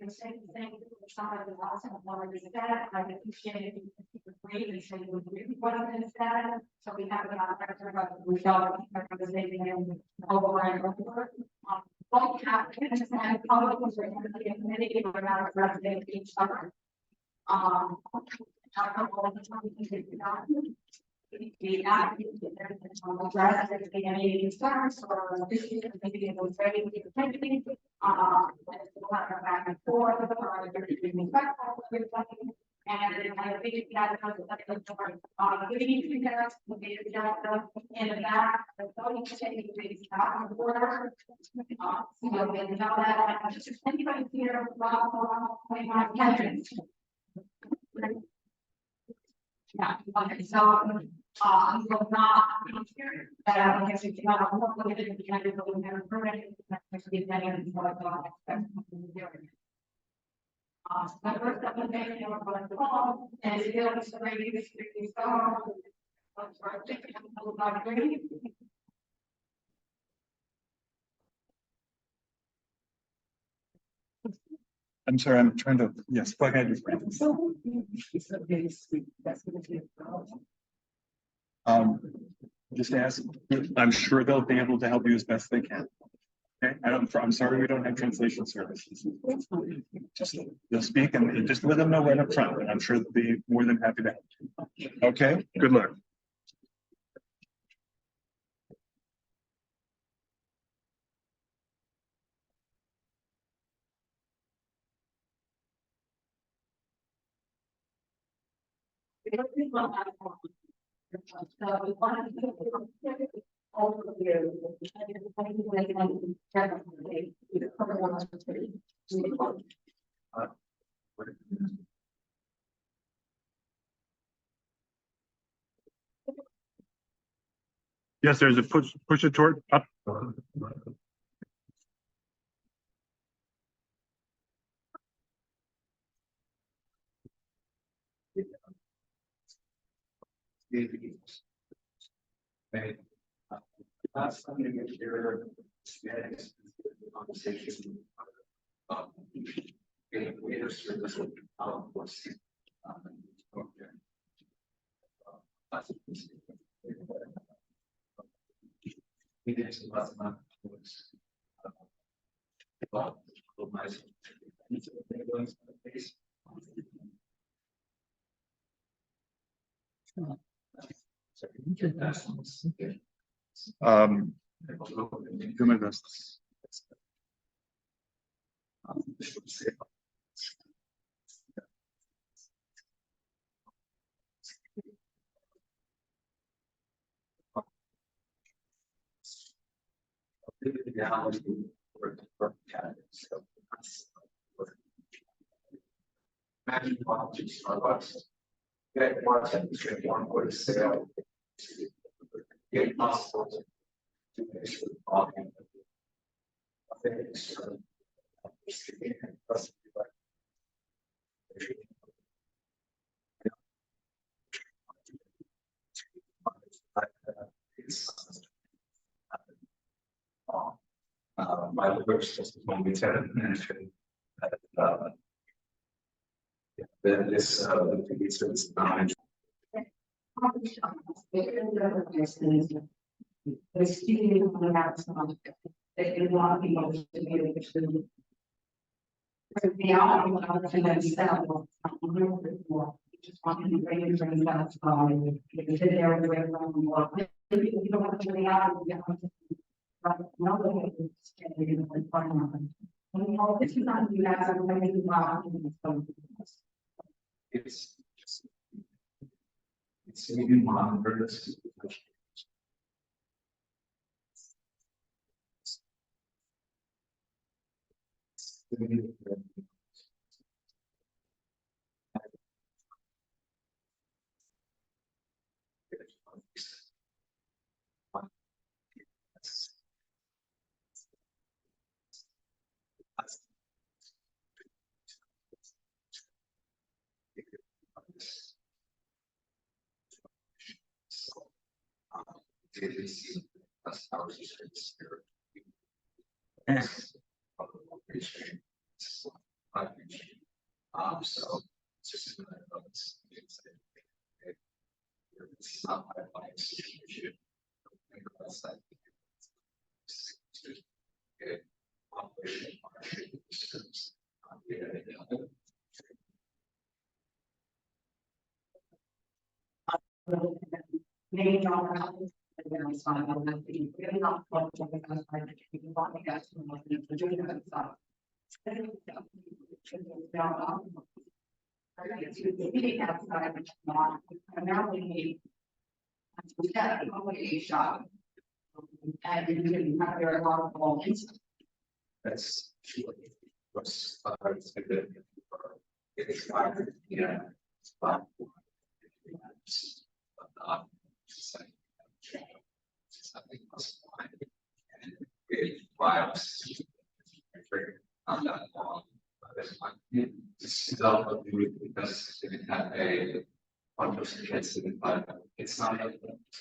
the same thing for somebody else and what is that? I appreciate it. Great and say what is that? So we have about we don't the saving and over and over. What happens and public was committee around resident each other. The address if they have any concerns or issues, maybe it was ready to everything. Back and forth, or respectful, and I think that we need to get in the back, the voting taking place out of order. So they know that just anybody here, my patrons. Yeah, okay, so we will not here that I guess if you have a look at it, you have to have a permit, actually many of what my first application was the call, and it was a very restricted star. I'm sorry, I'm trying to, yes, go ahead. Just ask, I'm sure they'll be able to help you as best they can. Okay, I'm sorry we don't have translation services. Just you'll speak and just let them know right up front, and I'm sure they'll be more than happy to help you. Okay, good luck. Yes, there's a push it toward up. Last time you get here, conversation. Waiter service. Do my best. Imagine watching Starbucks. Get one temperature, one point of sale. Get possible to make sure the volume. My works just when we said mentioned that this service knowledge. They want people to be able to. Now, to themselves, just want to be ready to bring that from the area from work. You don't want to be out of the no, it's not you guys are maybe it's even monitored. hours of service here. Yes. So it's just it's not my situation. Maybe not. It's fine. I don't have to be really not. Because I want to get to doing that stuff. We got a comedy shop. And you can have your alarm phones. That's what's it's a good. It's fire, yeah. But something else. And it vibes. I'm not long. It's because it had a bunch of kids in it, but it's not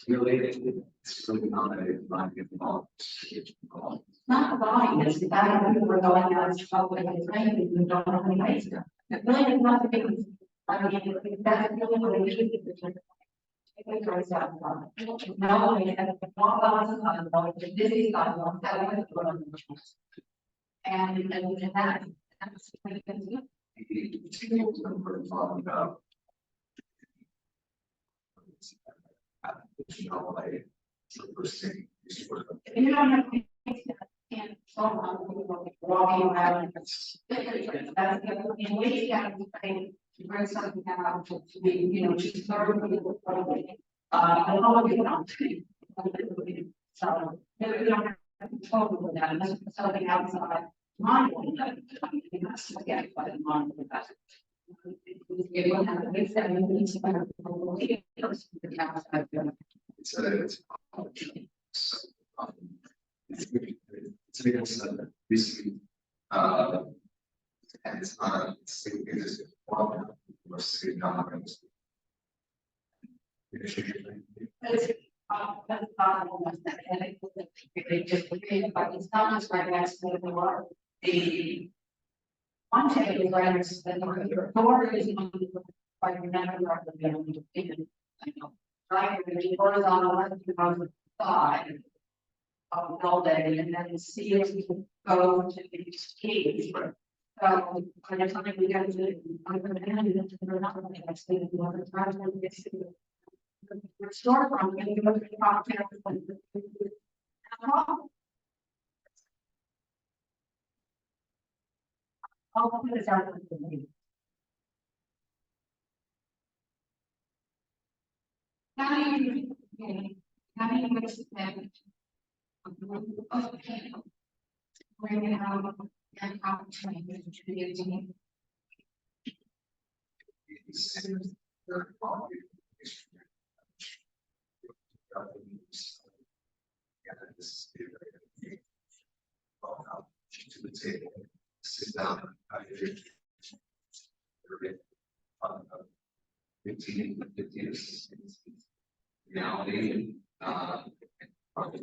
related. It's really not a line involved. Not the body, it's the fact that people are going out and struggling and training, you don't have any ways to. It really is not the case. I mean, that's really what it is. It goes out. No, we have to walk on the busy side, that was one of the issues. And that's what it is. You don't have to and so on, walking around. That's in ways you have to bring something out to be, you know, just learn people. I know you don't. So we don't have control over that unless it's something outside my one. That's to get by the mind of that. You don't have to make that you need to the outside. It's because recently, and it's not it's or city government. That's but it's not just right next to the water. The one take is right next to the door is like never right, the horizontal on the side of the building, and then the seals go to the keys. So by the time we get to we're not going to see the water. Restore from and you look at the project. I'll put this out with the meeting. How do you expect a group of people bringing out an opportunity to be a team? To the table, sit down, reality, probably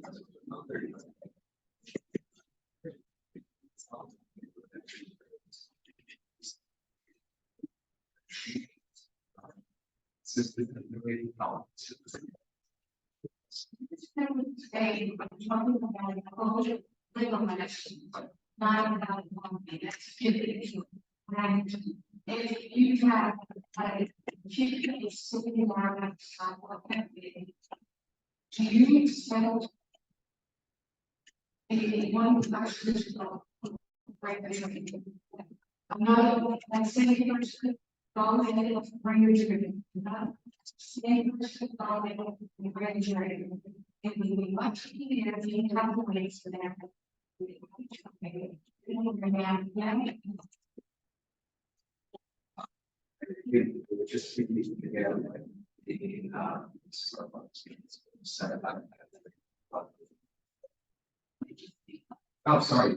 if you have sitting around do you expect one person another and same person go and bring your children, same person go and bring your children. It would be much easier if you have the ways for them. just together like the Starbucks set up. Oh, sorry.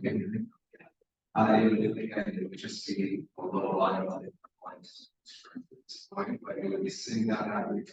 I would just see a little line of it. But it would be sitting down and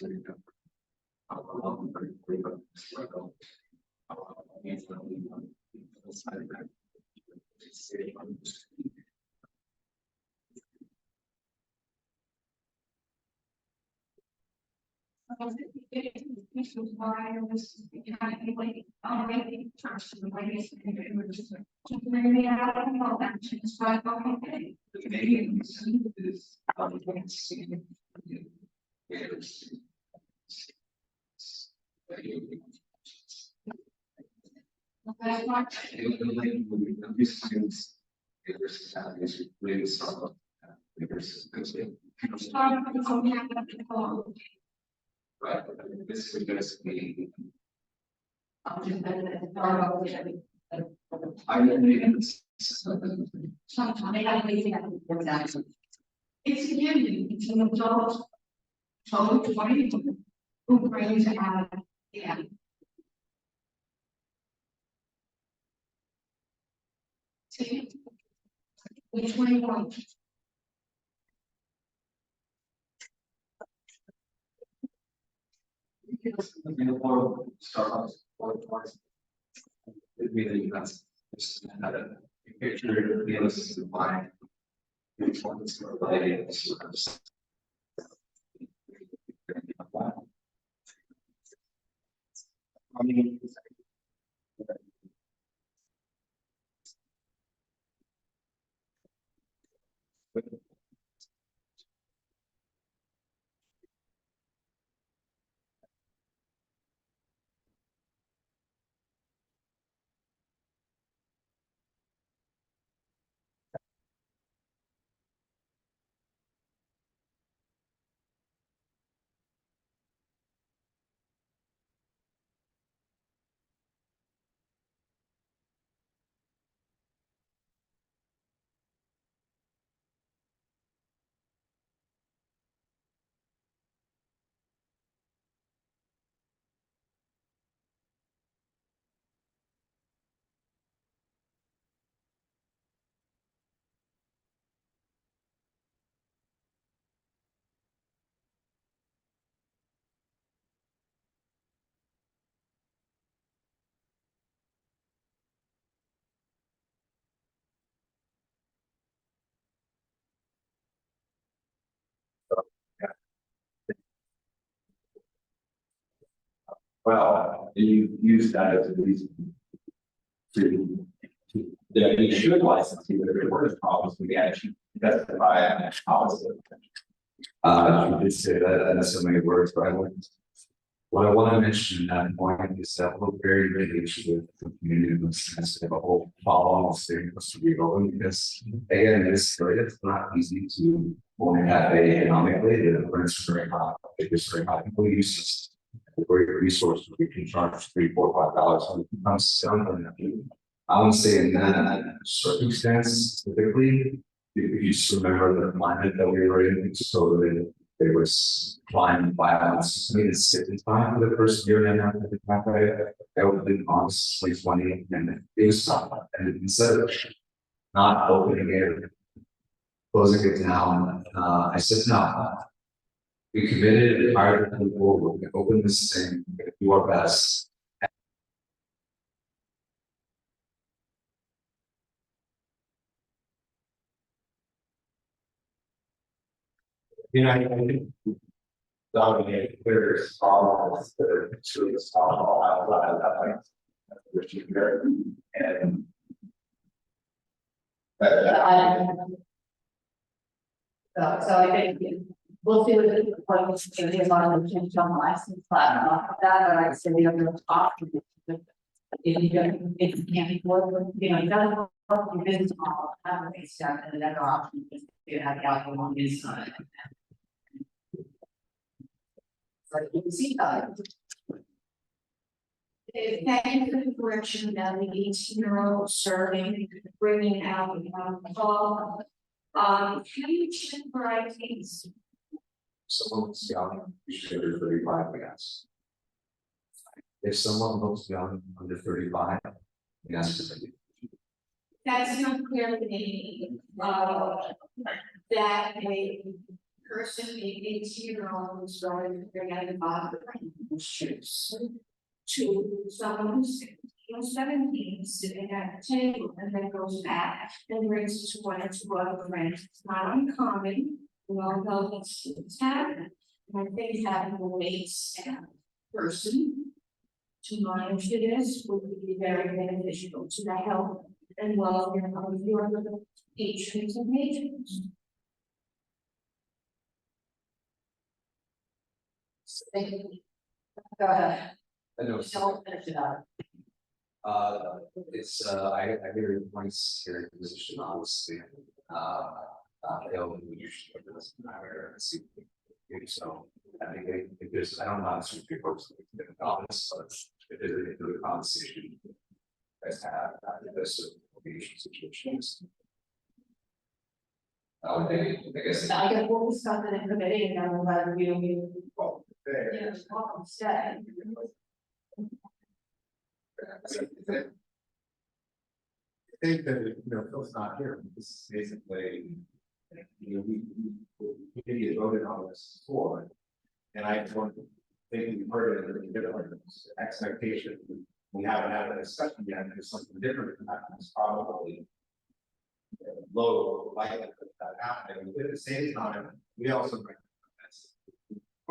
Right, this is basically. I didn't. It's again, it's an adult. So who brings out, yeah. See? Which one you want? Starbucks or twice. It really that's just had a picture of the us line. Which one's related to us? I mean, well, you use that as a reason to, that you should license you, but if it works problems, we actually testify on that policy. You did say that in so many words, but I wouldn't. What I want to mention at that point is that we're very issue with the community in the sense of a whole following state of reopen because again, it's not easy to own a cafe economically. The rents are very high, it's very high. People use this great resource we can charge $3, $4, $5 becomes something. I would say in that circumstance specifically, if you just remember the climate that we were in, so that there was climate violence. I mean, it's time for the first year and a half of the cafe. I opened in August 2020, and it was tough. And instead of not opening it, closing it down, I said no. We committed, hired people, we're going to open this thing, we're going to do our best. You know, I think dominate there's problems that are truly solvable outside of that, like, which is very, and So I think we'll see what the appointments can be on the change on the license plan off of that, but I'd say the other option. If you can't work, you know, it doesn't work, your business model, have a base stuff, and another option is to have the alcohol on inside. So you can see that. Thank you for the correction that the 18-year-old serving, bringing out alcohol. Future varieties. someone's young, you should be 35, I guess. If someone looks young, under 35, yes. That's not clear to me, that a person, an 18-year-old is going to bring out a bottle of shoes to someone who's 16 17, sitting at a table, and then goes back and brings one or two other friends. It's not uncommon, we all know it's happening. And I think having a wait staff person to monitor this would be very beneficial to the health and welfare of your patrons and patrons. Go ahead. I know. Don't finish it up. It's, I hear your points here in position, obviously. They'll usually, it doesn't matter. So I think if there's, I don't know how to speak to folks in the office, but if there's a conversation you guys have, this situations. I guess. I guess we'll discuss it in committee and then we'll have a review. Yeah, welcome, stay. I think that, Phil's not here, this is basically, we voted on this before. And I don't think we've heard it in different expectation. We haven't had a discussion yet, there's something different than that, it's probably low likelihood of that happening, but at the same time, we also recognize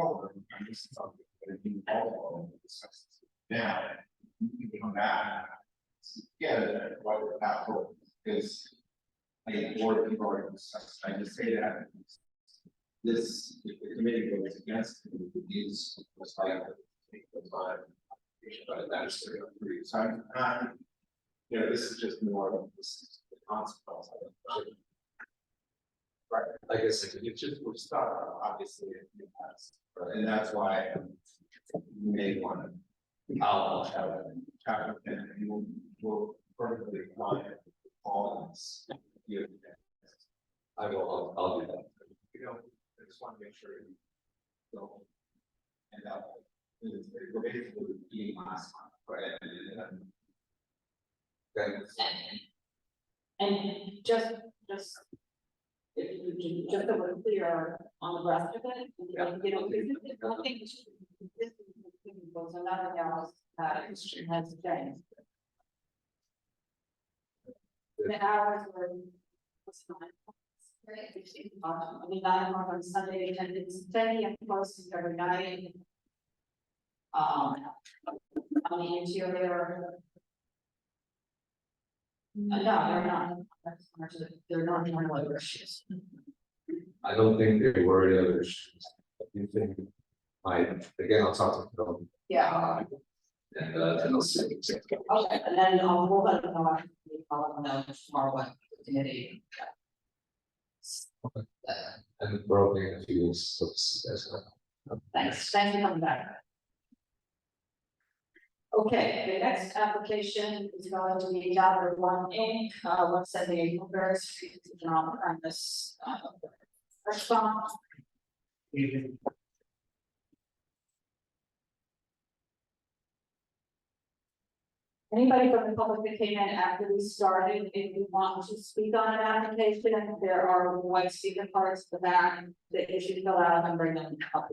and this is something that if you all discuss now, you can come back. Yeah, what the path forward is. I think board people already discussed. I just say that this, if the committee goes against it, is most likely to take the time. But that's the period of time. This is just more of this the consequence of it. Right. Like I said, it's just we're stuck, obviously, in the past. Right. And that's why you may want to have a chat with them and we'll perfectly fine all this. I'll do that. I just want to make sure you don't end up. We're basically eating last month, right? And just if you can just so we're clear on the rest of it, I think this was another house has changed. The hours were. I mean, 9 o'clock on Sunday, and it's 10 p.m. closing every night. On the interior. No, they're not. They're not normal issues. I don't think there were any other issues. You think, again, I'll talk to them. Yeah. And I'll see. Okay, and then we'll let them know. I'll know tomorrow what the committee. Okay. And we're opening in a few weeks, so that's Thanks for coming back. Okay, the next application is going to be Tavern 1 Inc. 178 Blueberry Street, on premise restaurant. Anybody from the public that came in after we started, if you want to speak on an application, there are white speaker cards at the back that you should fill out and bring them up.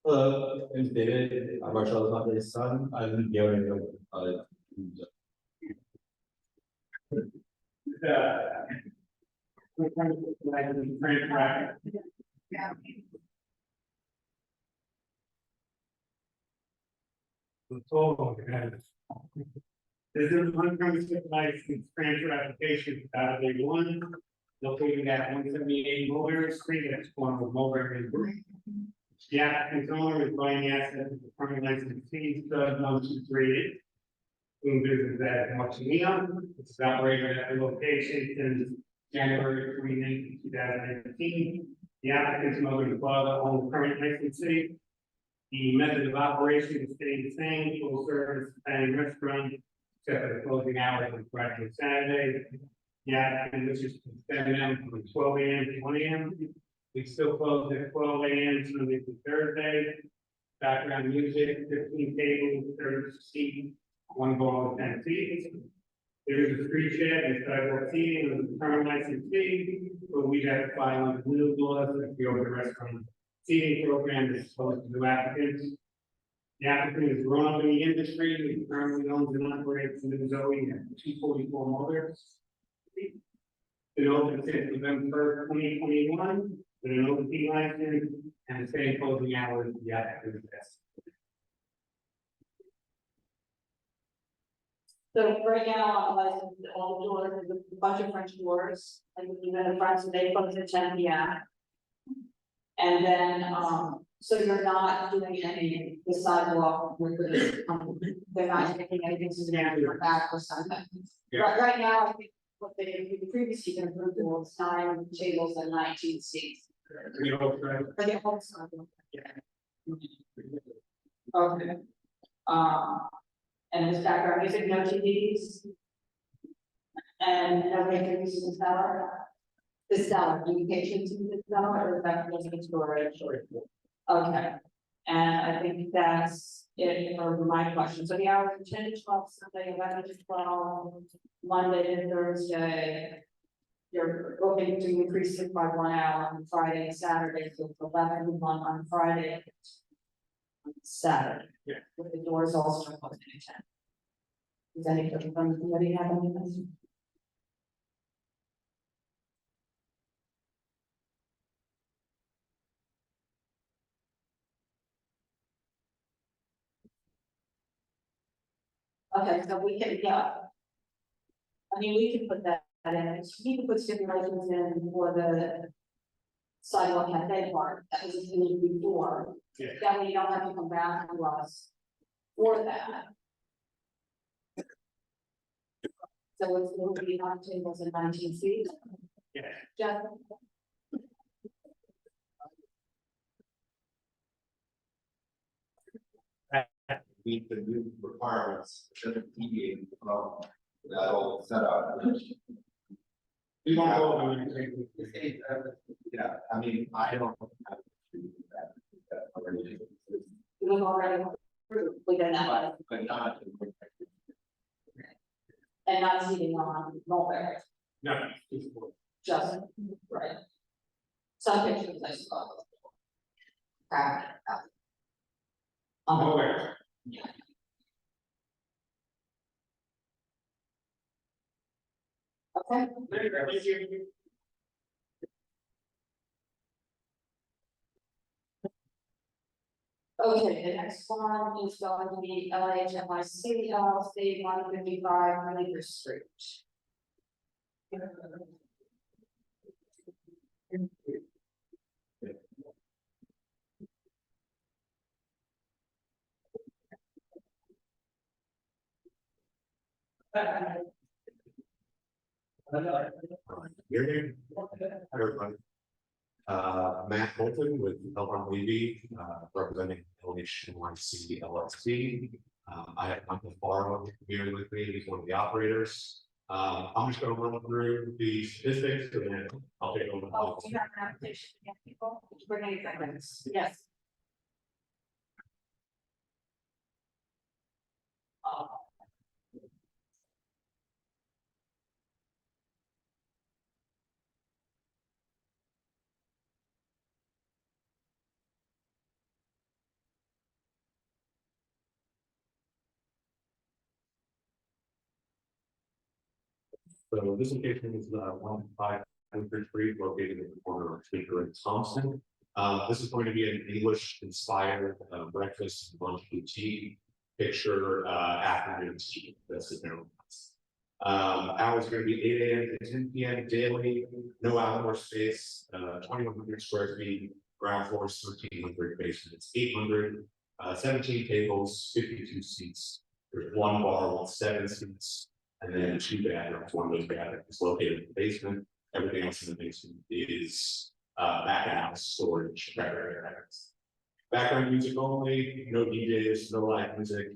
Hello, my name is David. I'm Marshall's mother's son. I live in the area of This is one premises license transfer application, day 1, located at 178 Mulberry Street, that's corner of Mulberry and Brook. The applicant's owner is buying assets of the current licensee, stud 1238. Doing business at Marchino. It's operated at the location since January 29, 2019. The applicant's mother and father own the current licensee. The method of operation is staying the same, full service Italian restaurant, except for the closing hours on Friday and Saturday. The applicant wishes to extend them from 12 a.m. to 1 a.m. We still close at 12 a.m. Sunday to Thursday. Background music, 15 tables, 30 seats, 1 ball, 10 seats. There is a free shed and sidewalk seating of the current licensee, but we have to file on the new laws if the open restaurant seating program is supposed to do applicants. The applicant is grown up in the industry, he currently owns and operates in Zoe at 244 Motors. Been open since November 2021, with an OP license and the same closing hours as the applicant has. So right now, on the license, all the doors, there's a bunch of French doors, like even in front, so they close at 10 p.m. And then, so you're not doing any, the sidewalk with they're not taking anything to the back or something. Yeah. Right now, I think what they previously been approved was 9 tables and 19 seats. We hope, right? For the whole sidewalk. Yeah. Okay. And this background music, no TVs. And no vacancies in the cellar. The cellar, do you patrons in the cellar or is that just a storage? Okay, and I think that's it for my question. So the hours are 10 to 12, Sunday, 11 to 12, Monday to Thursday. You're looking to increase it by 1 hour on Friday and Saturday, so it's 11 to 1 on Friday. On Saturday. Yeah. With the doors also closing at 10. Does anybody from the committee have any questions? Okay, so we can, yeah. I mean, we can put that in, we can put stipulations in for the sidewalk cafe part, that was in before. Yeah. That way you don't have to come back to us for that. So it's going to be 9 tables and 19 seats. Yeah. Jeff? Meet the new requirements, shouldn't deviate from that old setup. We won't go over anything. Yeah, I mean, I don't have to do that already. It was already approved within that, But not. and not seating on mulberry, No, it's for- just, right. Some pictures I saw. nowhere. Okay. Thank you. Okay, the next one is going to be LHMIC LLC 155 Leader Street. Here, everybody. Matt Bolton with Elron Levy, representing LHMIC LLC. I have Michael Farrow here with me, he's one of the operators. I'm just gonna run through the statistics and then I'll take over. Oh, do you have an application to get people? Bring any seconds. Yes. So this location is 1500 Street, located in the corner of Tweaker and Thompson. This is going to be an English inspired breakfast and lunch boutique. Picture afternoon tea. That's the general. Hours are going to be 8 a.m. to 10 p.m. daily. No outdoor space. 2,100 square feet. Ground floor is 1,300. Basement it's 800. 17 tables, 52 seats. There's one bar with 7 seats. And then 2 bathrooms. One of those bathrooms is located in the basement. Everything else in the basement is back of house storage. Background music only, no DJs, no live music.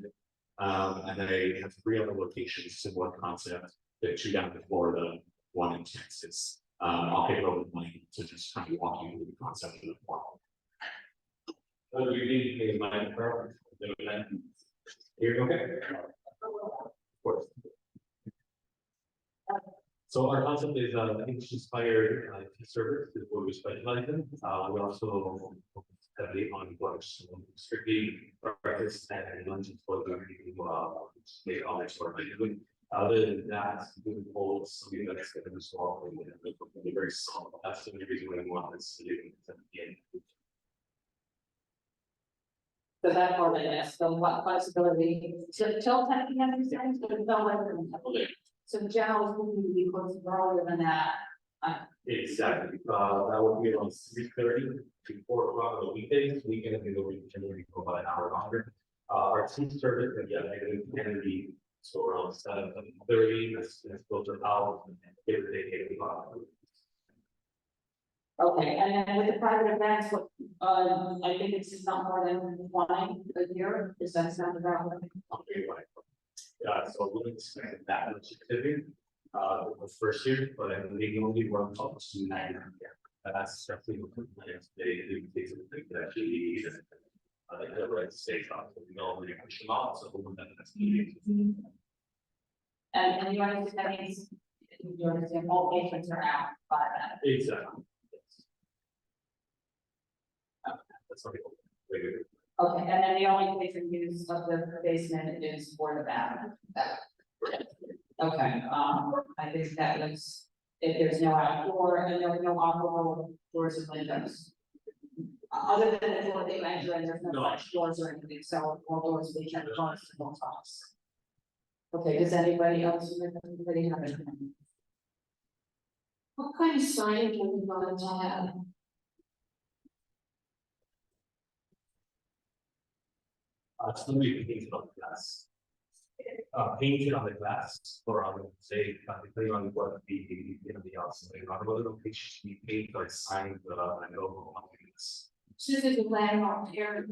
And they have 3 other locations, similar concept. They have 2 down in Florida, 1 in Texas. I'll take it over to Mike to just kind of walk you through the concept of the farm. What do you need? Is my here, okay? Of course. So our concept is English inspired tea service is what we specialize in. We also heavily on books, strictly breakfast and lunch and for they all sort of like. Other than that, doing polls, something that's going to resolve very solid. That's the only reason why I want this to do it at the end. So that part of it, so what flexibility, till 10 p.m. these days, but no later than that. So the general is going to be closed earlier than that. Exactly, that would be around 3:30 to 4 o'clock on the weekdays, weekend we will generally go about an hour longer. Our team service, again, can be so around 7:30, let's filter out and give it a 8 o'clock. Okay, and then with the private events, what, I think it's not more than one a year, does that sound about right? Okay, right. So we'll expand that much activity, the first year, but I believe you only run up to 9 years. That's definitely what the plans, they think that actually, they have right to stay on, so we don't really push them out, so we'll that's needed. And you understand that means, you understand all patrons are out by that. Exactly. That's something. Okay, and then the only patron use of the basement is for the bathroom. Okay, I think that was, if there's no outdoor and there are no outdoor doors and windows. Other than the door they enter and there's no French doors or anything, so all doors will be kept closed to all tops. Okay, does anybody else, anybody have anything? What kind of signage are you going to have? It's going to be painted on the glass. Painted on the glass, or I would say, depending on what the outside, on whether the picture should be painted or signed, and logo on this. This is a landmark area.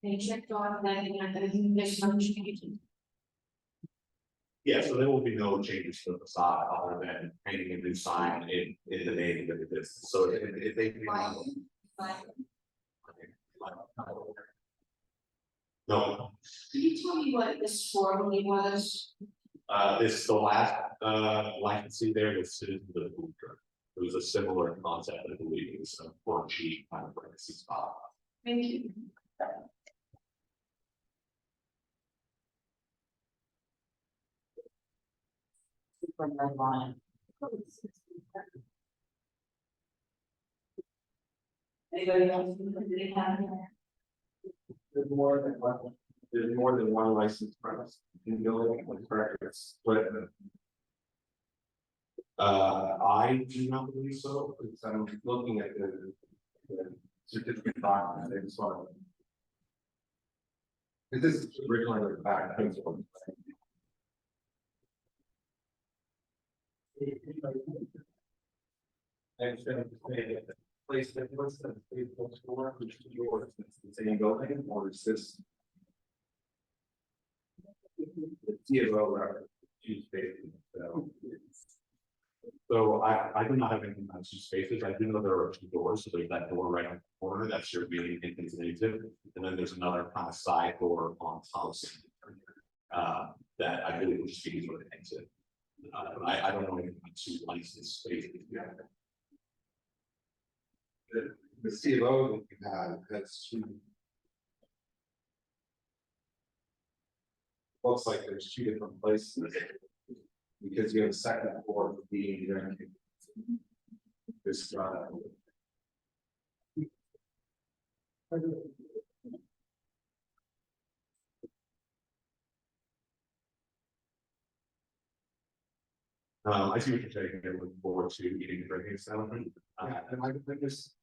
They checked off that and there's no change. Yeah, so there will be no changes to the facade other than painting a new sign in the name that it is. So if they. No, Can you tell me what this formerly was? this is the last, licensee there, this is the food truck. It was a similar concept, I believe, it was a 4G kind of legacy spot. Thank you. From red line. Anybody else? Anybody have? There's more than one licensed premise in building with records, but. I do not believe so. Because I'm looking at the certificate document, I just want to. This is originally the back principle. Place that what's the store, which is yours, it's the same building, or is this? The CFO record, two spaces, So I do not have anything on 2 spaces. I do know there are 2 doors. So there's that door right on the corner that's your main entrance and exit. And then there's another kind of side door on Thompson. That I believe would just be sort of exit. I don't know anything on 2 licensed spaces. the CFO that you have, that's. Looks like there's 2 different places. Because you have a second floor being there. This. I see what you're saying. I look forward to eating the drinking establishment. And I just.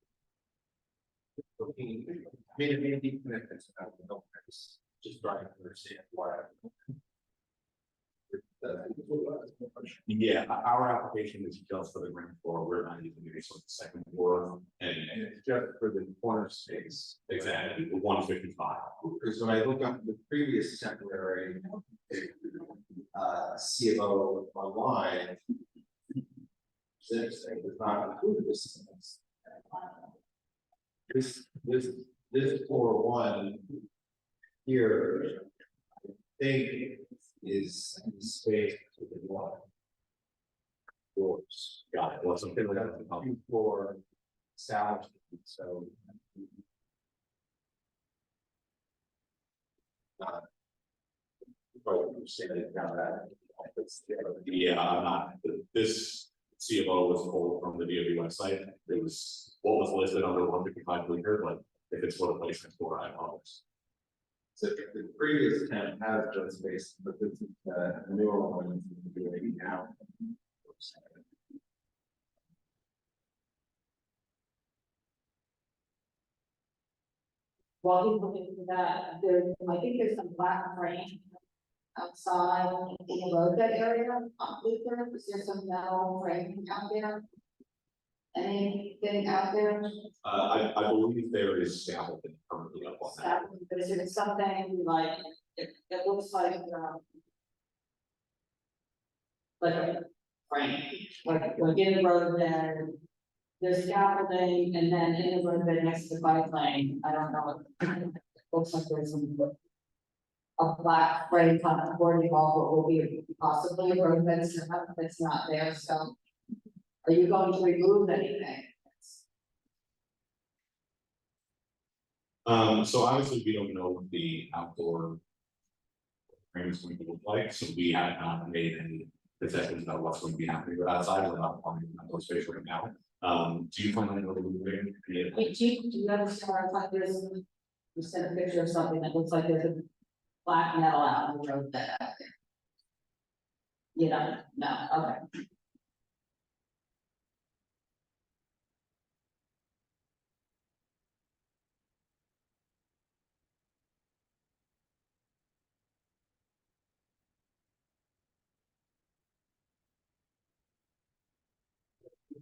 Made a deep commitments about the numbers, just trying to understand why. Yeah, our application is just for the ground floor. We're not using it for the second floor, and it's just for the corner space. exactly the 155. Because when I look up the previous temporary. CFO online. Does not include this. This floor 1. Here. I think is space to the water. Doors. Got it. Well, something like that. For established, so. Probably understand it now that. Yeah, I'm not, this CFO was pulled from the DOD website, it was what was listed under 155 liter, but if it's for the placement for, I apologize. So the previous tenant has done space, but this is the newer one we're doing now. While he's looking for that, there, I think there's some black frame outside in the roadbed area, Luther, is there some metal frame out there? Anything out there? I believe there is scaffolding currently up on that. Is it something like, it looks like a frame, like in the roadbed, there's scaffolding, and then in the roadbed next to the bike lane, I don't know, it looks like there's some a black frame kind of boarding wall, what will be possibly a roadbed setup that's not there, so are you going to remove anything? So obviously we don't know what the outdoor frame is going to look like, so we have not made any decisions about what's going to be happening with outside. We're not planning on those space right now. Do you plan on removing? Do you understand like there's, you sent a picture of something that looks like there's a black metal out on the road that out there? You know, no, okay.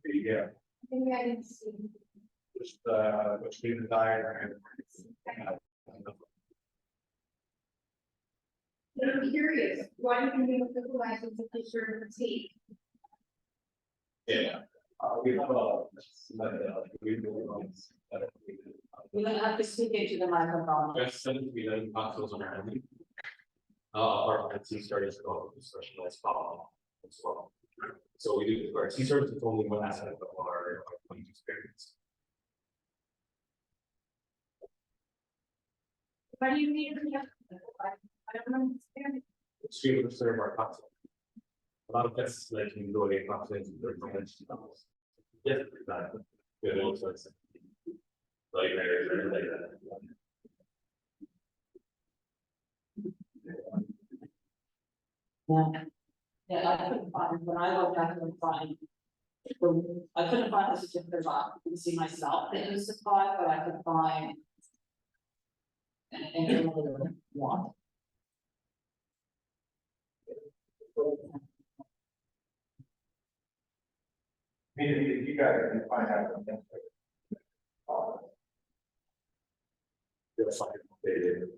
Yeah, Maybe I didn't see. just what's being the diagram. But I'm curious, why do you think the license if they sure to take? Yeah. We have You're gonna have to speak into the microphone. Yes, 7 hospitals on our end. Our IT service specialized follow as well. So we do our IT service is only one aspect of our experience. Why do you need to get? I don't understand. It's to be able to serve our customers. A lot of guests like can go to conferences and their friends. Yes, exactly. Good old sorts. Like there, like that. Yeah. Yeah, I couldn't find, when I looked, I couldn't find. I couldn't find the certificate of occupancy myself that was supplied, but I could find. Anything really want. Maybe you guys can find out. Yes, I can.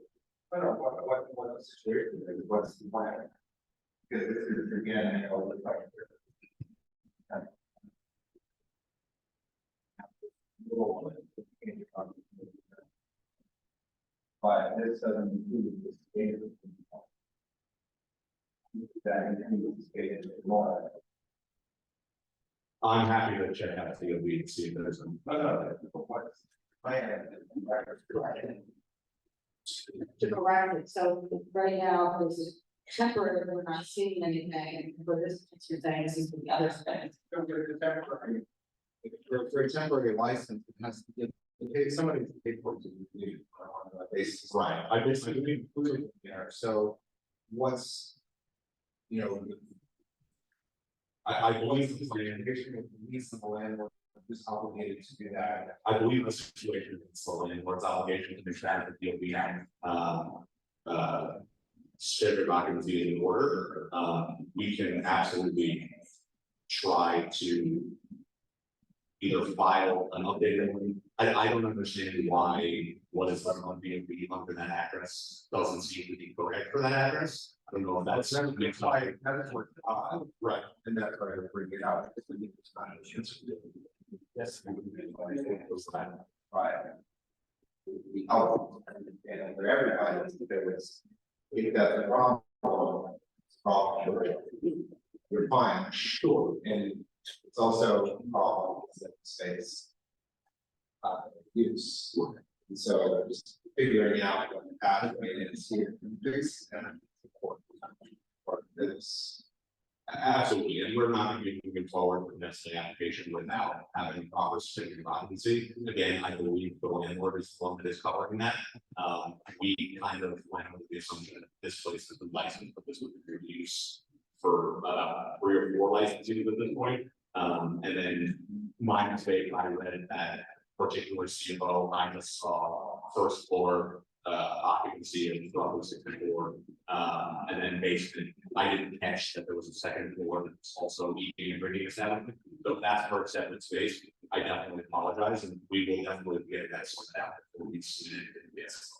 What the situation is, what's the plan? Because this is again, you know, like. But this doesn't include the state. That includes the state more. I'm happy to check out the OB and see if there's some. What's plan? To correct it, so right now, this is temporary, we're not seeing anything, but this, you're saying, this is the other thing. For a temporary license, it has to get, okay, somebody has to pay for it to be on a basis. Right, I basically included. There, so what's, you know. I believe the the plan. reasonable landlord is obligated to do that. I believe the situation is the landlord's obligation to make sure that the standard occupancy in order. We can absolutely try to either file an updated one. I don't understand why what is done on B&B under that address doesn't seem to be correct for that address. I don't know if that's why, that is what, right. and that's why I bring it out. Because we need to sign it. Yes. Right. We help, and for everybody, there was, if that's a problem, it's a problem, you're fine, Sure. and it's also a problem with the space. use. And so just figuring out what the pathway is here, this and support for this. Absolutely, and we're not going to be moving forward with this application without having proper certificate of occupancy. Again, I believe the landlord is the one that is covering that. We kind of went with the assumption that this place is the license, but this would be use for 3 or 4 licenses at this point. And then my mistake, I read that particular CFO, I just saw first floor occupancy of roughly 64. And then basement, I didn't catch that there was a second floor that's also eating and drinking establishment. So if that's her separate space, I definitely apologize, and we will definitely get that sorted out. Yes.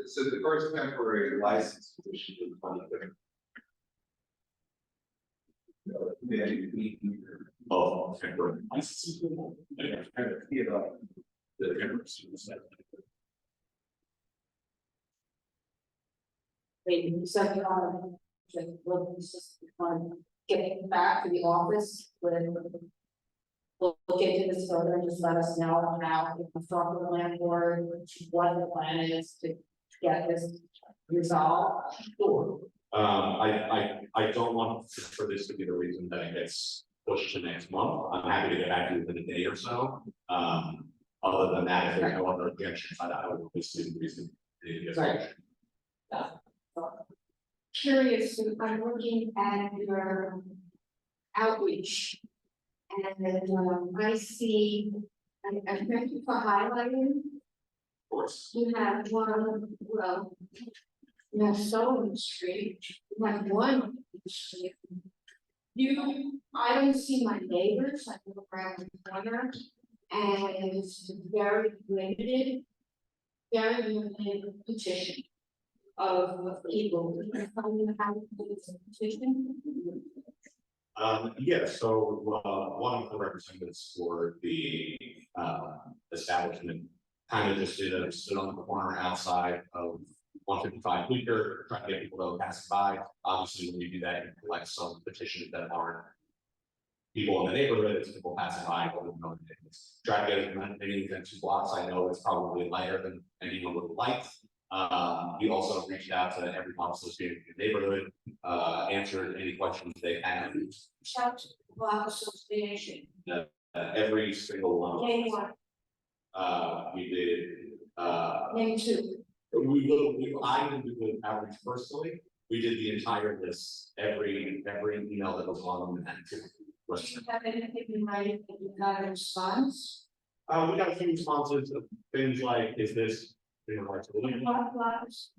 So the first temporary license position is 2030. Oh, temporary license. Wait, you said, getting back to the office when. We'll look into this further and just let us know how we can talk to the landlord, what the plan is to get this resolved. Sure. I don't want for this to be the reason that it gets pushed to next month. I'm happy to get back to you within a day or so. Other than that, if there's no other objections, I will basically the reason. Right. Curious, I'm looking at your outreach. And I see, I thank you for highlighting. Of course. You have one, well, you have Sullivan Street, you have one street. I don't see my neighbors, I look around the corner, and it's very limited petition of people. Can you tell me how to do this petition? Yeah, so one of the representatives for the establishment kind of just did a sit on the corner outside of 155 Bleecker, trying to get people to pass by. Obviously, when you do that, you collect some petitions that aren't people in the neighborhood, it's people passing by, try to get as many than 2 blocks. I know it's probably lighter than anyone would like. We also reached out to every block associated in the neighborhood, answered any questions they had. Shout to the block association. Every single one. Name one, We did. name 2. I didn't do the outreach personally. We did the entire list. Every email that was on them had 2 Do questions. you have anything in writing that you got a response? We got a few responses of things like, is this? What blocks?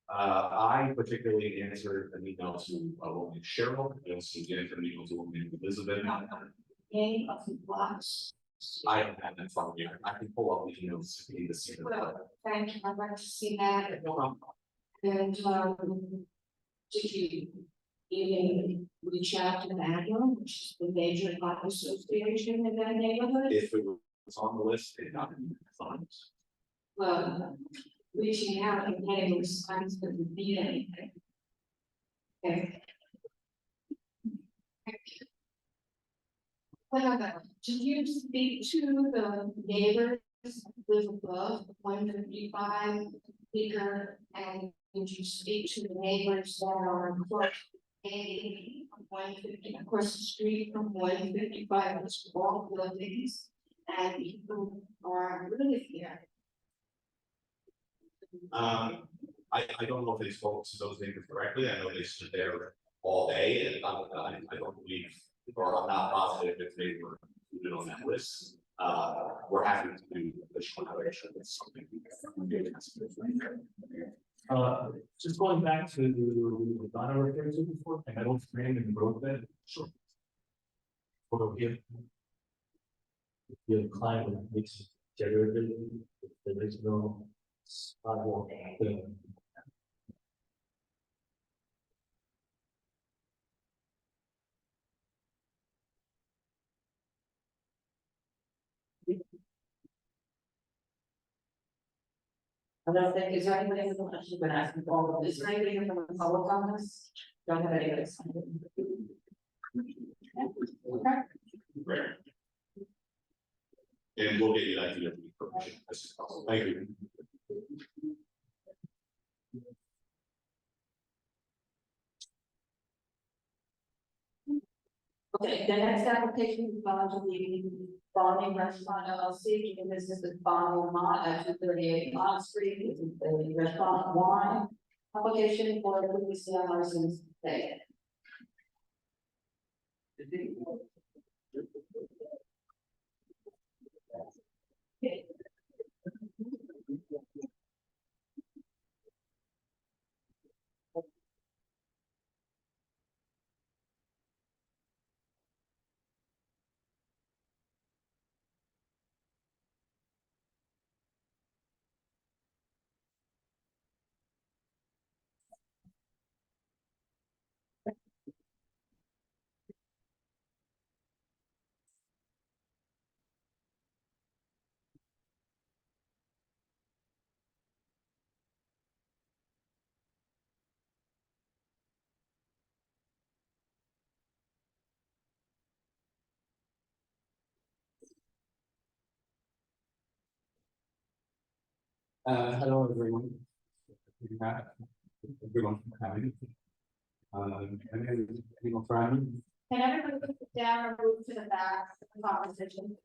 I particularly answered an email to a woman Cheryl, I also answered an email to a woman Elizabeth. Name of the blocks. I don't have that in front of me. I can pull up the emails if you need to see them. Well, thank you, I'd like to see that. No problem. And, did you even reach out to MacDougal, which is the major block association in that neighborhood? If it was on the list, it got funds. Well, reaching out and getting a response doesn't mean anything. Okay. Did you speak to the neighbors with above 155 Beaker, and did you speak to the neighbors that are across 150 across the street from 155 small buildings, and people are really here? I don't know if they spoke to those neighbors directly. I know they stood there all day, and I don't believe, or I'm not positive if they were included on that list. We're happy to do additional evaluation. It's something. Just going back to the Donna referred to before, I don't frame in the road bed. Sure. Or if the client makes it generated, if there is no sidewalk, then I don't think, is there anybody in the public who's been asking for all of this, is there anybody from the public on this? Don't have any of this. And and we'll get you that information as soon as possible. Thank you. Okay, the next application is going to be Bonnie Restaurant LLC, and this is the Bonnie Mott at 238 Mott Street. This is the restaurant wine application for the Louisiana license today. Hello, everyone. Everyone for coming. My name is Daniel Fryman. Can everybody put it down or move to the back of the conversation?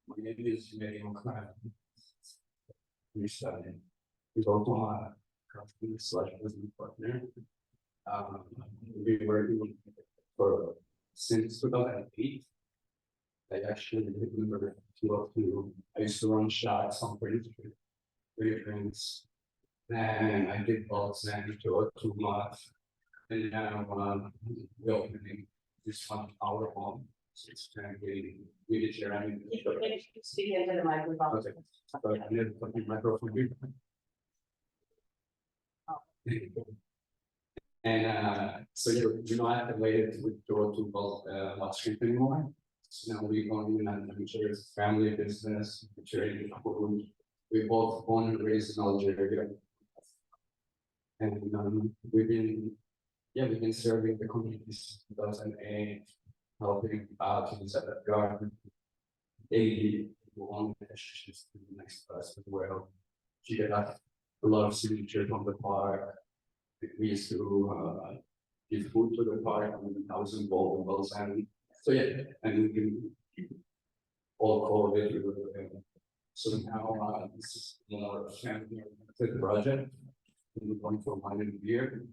My name is Daniel Fryman. We studied. We both want a company / business partner. We've been working for since 2008. I actually remember 202. I used to run shots on pretty friends. Then I did balls and 202 months. And now we're opening this 1 hour home. So it's kind of really share. I mean, Speak into the microphone. okay. So I need to put the microphone here. And so you're not affiliated with 202 Wall Street anymore. So now we're going and I'm sure it's family business, trading food. We both born and raised in Algeria. And we've been serving the community since 2008, helping out in the garden. Daily, long relationships to the next person as well. She got a lot of signatures on the park. We used to give food to the park and I was involved in both and so yeah, and we can all cooperate with so now this is more family project. We're going for 1 year,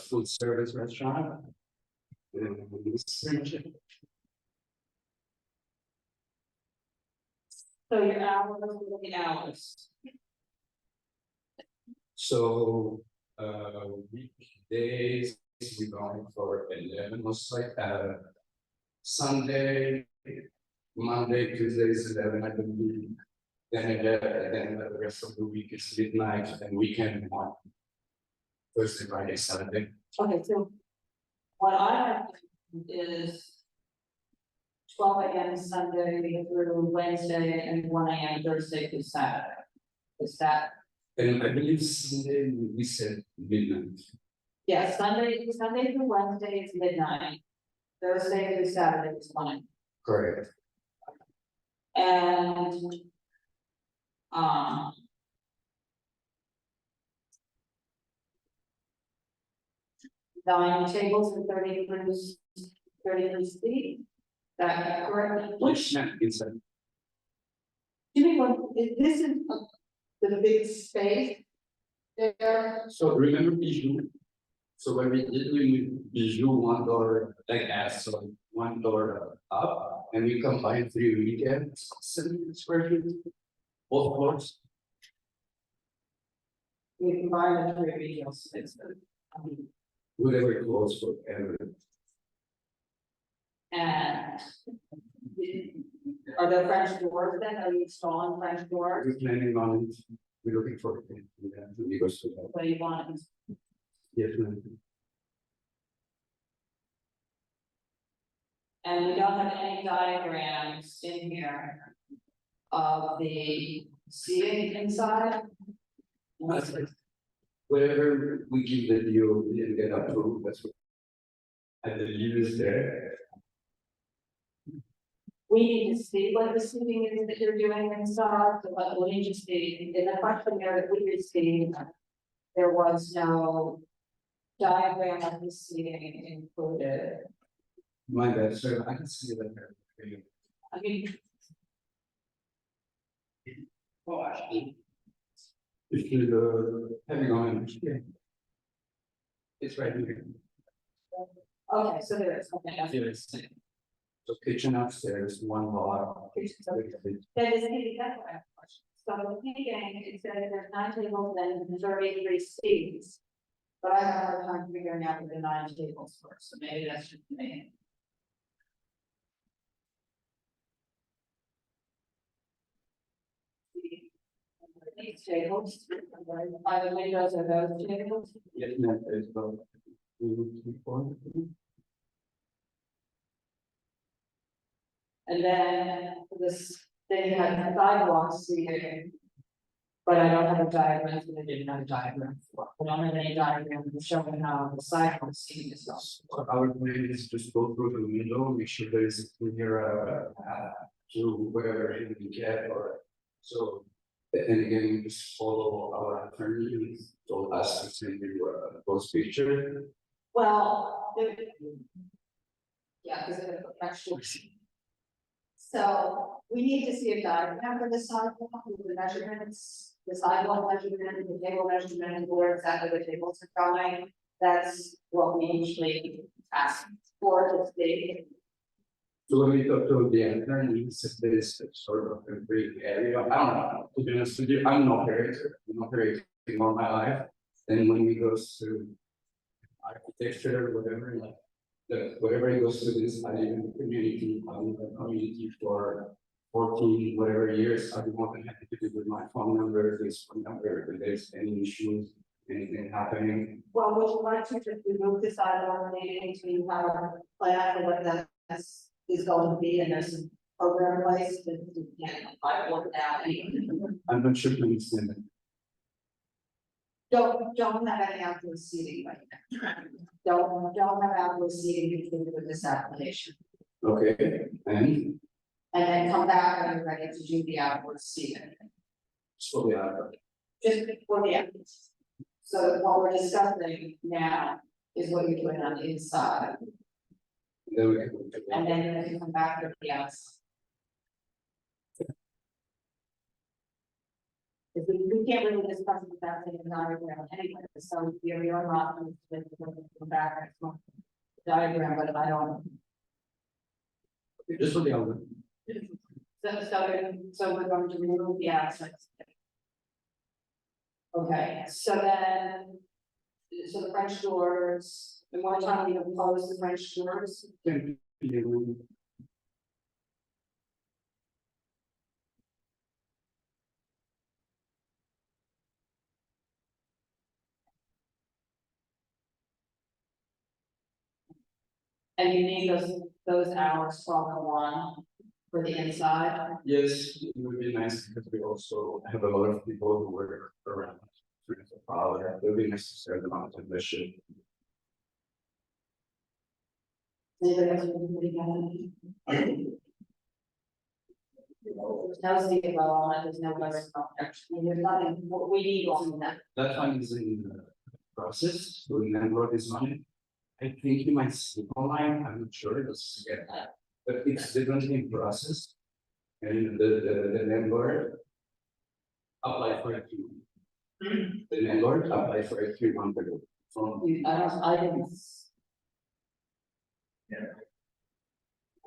food service restaurant. And this is pretty much it. So your hours, what are the hours? So weekdays we're going for 11 most like Sunday, Monday, Tuesday is 11 I believe. Then the rest of the week is midnight and weekend 1. Thursday, Friday, Saturday. Okay, so what I have is 12 AM Sunday through Wednesday and 1 AM Thursday through Saturday. Is that? And I believe Sunday we said midnight. Yeah, Sunday through Wednesday is midnight. Thursday through Saturday is 1. Correct. And nine tables and 33 seats. That correct? Which inside. Give me one, this is the big space there. So remember Bijou? So when we did Bijou $1 like as so $1 up, and we combined 3 weekends, 70 square feet, both floors. We combine the 3 regional spaces. Whatever it was for everyone. And are there French doors then? Are you installing French doors? We're planning on it. We're looking for it. Yeah, What do you want? yes, ma'am. And we don't have any diagrams in here of the seating inside. Whatever we give the deal and get approved, that's what. I believe is there. we need to see what the seating is that you're doing inside, but we need to see, in the questionnaire that we received, there was no diagram of the seating included. My bad, sir, I can see that there. I mean. If you having on, it's right here. Okay, so there is, okay. Here it's. So kitchen upstairs, one bar. That is, that's what I have a question. So the thinking, it said there's 9 tables and 33 seats. But I have a hard time figuring out where the 9 tables were, so maybe that's just me. These tables, by the windows are those tables. Yes, ma'am, there's about 2, 3, 4. And then this, they had sidewalk seating. But I don't have a diagram, so they didn't have a diagram for, I don't have any diagram showing how the sidewalk seating is done. So our plan is just go through the window, make sure there is a clear to whatever you can get or so. And again, just follow our attorney told us to send you a post picture. Well, yeah, because of the actual. So we need to see a diagram for the sidewalk with the measurements, the sidewalk measurement, the table measurement, and where exactly the tables are going. That's what we usually ask for to see. So when we talk to the attorney, he said there is sort of a great area. I don't know, to be honest with you, I'm an operator, I'm operating all my life. And when we goes to architecture or whatever, like whatever it goes to this, I live in the community, I'm in the community for 14 whatever years. I'd be more than happy to give you my phone number, this phone number, if there's any issues, anything happening. Well, would you like to just remove the sidewalk meeting to have a plan for what that is going to be, and there's some program in place that you can't apply for now. I'm not sure to understand it. Don't have any outdoor seating right now. Don't have outdoor seating included with this application. Okay, and And then come back when you're ready to do the outdoor seating, so yeah, just for the applicants. So what we're discussing now is what you're doing on the inside, then we can. and then you're gonna come back to the outside. Because we can't really discuss it without taking a diagram anyway, so here we are not going to come back next month. Diagram, but I don't. Just for the other. So we're going to remove the accents. Okay, so then, so the French doors, and one time we oppose the French doors. Can you And you need those hours 12 to 1 for the inside. Yes, it would be nice because we also have a lot of people who work around. It would be nice to serve them out of the ship. Anybody else want to put again? There's no secret on it, there's no weather protection, there's nothing, what we need on that. That one is in the process, so the landlord is on it. I think you might see online, I'm not sure, let's get that, but it's definitely in process. And the landlord applied for a few. The landlord applied for a 3 month ago. From I didn't.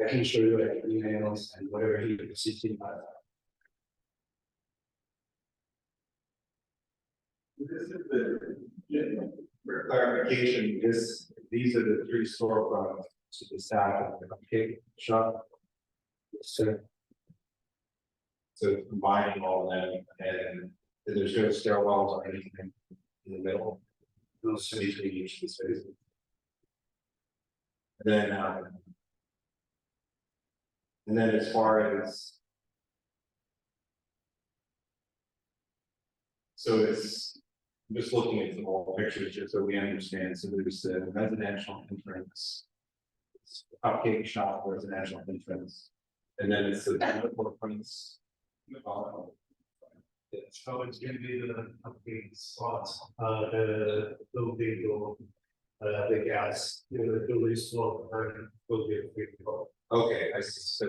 I can show you like emails and whatever he received. This is for clarification, these are the 3 storefronts to the south of the cake shop. So So combining all of them, and there's no stairwells or anything in the middle. No space between each of the spaces. And then as far as. So it's, I'm just looking at some old pictures just so we understand. So there's the residential entrance. Cupcake shop, residential entrance. And then it's the points. So it's gonna be the update spots, the building or the gas, the building slope, will be a quick call. Okay, I see, so.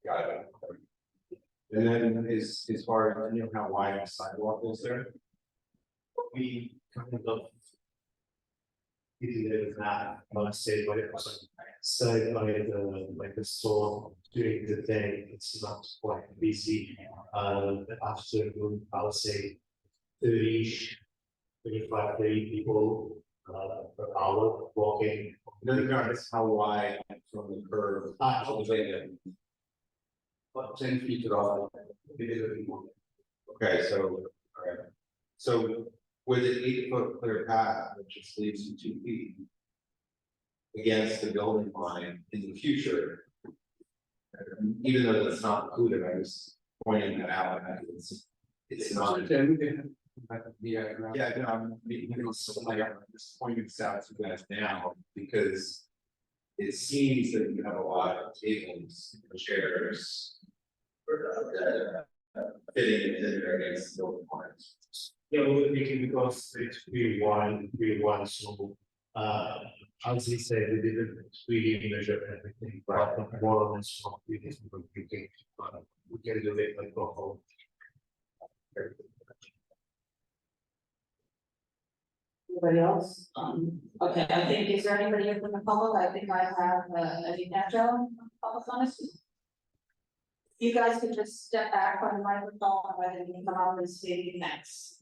Got it. And then as far as, you know, how wide the sidewalk is there? We kind of. It is not, I want to say, but it was said by the store during the day, it's not quite busy. After noon, I'll say 30-ish, 25, 30 people per hour walking. No, regardless how wide from the curve. About 10 feet to off. Okay, so, all right. So with an 8-foot clear path, which just leaves you 2 feet against the building line in the future, even though that's not included, I was pointing that out. It's not. Yeah, no, I'm just pointing this out to you guys now because it seems that you have a lot of tables, chairs, fitting in there against the building lines. Yeah, we're thinking because it's we one, so as he said, we didn't really measure everything, but more or less what we can do it like go home. Anybody else? Okay, I think, is there anybody from the public? I think I have, any natural public honest. You guys could just step back from the microphone, whether you can come up and speak next.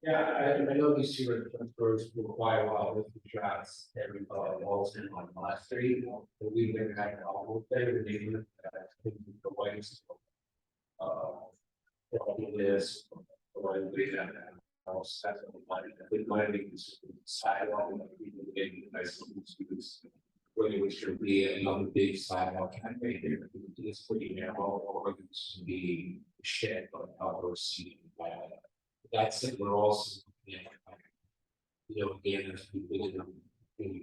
Yeah, I know these two transfers require a lot of shots every walls in on the last three, but we never had an awful there, they live the whites. This, or we have house, that's what we might be sidewalk, and we can get nice students. Whether it should be another big sidewalk cafe there, it's pretty narrow, or it should be shed, but outdoor seating. That's it, we're also, you know, again, as we did in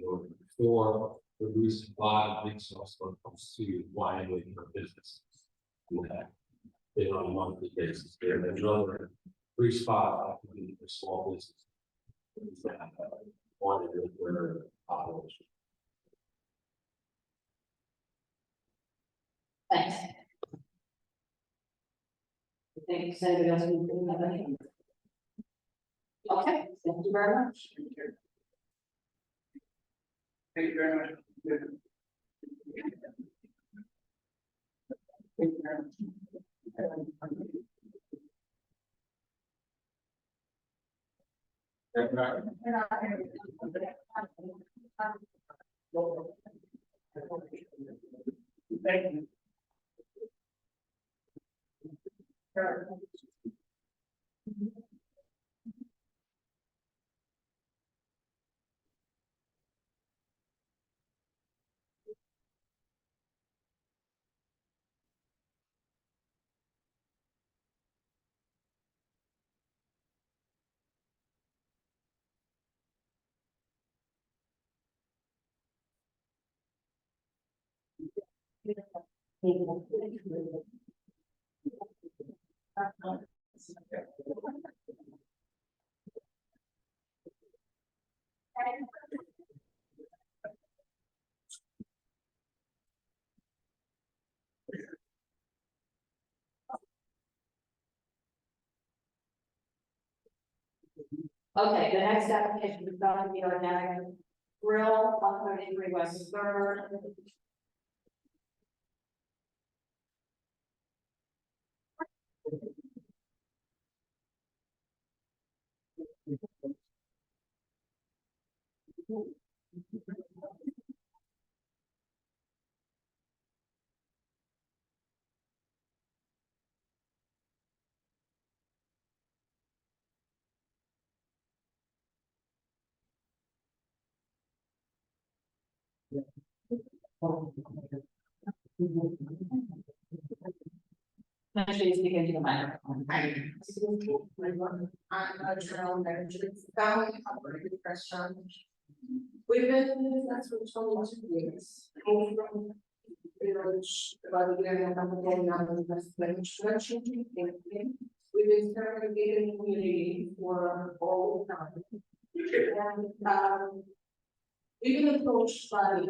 before, we're losing a lot of resources when it comes to winding our business. They on a monthly basis, there's another free spot for small business. One of their operation. Thanks. Thanks, anybody else? Have any? Okay, thank you very much. Thank you very much. Thank you very much. Thank you. Okay, the next application is going to be our Niagara Grill, 133 West Third. Make sure you speak into the microphone. I'm a general manager, family operated restaurant, We've been in business for 22 years. Moved from Village, about a year and a half ago, now in West Village. We've been serving the community for all the time. And, we've been approached by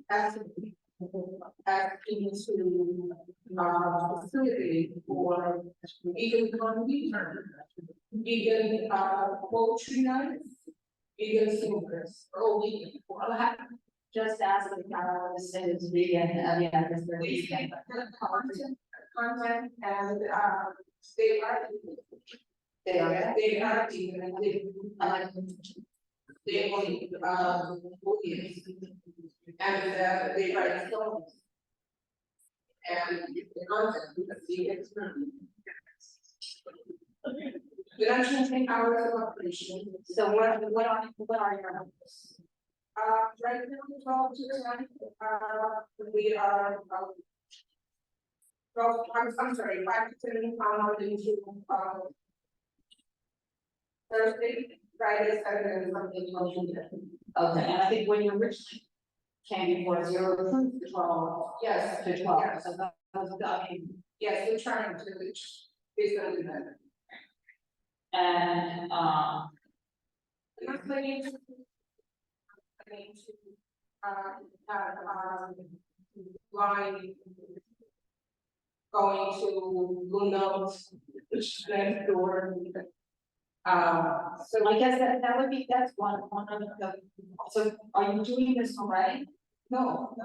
asking to facilitate for even vegan poultry nights, vegan smokers, or vegan. Just ask the power to send it to vegan, yeah, because they're We vegan. get content and they are vegan and they only and they write songs. And the content because the actual 10 hours of operation. So what are your numbers? Right now, 12 to 10, we are, well, I'm sorry, 5 to 10 into, Thursday, Friday, Saturday, and Sunday. Okay, and I think when you originally came before, you were approved to 12. Yes, To 12, yes. so that was, I mean, Yes, we're trying to reach, basically that. and, And I'm planning to, have, line going to Blue Notes, which is next door. so I guess that would be, that's one of the, so are you doing this already? No.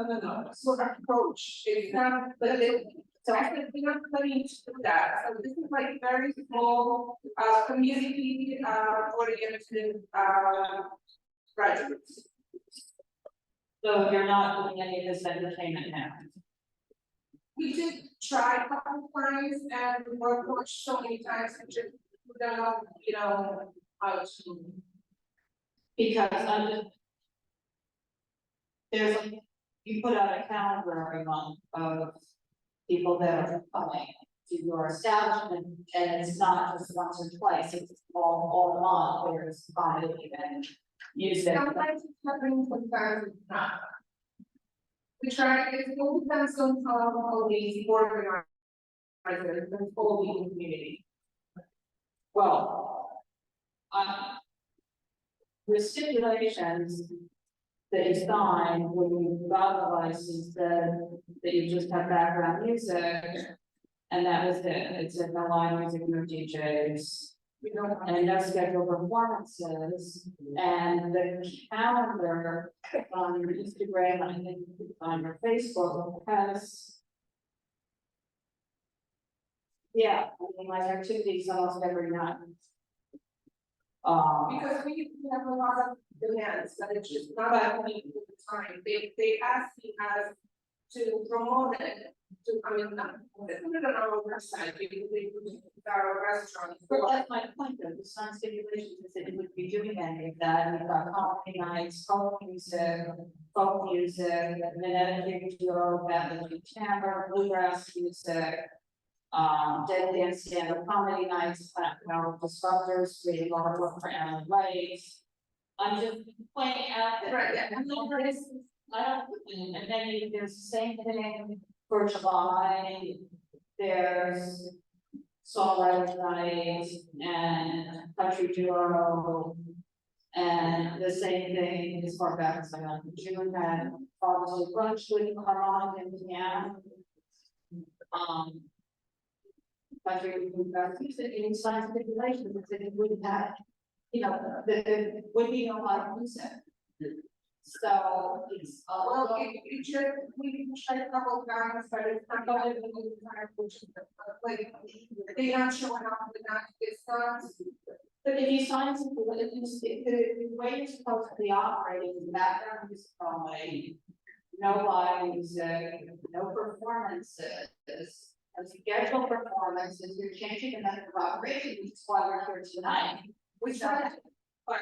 So our approach is not, but it, so I think we're not planning to do that. So this is like very small, community, oriented, graduates. So you're not doing any of this entertainment now? We did try a couple times and we were approached so many times and just, we don't know, you know, how to. Because I'm just. There's you put out a calendar every month of people that are coming to your establishment, and it's not just once or twice, it's all month, there's comedy and music. Sometimes it's happening, sometimes it's not. We try, it's all depends on how these organizers and all the community. Well, the stipulations that you signed when you got the license that you just have background music. And that was it, it said no live music, no DJs. We don't have. And no scheduled performances, and the calendar on your Instagram, I think on your Facebook has. Yeah, I mean, like activities almost every night. Because we have a lot of demands, but it's just not that many people time. They ask us to promote it, to, I mean, not, put it on our website, because they put our restaurant. But that's my point, though, the sign stipulations is that it would be doing any of that, we've got comedy nights, folk music, and then anything to go back to the chamber, bluegrass music. Dead dance stand-up comedy nights, disruptors, creating artwork for animal rights. I'm just pointing out that. Right, yeah. I don't, and then there's the same thing for July, there's songwriters night and country duo. And the same thing as far back as I know, June had Father's Day brunch with harmonic and piano. Country music in science stipulations, that it wouldn't have, you know, there would be no live music. So it's Well, it just, we tried a couple of times, but it's not going to be time, which is like, they not showing up, they're not, it's not. But if you sign something, the way you're supposed to be operating is background music only, no live music, no performances. As scheduled performances, you're changing the method of operation, which is why we're here tonight. We tried, But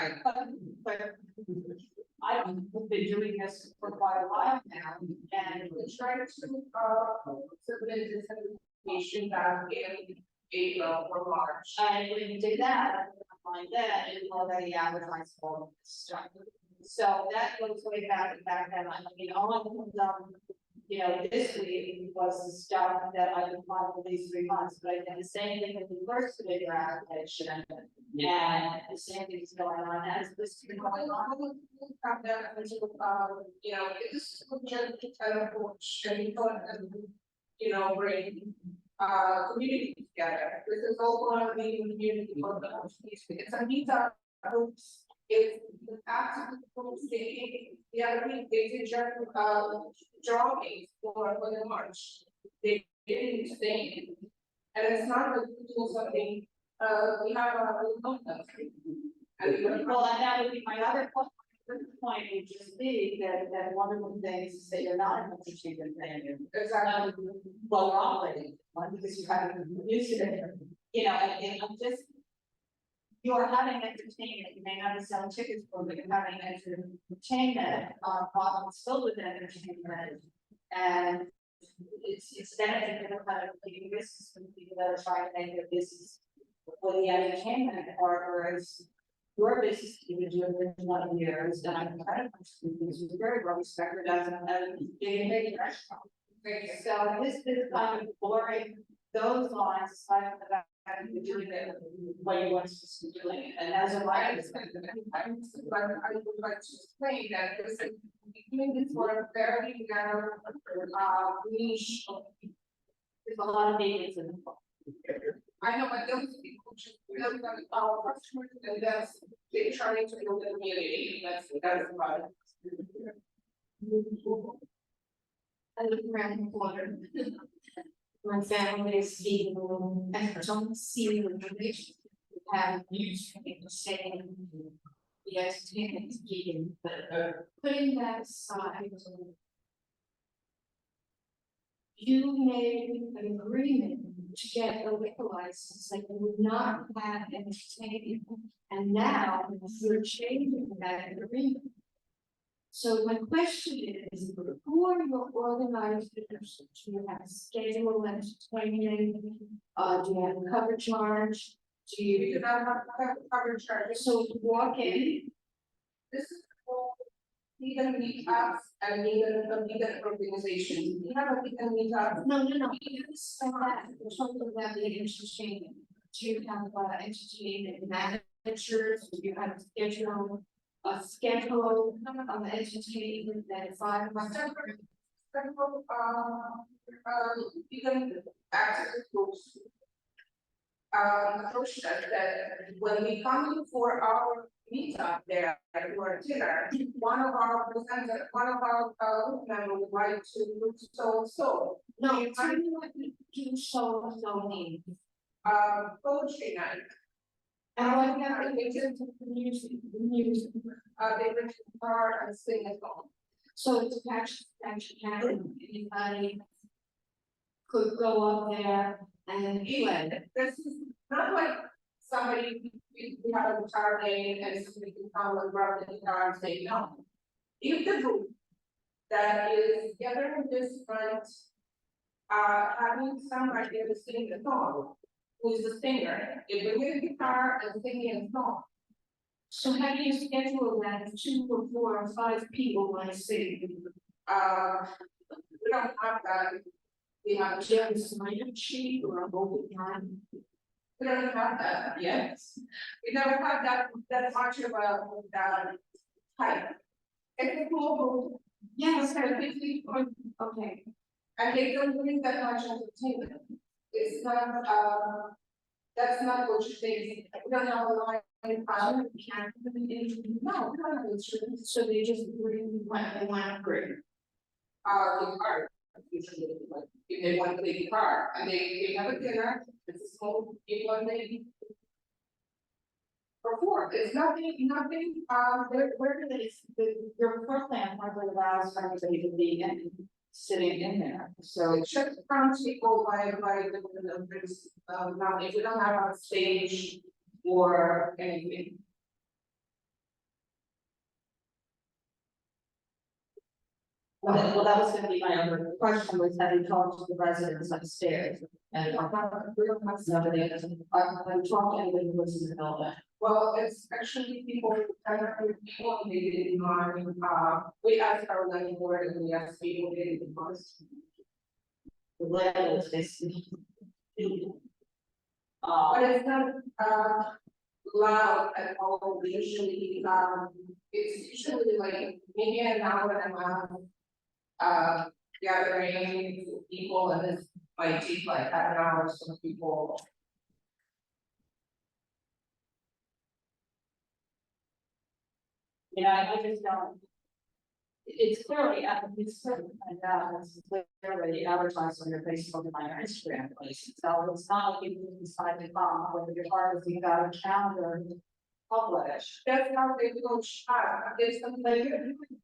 I've been doing this for quite a while now, and we tried to, submit this application back in April or March. when you did that, I find that it already advertised for stuff. So that goes way back then, I mean, all of them, you know, this week was the stuff that I've been on for these 3 months, but I did the same thing with the first video application. And the same thing's going on as this is going on. Come down and you know, it's just kind of you know, bring community together. This is all going to be community for the it's a meetup. It's the absolute state. The other week they did drawings for the march. They didn't say, and it's not that we do something. We have a and Well, and that would be my other point would just be that one of the things is that you're not entertainment venue. exactly. Well, operating, one, because you haven't used it, you know, and I'm just. You're having entertainment, you may not be selling tickets for, but you're having entertainment, it's filled with entertainment. And it's then you're kind of taking risks from people that are trying to make their business for the entertainment part, whereas your business, you've been doing it for 1 years, and I'm kind of, because you're very well respected as a big restaurant. So this is kind of boring those lines, aside from the fact that you're doing it the way you want to be doing it, and as a writer, I would like to explain that this is doing this for a very narrow niche of people. there's a lot of meetings in the book. I know, but those people just really got our customers and that's they're trying to build a community. That's about it. I live around the corner. My family is seeing, and don't see the relationship. Have used the same. Yes, it's vegan, but putting that aside. You made an agreement to get a liquor license, like you would not have entertainment, and now you're changing that agreement. So my question is, who are your organizers? Do you have scheduled entertainment? Do you have a cover charge? Do We you? do not have coverage charges. So you walk in, This is for vegan meetups and vegan organizations. We have a vegan meetup. no, you understand that, we're talking about the entertainment. Do you have entertainment managers? Do you have a schedule of entertainment that is on Several, vegan access groups. Approached us that when we come for our meetup there for dinner, one of our members would like to do so. No, tell me what you do so mean. Poetry night, And what happened to the music, they bring guitar and sing a song. so it's actually anybody could go up there and play. This is not like somebody, we have a guitar name and somebody can come and grab the guitar and say no. If the group that is gathering this front, having somebody to sing the song, who is the singer, they bring the guitar and singing a song. So how do you schedule that if 2 or 4 or 5 people want to sing? We don't have that. We have, Do you have a sign-up sheet or a mobile time? we don't have that yet. We never had that much of a, type. It's a cool group. Yes, Okay. And they don't bring that much entertainment. It's not, that's not what you think. We don't have a line. no, so they just bring what they want to bring. The car. Usually, like, if they want to play the car, and they have a dinner, it's a small, people and they. Perform, it's nothing, Where do they, your program hardly allows for anybody to be sitting in there, so. it should come people by the, now, if we don't have a stage or anything. Well, that was gonna be my other question, was have you talked to the residents upstairs? And nobody, I'm talking to the person in the building, Well, it's actually people that are coordinated in mind, we asked our landlord and we asked people to get the most. The level is basically. But it's not, loud at all, usually, it's usually like maybe an hour and a half. Gathering people and this might take like half an hour, some people. Yeah, I just don't. It's clearly, it's certain, and it's clearly advertised on your Facebook and my Instagram place, so it's not like you can decide to come, whether your heart is, you got a calendar. Publish. That's how they go chat, there's some But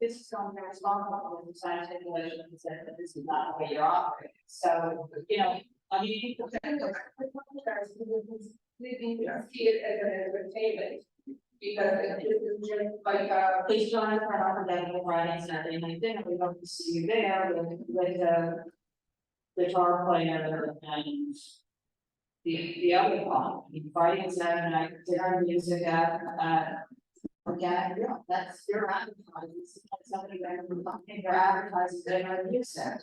this is something that's responsible with the science regulation and said that this is not the way you're operating. So, you know, I mean, people can. we need to see it as an entertainment. Because it is just like, Please join us for our unforgettable Friday, Saturday night dinner. We hope to see you there with the guitar player and the other one. Friday and Saturday night dinner music at organic grill. That's your advertising. Somebody there who's talking, your advertising dinner music.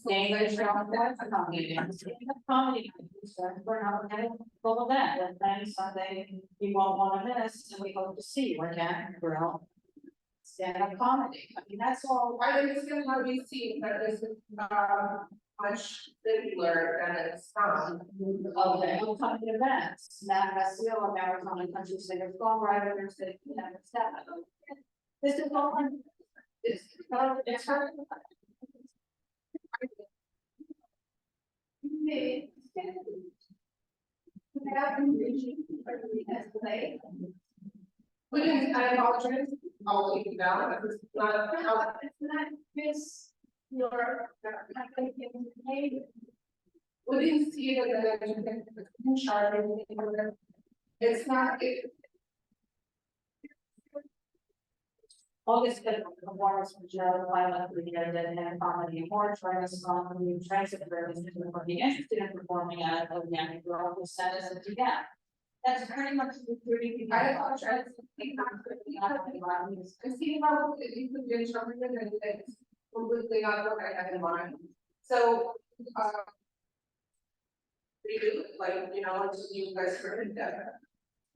English, that's a comedy. Comedy. We're not getting full event, and then Sunday you won't want to miss, and we hope to see you organic grill. Stand-up comedy. I mean, that's all. I understand how we see that this is, much simpler than it's not. Okay, upcoming events, Matt Vasile, American Country Singer Songwriter, said, you know, step. This is all, it's her. We didn't, I apologize, I'll take it down, because it's not, It's not this, your, we didn't see it as an chart or anything like that. It's not, it, August fifth, awards for Joe, pilot for the year, and comedy award, trying to spawn the new transit service for the interested in performing at a young girl who sent us a together. That's pretty much the three. I apologize. I see how you could be interpreted and it's completely not what I had in mind. So, we do, like, you know, it's you guys heard that.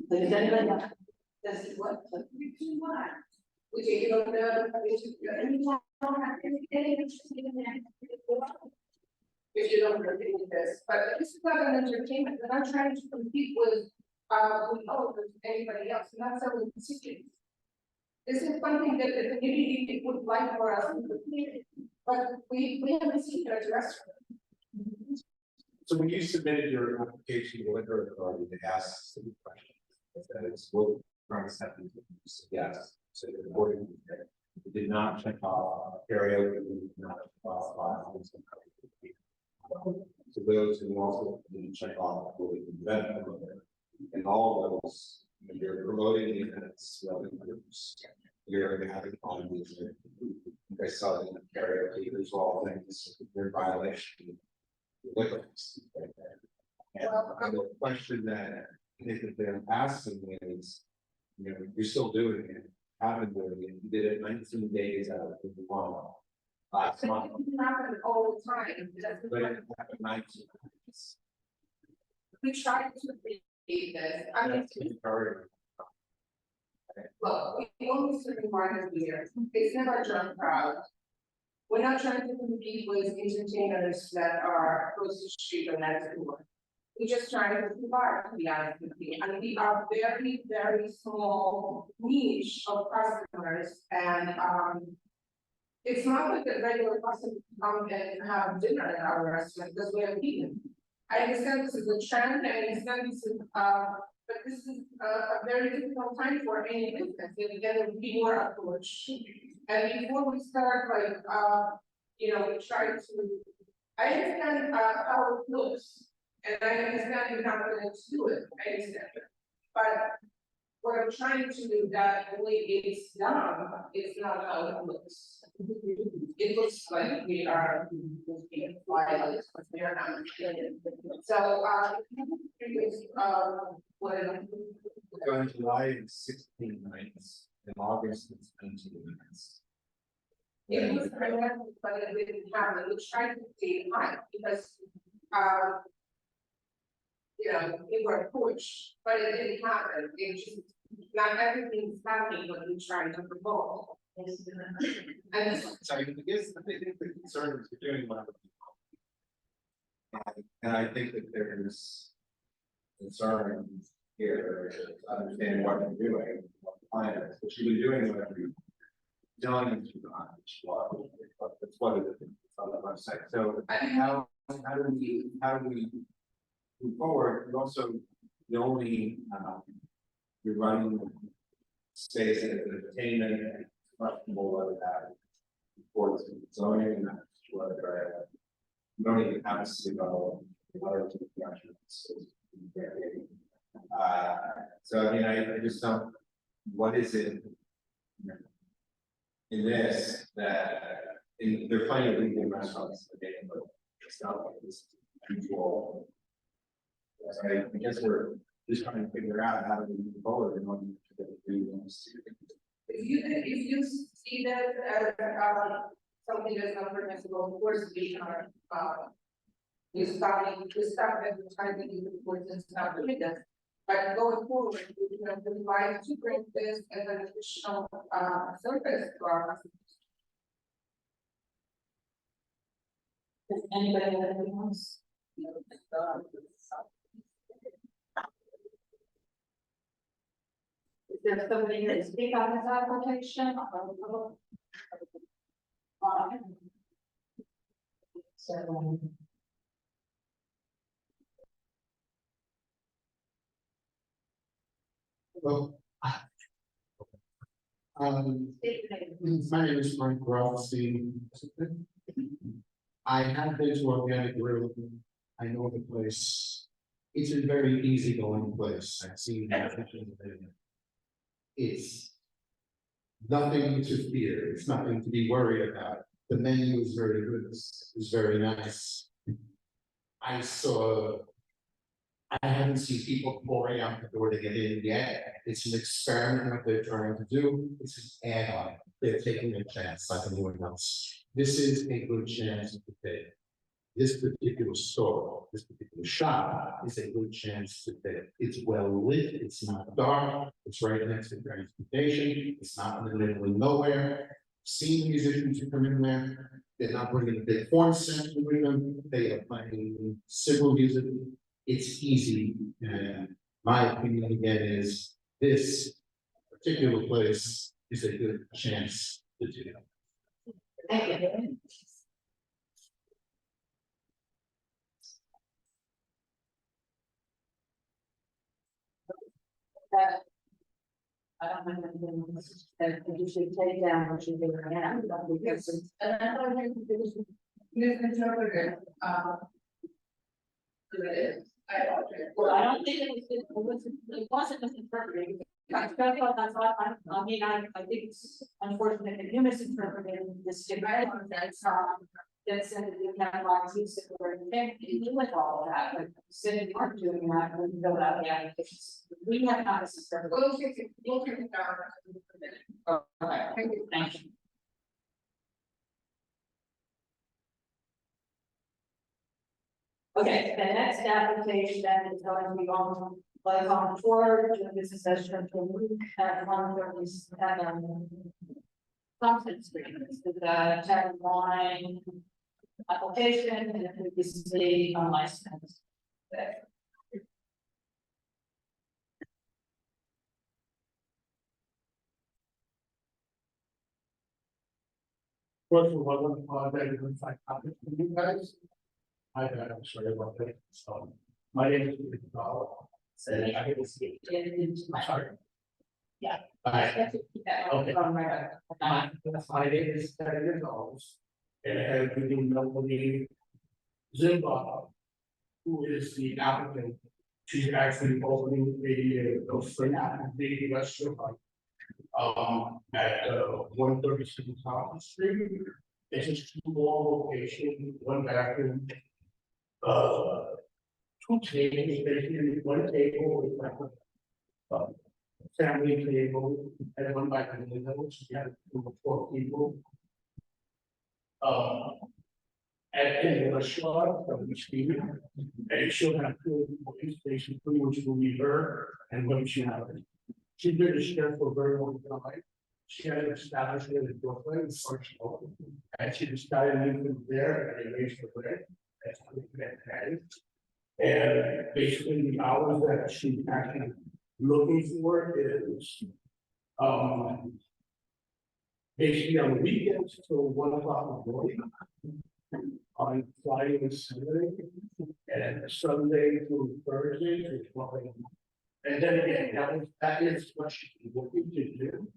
Does anybody know? This is what, we do what? We take it over there, if you don't agree with this, but this is not an entertainment, and I'm trying to compete with anybody else, and that's how we see it. This is something that the community would like for us, but we haven't seen it addressed. So when you submitted your application to the liquor authority, they asked some questions. That is, will current acceptance, yes, so the board did not check off karaoke, did not check off. So those who also didn't check off will be event promoter. And all those, when you're promoting the events, groups, you're having fun music. You guys saw the karaoke, there's all things, you're in violation. Liquor. And the question that I think that they're asking is, you know, you're still doing it, haven't doing it, you did it 19 days out of 51. Last month. It happens all the time. But it happened 19 days. We tried to create this, I mean, That's encouraging. look, we only certain minor here, it's never a drunk crowd. We're not trying to compete with entertainers that are across the street or next door. We're just trying to survive, to be honest with you, and we are very, very small niche of customers, and it's not like the regular person come and have dinner at our restaurant because we have eaten. I understand this is a trend, I understand this is, but this is a very difficult time for any business, and again, we more approach. And before we start, like, you know, we try to, I understand how it looks, and I understand you're not going to do it, I understand it. But what I'm trying to do, that the way it's done, is not how it looks. it looks like we are being violated, but we are not. So, So in July, it's 16 nights, in August, it's 19 nights. it was correct, but it didn't happen, we tried to see high, because, you know, we were pushed, but it didn't happen, it just, not everything's happening, but we trying to promote. And So I guess the concern is you're doing what other people. And I think that there's concern here, to understand what you're doing, what the plan is, but you've been doing whatever you've done and you've done, that's what it is, it's on the website, so how do we move forward, and also the only, you're running space and entertainment and questionable whether that reports in zoning and that's whether you don't even have a single letter to the actual. So I mean, I just don't, what is it in this that there are plenty of legal restaurants in the game, but it's not like this usual. So I guess we're just trying to figure out how to move forward and what to do. if you see that as something that's not permissible, of course, we are, you stop advertising in the reports and stuff like this. But going forward, we can provide to bring this as an additional, service to our customers. Does anybody have anything else? Is there somebody here to speak on this application? So. Well, my name is Frank Rossi. I have been to Organic Grill. I know the place. It's a very easygoing place. I've seen everything there. It's nothing to fear. It's nothing to be worried about. The menu is very good. It's very nice. I haven't seen people pouring out the door to get in yet. It's an experiment what they're trying to do. It's an add-on. They're taking a chance like anyone else. This is a good chance to take. This particular store, this particular shop is a good chance to fit. It's well lit, it's not dark, it's right next to transportation, it's not in the middle of nowhere. Seeing musicians who come in there, they're not bringing a big horn section with them, they are playing civil music. It's easy, and my opinion again is this particular place is a good chance to do that. Thank you. I don't know that you should take down what you do right now. Because misinterpreted, well, I don't think it wasn't misinterpreted. I felt like that's what I mean, I think it's unfortunate that you misinterpreted this. That said that you have lots of support, and you with all of that, but said you aren't doing that, we can go out the applications. We have not misinterpreted. we'll take it down. Okay, thank you. Okay, the next application is going to be on forward, this is session to Luke at 137. Thompson Street, this is the Tavern line application, and this is the license. First of all, I want to apologize if I copied from you guys. I'm sorry about that. So, my name is MacDougal. So I get to speak into my heart. Yeah. Hi. Okay. My name is MacDougal. And I have been Melda Zimba, who is the applicant. She's actually opening a big restaurant At 136 South Street. This is two wall location, one bathroom. Two tables, basically one table with like a family table and one by the windows, you have 4 people. And in the restaurant from the street, and it should have two employees, basically, which will be her and what she has. She's been a chef for a very long time. She had an establishment in Brooklyn, and she decided to move there and they raised her rent. That's how we met that. And basically the hours that she's actually looking for is basically on the weekends till 1 o'clock in the morning. On Friday and Saturday, and Sunday through Thursday to 12 a.m. And then again, that is what she's looking to do.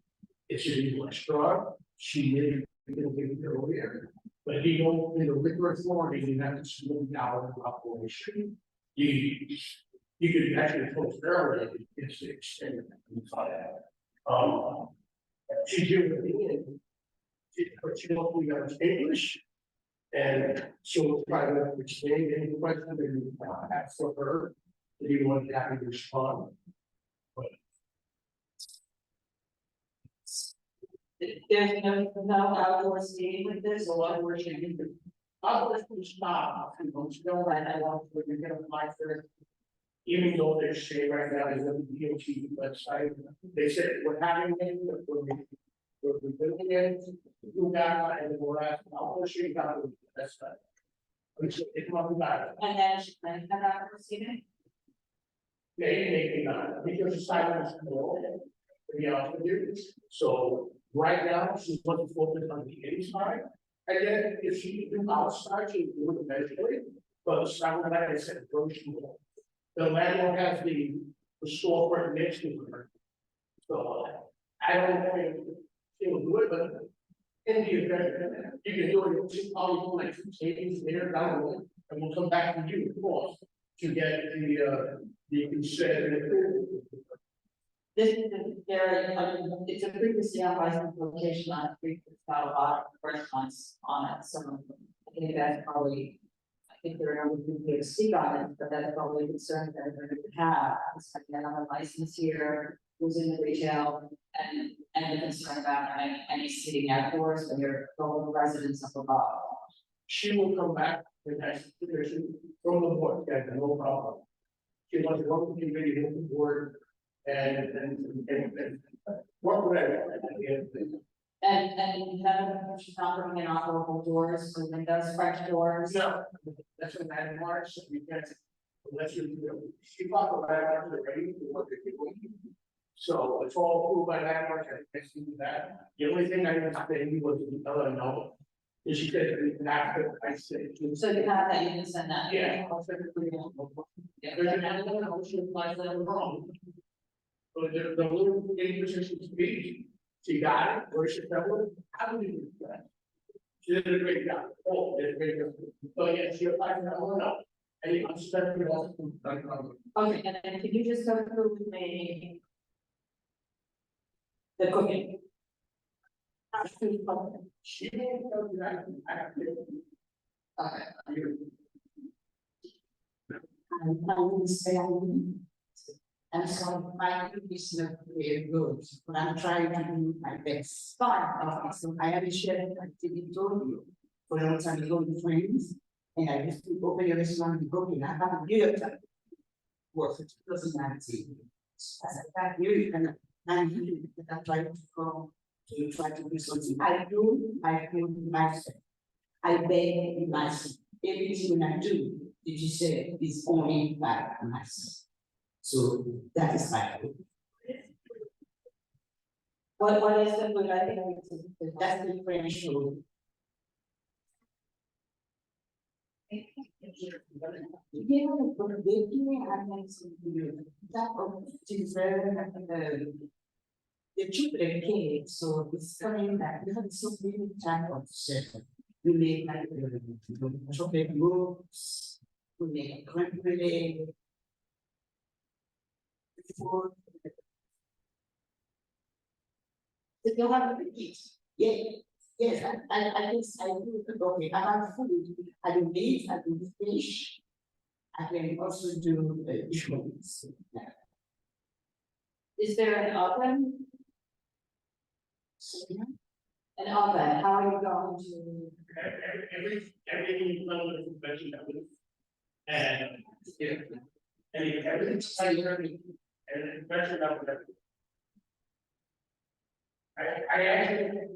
It's a restaurant. She may be a bit earlier, but if you don't in the liquor authority, you have to slow down the operation. You could actually close early. It's extended. She's doing it. She hopefully knows English. And she'll try to understand any question that you have for her, that you want to have to respond. There's no outdoor seating with this, or outdoor seating. Outdoor stop, I'm going to go right now, we're gonna apply for. Even though they're saying right now, is on the DOT website, they said we're having it, we're building it, you got, and we're asking, I'll push you down, that's right. It's not bad. And then she can have outdoor seating. Maybe not, because the silence is low, to be honest with you. So right now, she's looking focus on the inside. And then if she can do outside, she can do it eventually. But the sound, like I said, very small. The landlord has the storefront next to her. So I don't think she'll do it, but in the event, you can do it, just probably like 2 tables there down the way, and we'll come back to you, of course, to get the consent and approval. This is it's a previously unlicensed location on a street that's got a lot of restaurants on it, so I think that's probably. I think there are other people to speak on it, but that's probably a concern that they're going to have. It's like they have a license here, who's in the retail, and the concern about any seating outdoors when you're going residents up above. She will come back with that situation from the board, yeah, no problem. She wants to work with the committee, with the board, and work with everyone. And she's not bringing in operable doors, so windows, French doors. No, that's a landmark, so we can't, unless you do, she bought the landmark already, for what they're doing. So it's all approved by landmark, I see that. The only thing I didn't say was to tell her no. Is she said, after I said. So you have that, you can send that. Yeah. I'll send it to you. Yeah. There's another one, she applies that wrong. But the little English speech, she got it, where she traveled, how do you do that? She did a great job. Oh, did a great job. So yeah, she applied for that one up. And I'm studying also. Okay, and then can you just go through with me the cooking? She didn't know that. I have to. And so my English is not very good, but I'm trying to do my best. Fine. Okay, so I have a shared activity told you for a long time ago with friends, and I used to open a restaurant in Brooklyn. I have a New York time. Work for 2019. As a fact, you can, I'm trying to go to try to do something. I feel myself. I beg myself. Everything I do, did you say, is only by myself. So that is my food. What is the food? I think That's the French food. You know, for baking, I mentioned to you that is the chocolate cake. So it's coming back. We have so many types of chef. We make like chocolate mousse. We make creme brulee. So you'll have a repeat. Yeah, yes, I guess I do, okay, I have food, I do meat, I do fish. I can also do drinks. Is there an oven? An oven, how are you going to? Everything is done with convention that we. And, yeah, and everything's cellular, and convention that we. I actually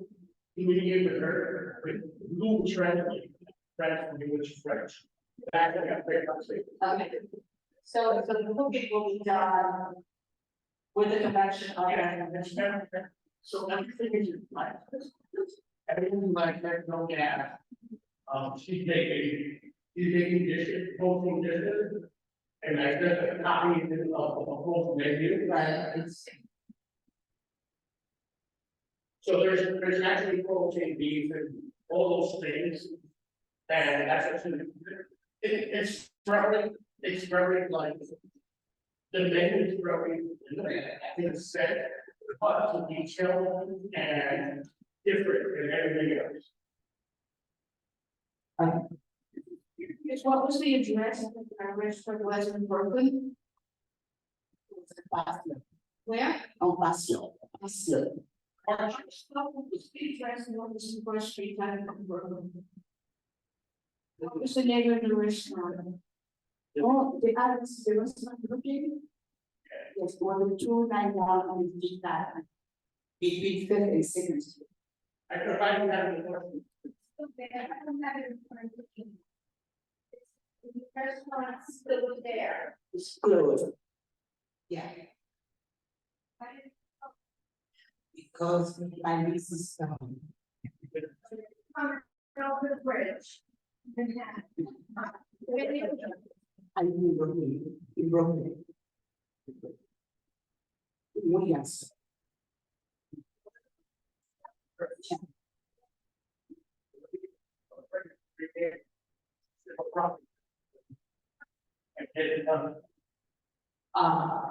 communicated with her with Google Translate, from English to French. That I got very conversation. Okay, so the cooking will be done with the convection oven. So everything is like, everything like there's no gas. She's making dishes, posting dishes. And I just a copy of the whole menu. Right. So there's actually protein beef and all those things. And that's actually, it's very like. The menu is very, it's set, but to detail and different than everything else. Yes, what was the address of the restaurant was in Brooklyn? Where? Oh, Pasio. The street address and what was the first street in Brooklyn? What was the name of the restaurant? Oh, the address, the restaurant looking? Yes, 1291 on the Tavern. Between 5th and 2nd Street. I provided that in the question. Okay, I don't have it in front of me. The restaurant's still there. It's closed. Yeah. Because my lease is Over the bridge. I knew it broke me. Yes.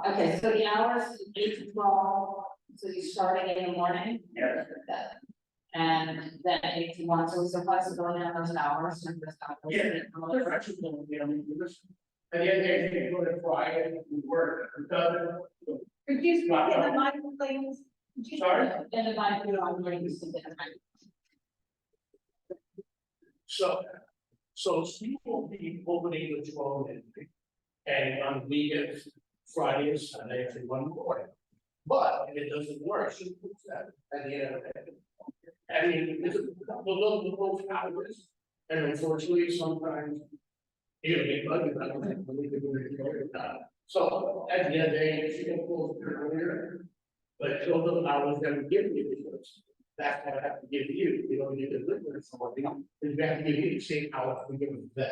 Okay, so the hours 8 to 12, so you're starting in the morning? Yes. And then 8 to 1, so it's a flexibility on those hours. And those hours. Yeah, they're actually going to be, I mean, this. At the end of the day, we go to Friday, we work, Could you speak in the mic, please? Sorry? In the mic, you know, I'm going to speak in the mic. So Steve will be opening the 12 and on weekends, Friday and Sunday, actually one morning. But if it doesn't work, she puts that at the end of the day. I mean, it's the both hours, and unfortunately, sometimes you get bugged about it. So at the end of the day, she can close earlier, but those are the hours that we give you because that's what I have to give you. We don't need to live with somebody, we have to give you the same hours we give them.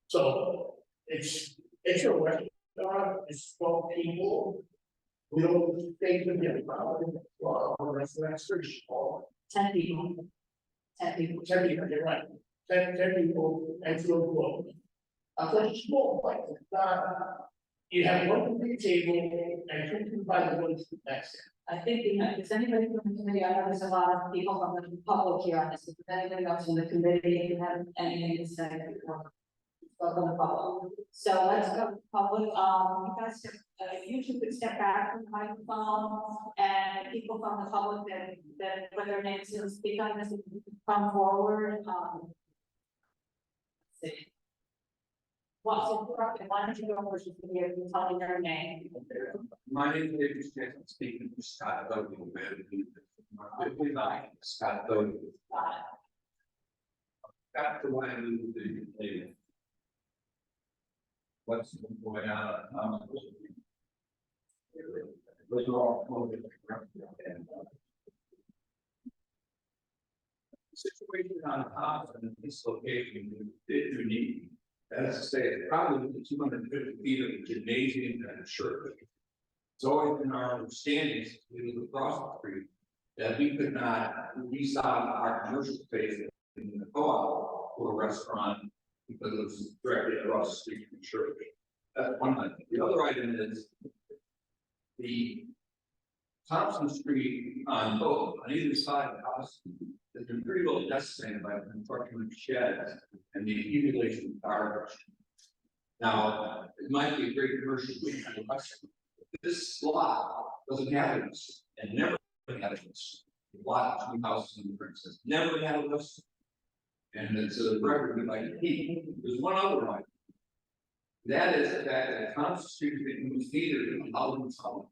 So it's a restaurant, it's 12 people. We don't think of it about it, well, the rest of that street, 10 people. 10 people. 10 people, you're right. 10 people and still close. So it's small, like, you have one big table and 2 people by the ones next. I think, does anybody from the committee, I know there's a lot of people from the public here on this, if anybody else from the committee, you have anything to say before. From the public. So let's go to public, you guys, you two could step back from the microphone and people from the public that put their names to speak on this, come forward, let's see. Well, so, why don't you go first, you can hear, tell me your name. My name is David Smith, I'm speaking from Scott Bogan. Scott Bogan. Got the one I moved to what's going on. Those are all COVID. Situation on the house and this location is unique. As I say, it's probably 250 feet of the gymnasium and a church. It's always been our understanding, we live across the street, that we could not rezone our commercial space in the co-op or a restaurant because it was directly across the street from the church. That's one item. The other item is the Thompson Street on both, on either side of the house, has been pretty well decimated by the construction of sheds and the accumulation of garbage. Now, it might be a great commercial week for us. This lot doesn't have this and never had this. A lot of new houses in the princess never had this. And it's a record we like to keep. There's one other one. That is the fact that Thompson Street is feeder in Sullivan St.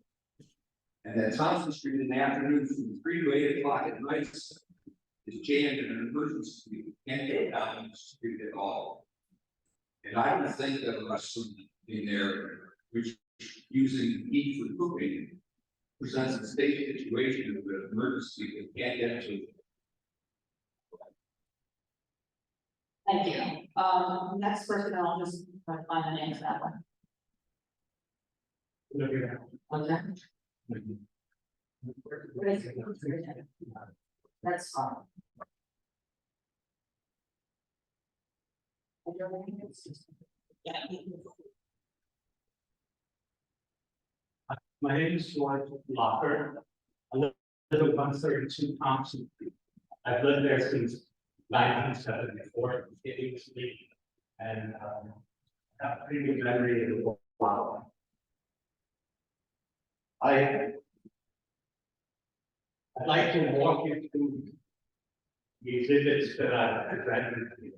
And that Thompson Street in the afternoon from 3 to 8 o'clock at night is jammed in an emergency. You can't go down the street at all. And I would think that a restaurant in there, which using heat for cooking, presents a state situation of an emergency that can't get to. Thank you. Next person, I'll just try to find the names of that one. Okay. What is it? That's fine. Yeah. My name is George Locker. I live at 132 Thompson Street. I've lived there since 1974, and have a pretty good memory of the wow. I'd like to walk you through the exhibits that I've presented to you.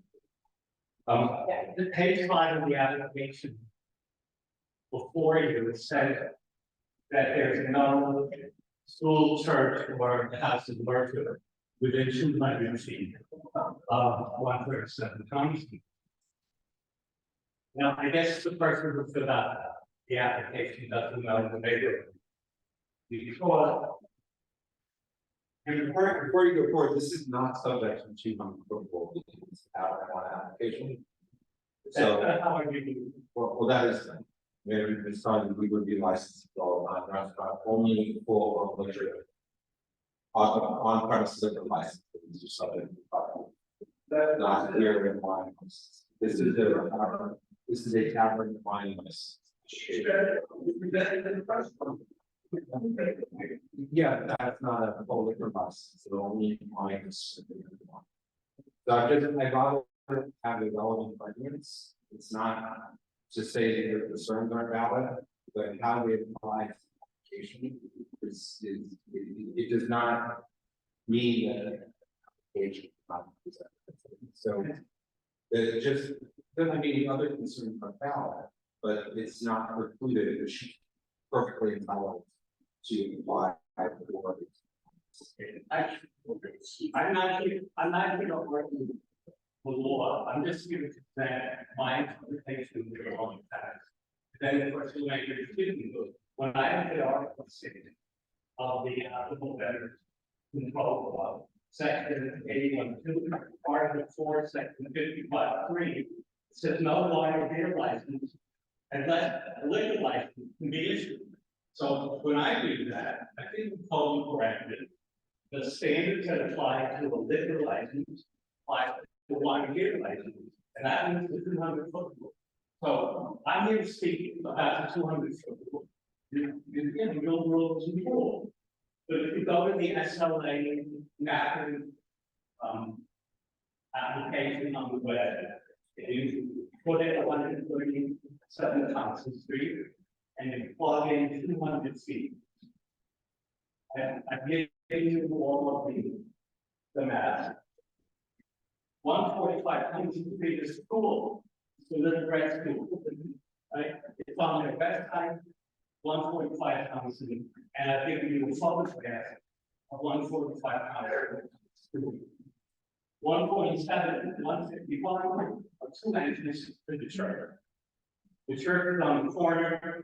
The page 5 of the application before you, it says that there's no school, church, or house of worship within 200 feet of 137 Thompson. Now, I guess the person who filled out the application doesn't know the neighborhood. Because And before you go forward, this is not subject to 200 foot rule. It's out of one application. So, how are you? well, that is, maybe we decided we would be licensed to all on restaurant only for liquor. On premises liquor license, these are subject to problem. That's not clear in wine. This is a tavern wine list. Yeah, that's not a full liquor license, so only wine is. So I rather have a relevant arguments. It's not to say that your concerns are valid, but how we apply application it does not mean that application is not presented. So it just doesn't mean other concerns are valid, but it's not precluded. It's perfectly entitled to apply for. I'm not here to argue the law. I'm just here to present my interpretation of the law. Then, of course, you'll make your decision. When I did Article 6 of the Applicable Beverage Control Law, Section 81(2), Article 4, Section 55(3), says no wine or beer license unless a liquor license can be issued. So when I read that, I think the code corrected. The standards that apply to a liquor license apply to a wine and beer license, and that means the 200 foot rule. So I'm here to speak about the 200 foot rule. You know, rules and rules. But if you go to the SLA mapping application on the web, you put in 137 Thompson Street and you plug in 200 feet. And I've given you all of the maps. 145 Thompson Street is cool. It's a little red school, right? It's on their best time. 145 Thompson, and I think you will photograph of 145 Thompson. 147, 151 are two entrances to the church. The church is on the corner,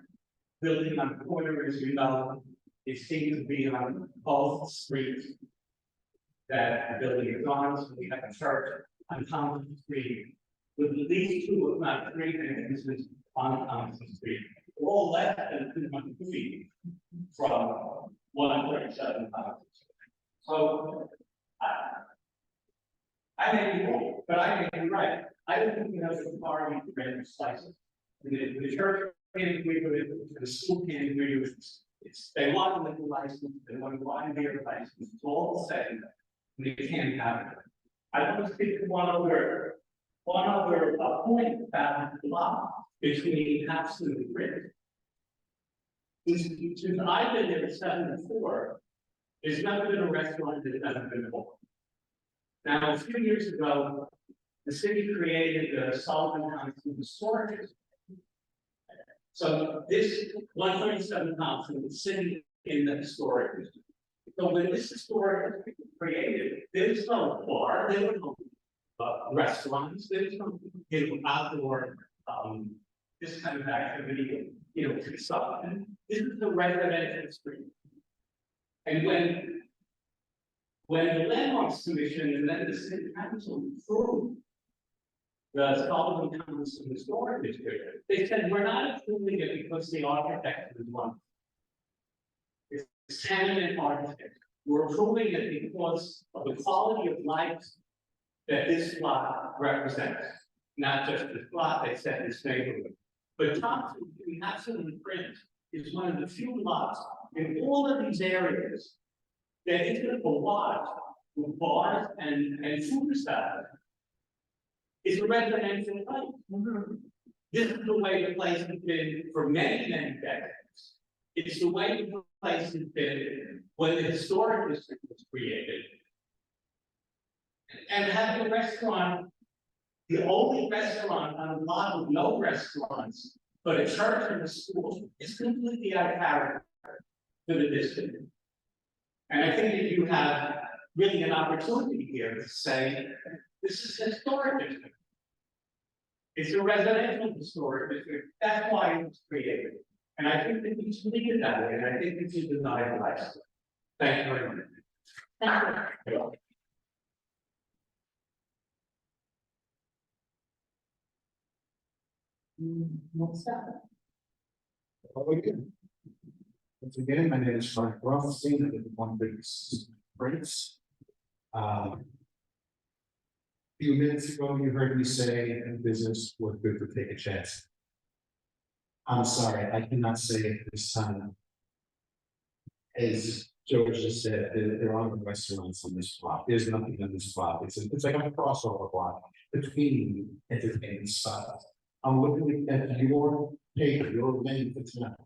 building on the corner, as you know, it seems to be on both streets that the building is on. So we have a church on Thompson Street with at least 2, if not 3 entrances on Thompson Street. All less than 200 feet from 137 Thompson. So I may be wrong, but I may be right. I don't think we have the power to grant license. The church can't agree with it, the school can't agree with it, They want a liquor license, they want to buy a beer license, it's all the same. We can't have it. I want to speak to one other point about the law between Capstan and Grid. Since I've been there 74, there's never been a restaurant that's never been open. Now, a few years ago, the city created the Sullivan St storage district. So this 137 Thompson was sitting in the historic district. So when this historic district was created, there was no bar, there were no restaurants, there was no outdoor this kind of activity, consumption. This is the residential street. And when the landmarks commission and then the city council approved the Sullivan St historic district, they said, we're not approving it because the architect is one. It's tenement architect. We're approving it because of the quality of life that this lot represents. Not just this lot, they said this neighborhood. But Thompson, we have some in print, is one of the few lots in all of these areas that isn't a lot with bars and food establishments. It's a residential place. This is the way the place has been for many, many decades. It's the way the place has been when the historic district was created. And having a restaurant, the only restaurant on a lot with no restaurants, but a church and a school, is completely out of character for the district. And I think that you have really an opportunity here to say, this is a historic district. It's a residential historic district. That's why it was created. And I think that we should leave it that way. And I think that you deny the license. Thank you very much. Thank you. Next up. Once again, my name is Frank Rothstein. I did one big Prince. Few minutes ago, you heard me say in business, we're good to take a chance. I'm sorry, I cannot say it this time. As George just said, there are no restaurants on this block. There's nothing on this block. It's like a crossover block between entertainment styles. I'm looking at your paper, your menu for tonight.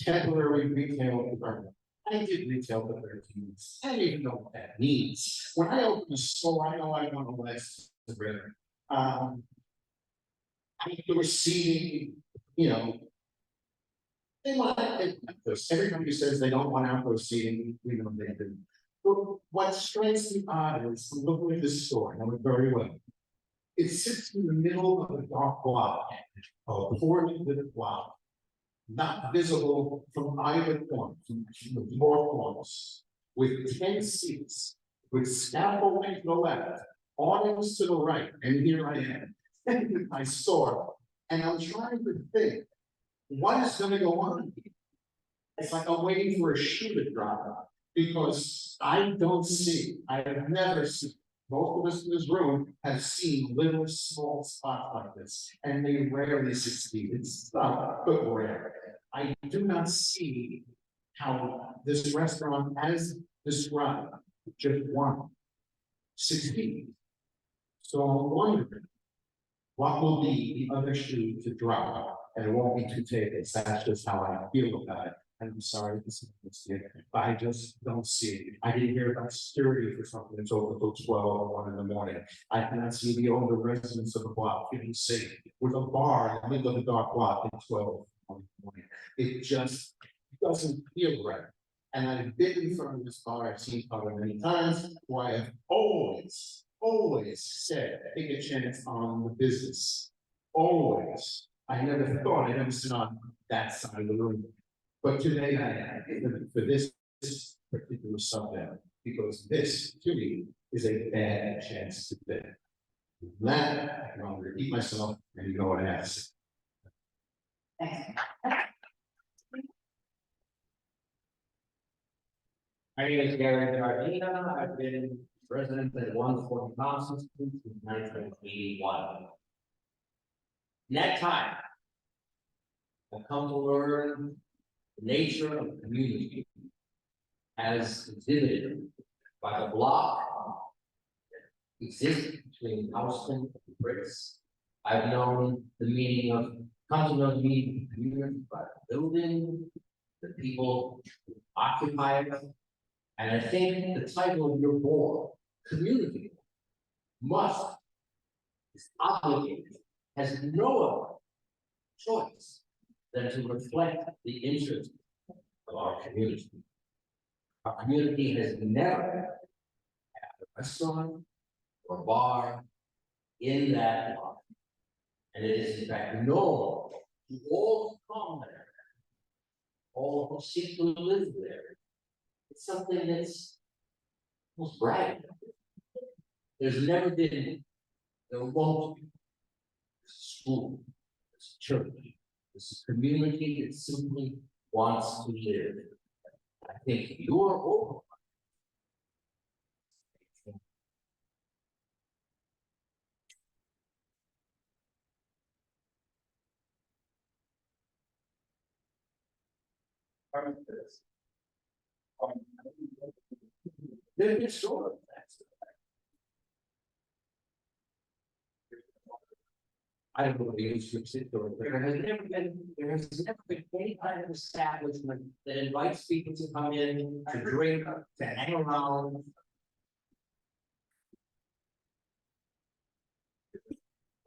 Temporary retail department. I did retail for 13 years. I don't even know what that means. When I open a store, I know I want to last the river. I was seeing, they want this. Everybody says they don't want outdoor seating, they do. But what strikes me odd is I'm looking at this store, I know it very well. It sits in the middle of a dark block, a poorly lit block, not visible from either corner, from the four corners, with 10 seats, with scaffolding to the left, awnings to the right, and here I am. I saw it, and I'm trying to think, what is going to go on here? It's like I'm waiting for a shoe to drop, because I don't see, I have never seen. Most of us in this room have seen little small spots like this, and they rarely succeed. It's not but rare. I do not see how this restaurant, as described, just one succeed. So I'm wondering what will be the other shoe to drop, and it won't be 2 tables. That's just how I feel about it. And I'm sorry, this is it, but I just don't see it. I didn't hear about security for something that's over till 12 or 1 in the morning. I cannot see the older residents of the block getting safe with a bar in the middle of the dark block at 12 in the morning. It just doesn't feel right. And I've been in front of this bar, I've seen it many times, where I have always said, take a chance on the business. Always. I never thought I'd ever sit on that side of the room. But today I am for this particular subject, because this to me is a bad chance to fit. That I can repeat myself and go and ask. My name is Gary Gardina. I've been resident at 140 Thompson Street since 1981. In that time, I've come to learn the nature of the community as exhibited by the block that exists between Houston and Bricks. I've known the meaning of, come to know the meaning of the community by the building, the people who occupy it. And I think the title of your board, community, must, is obligated, has no other choice than to reflect the interest of our community. Our community has never had a restaurant or bar in that block. And it is in fact known to all who come there, all who seek to live there. It's something that's almost bragging. There's never been, there won't be. There's a school, there's a church, there's a community that simply wants to live. I think you're over. They're sure of that. I don't know what the issue is, there has never been any kind of establishment that invites people to come in, to drink, to hang around.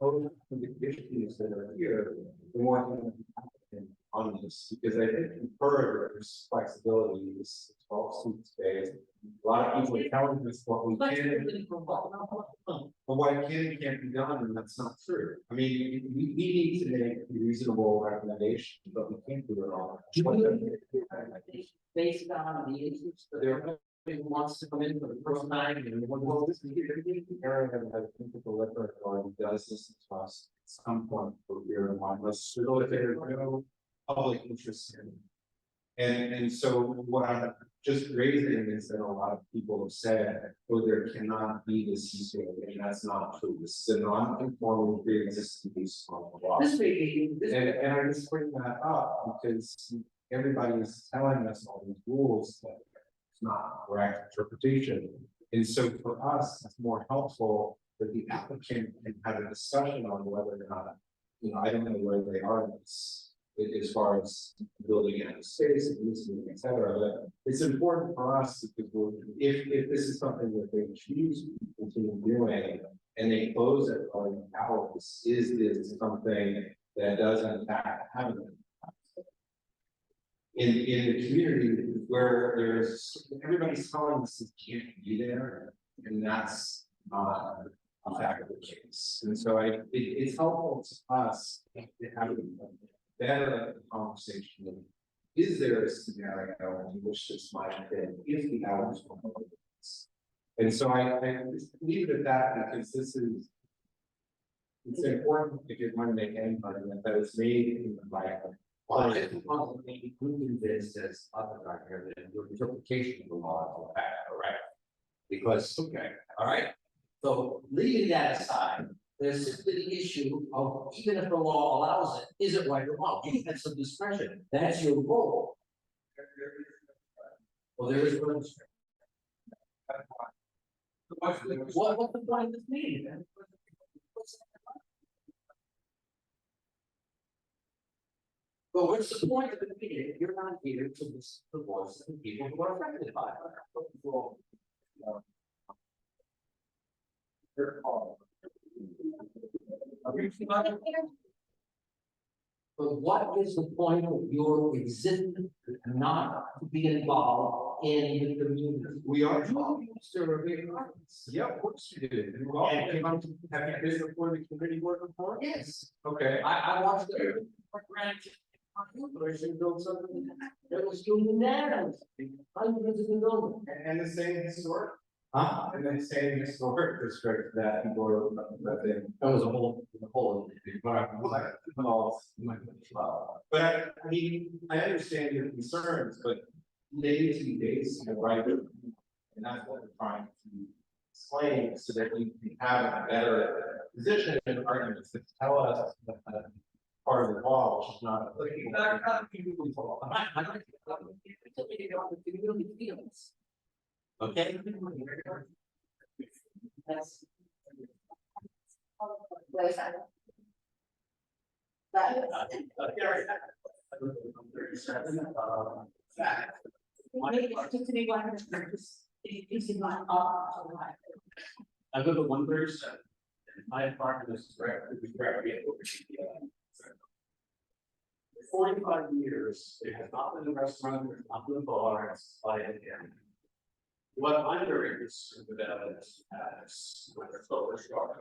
The issues that are here, we want on this, because I think there's flexibility, this 12 seat space. A lot of people are telling us what we can, but what can and can't be done, and that's not true. I mean, we need to make reasonable recommendations, but we can't do it all. Based on the interest that everybody who wants to come in for the first time, and Well, this is the area that I think that the liquor authority does this to us at some point for beer and wine, unless there's no public interest in it. And so what I'm just raising is that a lot of people have said, oh, there cannot be this issue, and that's not true. This is a non-conforming pre-existing use on the law. this may be, And I just bring that up because everybody is telling us all these rules that it's not correct interpretation. And so for us, it's more helpful that the applicant can have a discussion on whether or not, I don't know where they are in this, as far as building out the space and using it, et cetera. But it's important for us because if this is something that they choose to continue doing and they close it on hours, is this something that does in fact have an impact? In the community where everybody's telling us it can't be there, and that's not a fact of the case. And so it's helpful to us to have a better conversation. Is there a scenario in which this might fit if the hours were more? And so I just leave it at that because it's important if you're going to make any argument that it's made in the right. well, if you want to be including this as other here, then your interpretation of the law is correct. Because, okay, all right. So leaving that aside, there's simply the issue of even if the law allows it, is it right or wrong? You have some discretion. That's your role. Well, there is no discretion. What's the point of this meeting then? Well, what's the point of the meeting if you're not here to listen to the voice of the people who are affected by it? But what is the point of your existence not to be involved in the community? We are involved. Yeah, of course you did. Have you been before the committee work before? Yes, Okay. I watched the I should build something that was doing that. Hundreds of buildings. And the same historic, Huh? and the same historic district that people are, that That was a whole. But I mean, I understand your concerns, but they need to be based on the right. And that's what we're trying to explain so that we can have a better position in arguments that tell us that part of the wall, which is not. Okay. That's. Where's that? Just to be 100%, it's not all. I live at 137. My apartment is correct. 45 years, it has not been a restaurant, it's not been a bar, it's by again. What I'm very concerned about is with the solar star.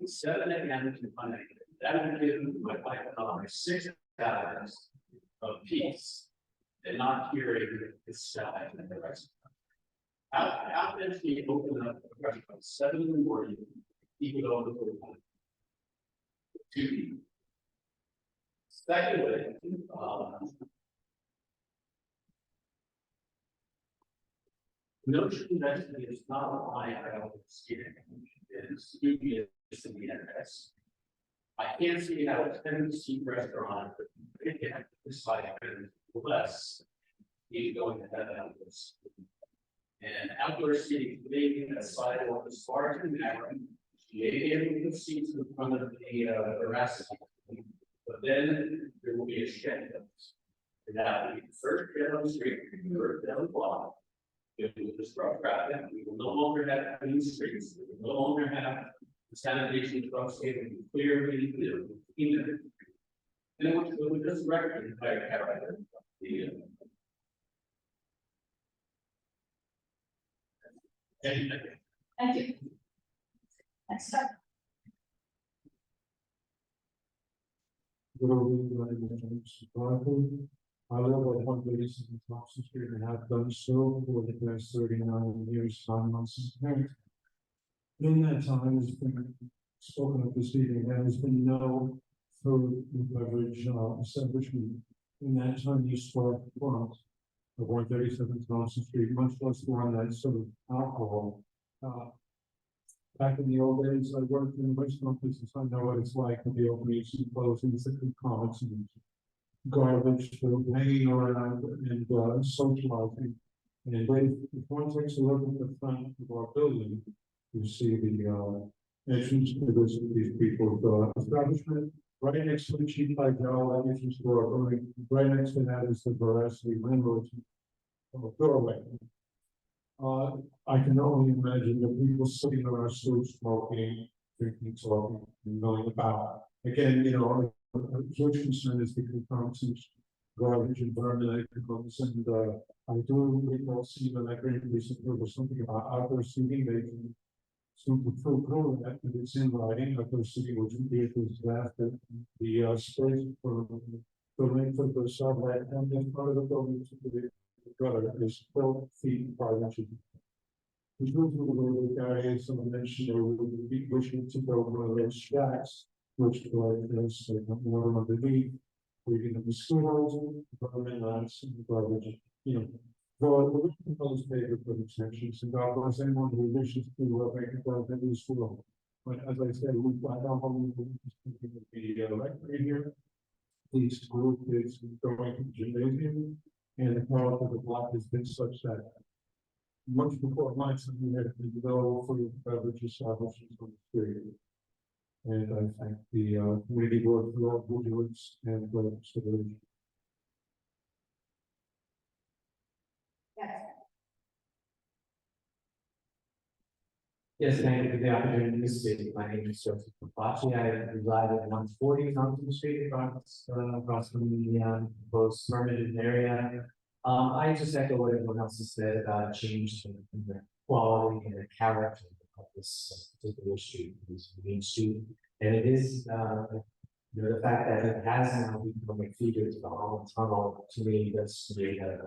7 a.m. to 1 a.m. That would give my wife and I 6 hours of peace and not hearing the sky and the rest. How does he open up a restaurant 7 in the morning, he would open the door 2 people. Secondly, notion that it is not a line item is dubious in the NS. I can't see how a 10-seat restaurant could get this side less. He's going to have outdoors. And outdoor seating, maybe that sidewalk is far too narrow. Maybe able to put seats in front of the restaurant. But then there will be a shed. And that will be the first shed on the street, the first down the block. It will disrupt traffic. We will no longer have clean streets. We will no longer have the sanitation trucks able to clearly do either. And it would just record the entire character. Thank you. Next up. I live at 137 Thompson Street and have done so for the past 39 years, 9 months. In that time, has been spoken of this evening, there has been no food and beverage establishment in that tiny store front of 137 Thompson Street, much less one that sort of alcohol. Back in the old days, I worked in restaurant business. I know what it's like to be openings and closings and comments and garbage, hanging around and socializing. And if one takes a look at the front of our building, you see the entrance to these people's establishment. Right next to the cheap like the entrance door, right next to that is the veracity landlord's doorway. I can only imagine the people sitting on our stoop smoking, drinking, talking, and going about. Again, a huge concern is the concomitant garbage and vermin that comes, and I do recall seeing that I recently there was something about outdoor seating. They can seem to fulfill that, but it's in writing. Outdoor seating would be if it's after the space for the length of the sublet and then part of the building to the gutter is 12 feet 5 inches. Which moves with the way the areas someone mentioned they would be wishing to build one of those shacks, which there's water underneath, breathing the mosquitoes, vermin, rats, and garbage. The proposed paper for extensions, and God bless anyone who wishes to make it well in this world. But as I said, we've got no home the rectory here. This group is going to the gymnasium, and the part of the block has been such that much before my time, we had no food beverage establishments on the street. And I thank the community board for all vigilance and consideration. Yes. Yes, thank you for the opportunity to speak. My name is Joseph Papachi. I reside at 140 Thompson Street across from the proposed permitted area. I just echo what everyone else has said about change in the quality and the character of this particular street, this main street. And it is, the fact that it has now become a feeder to the Holland Tunnel, to me, does create a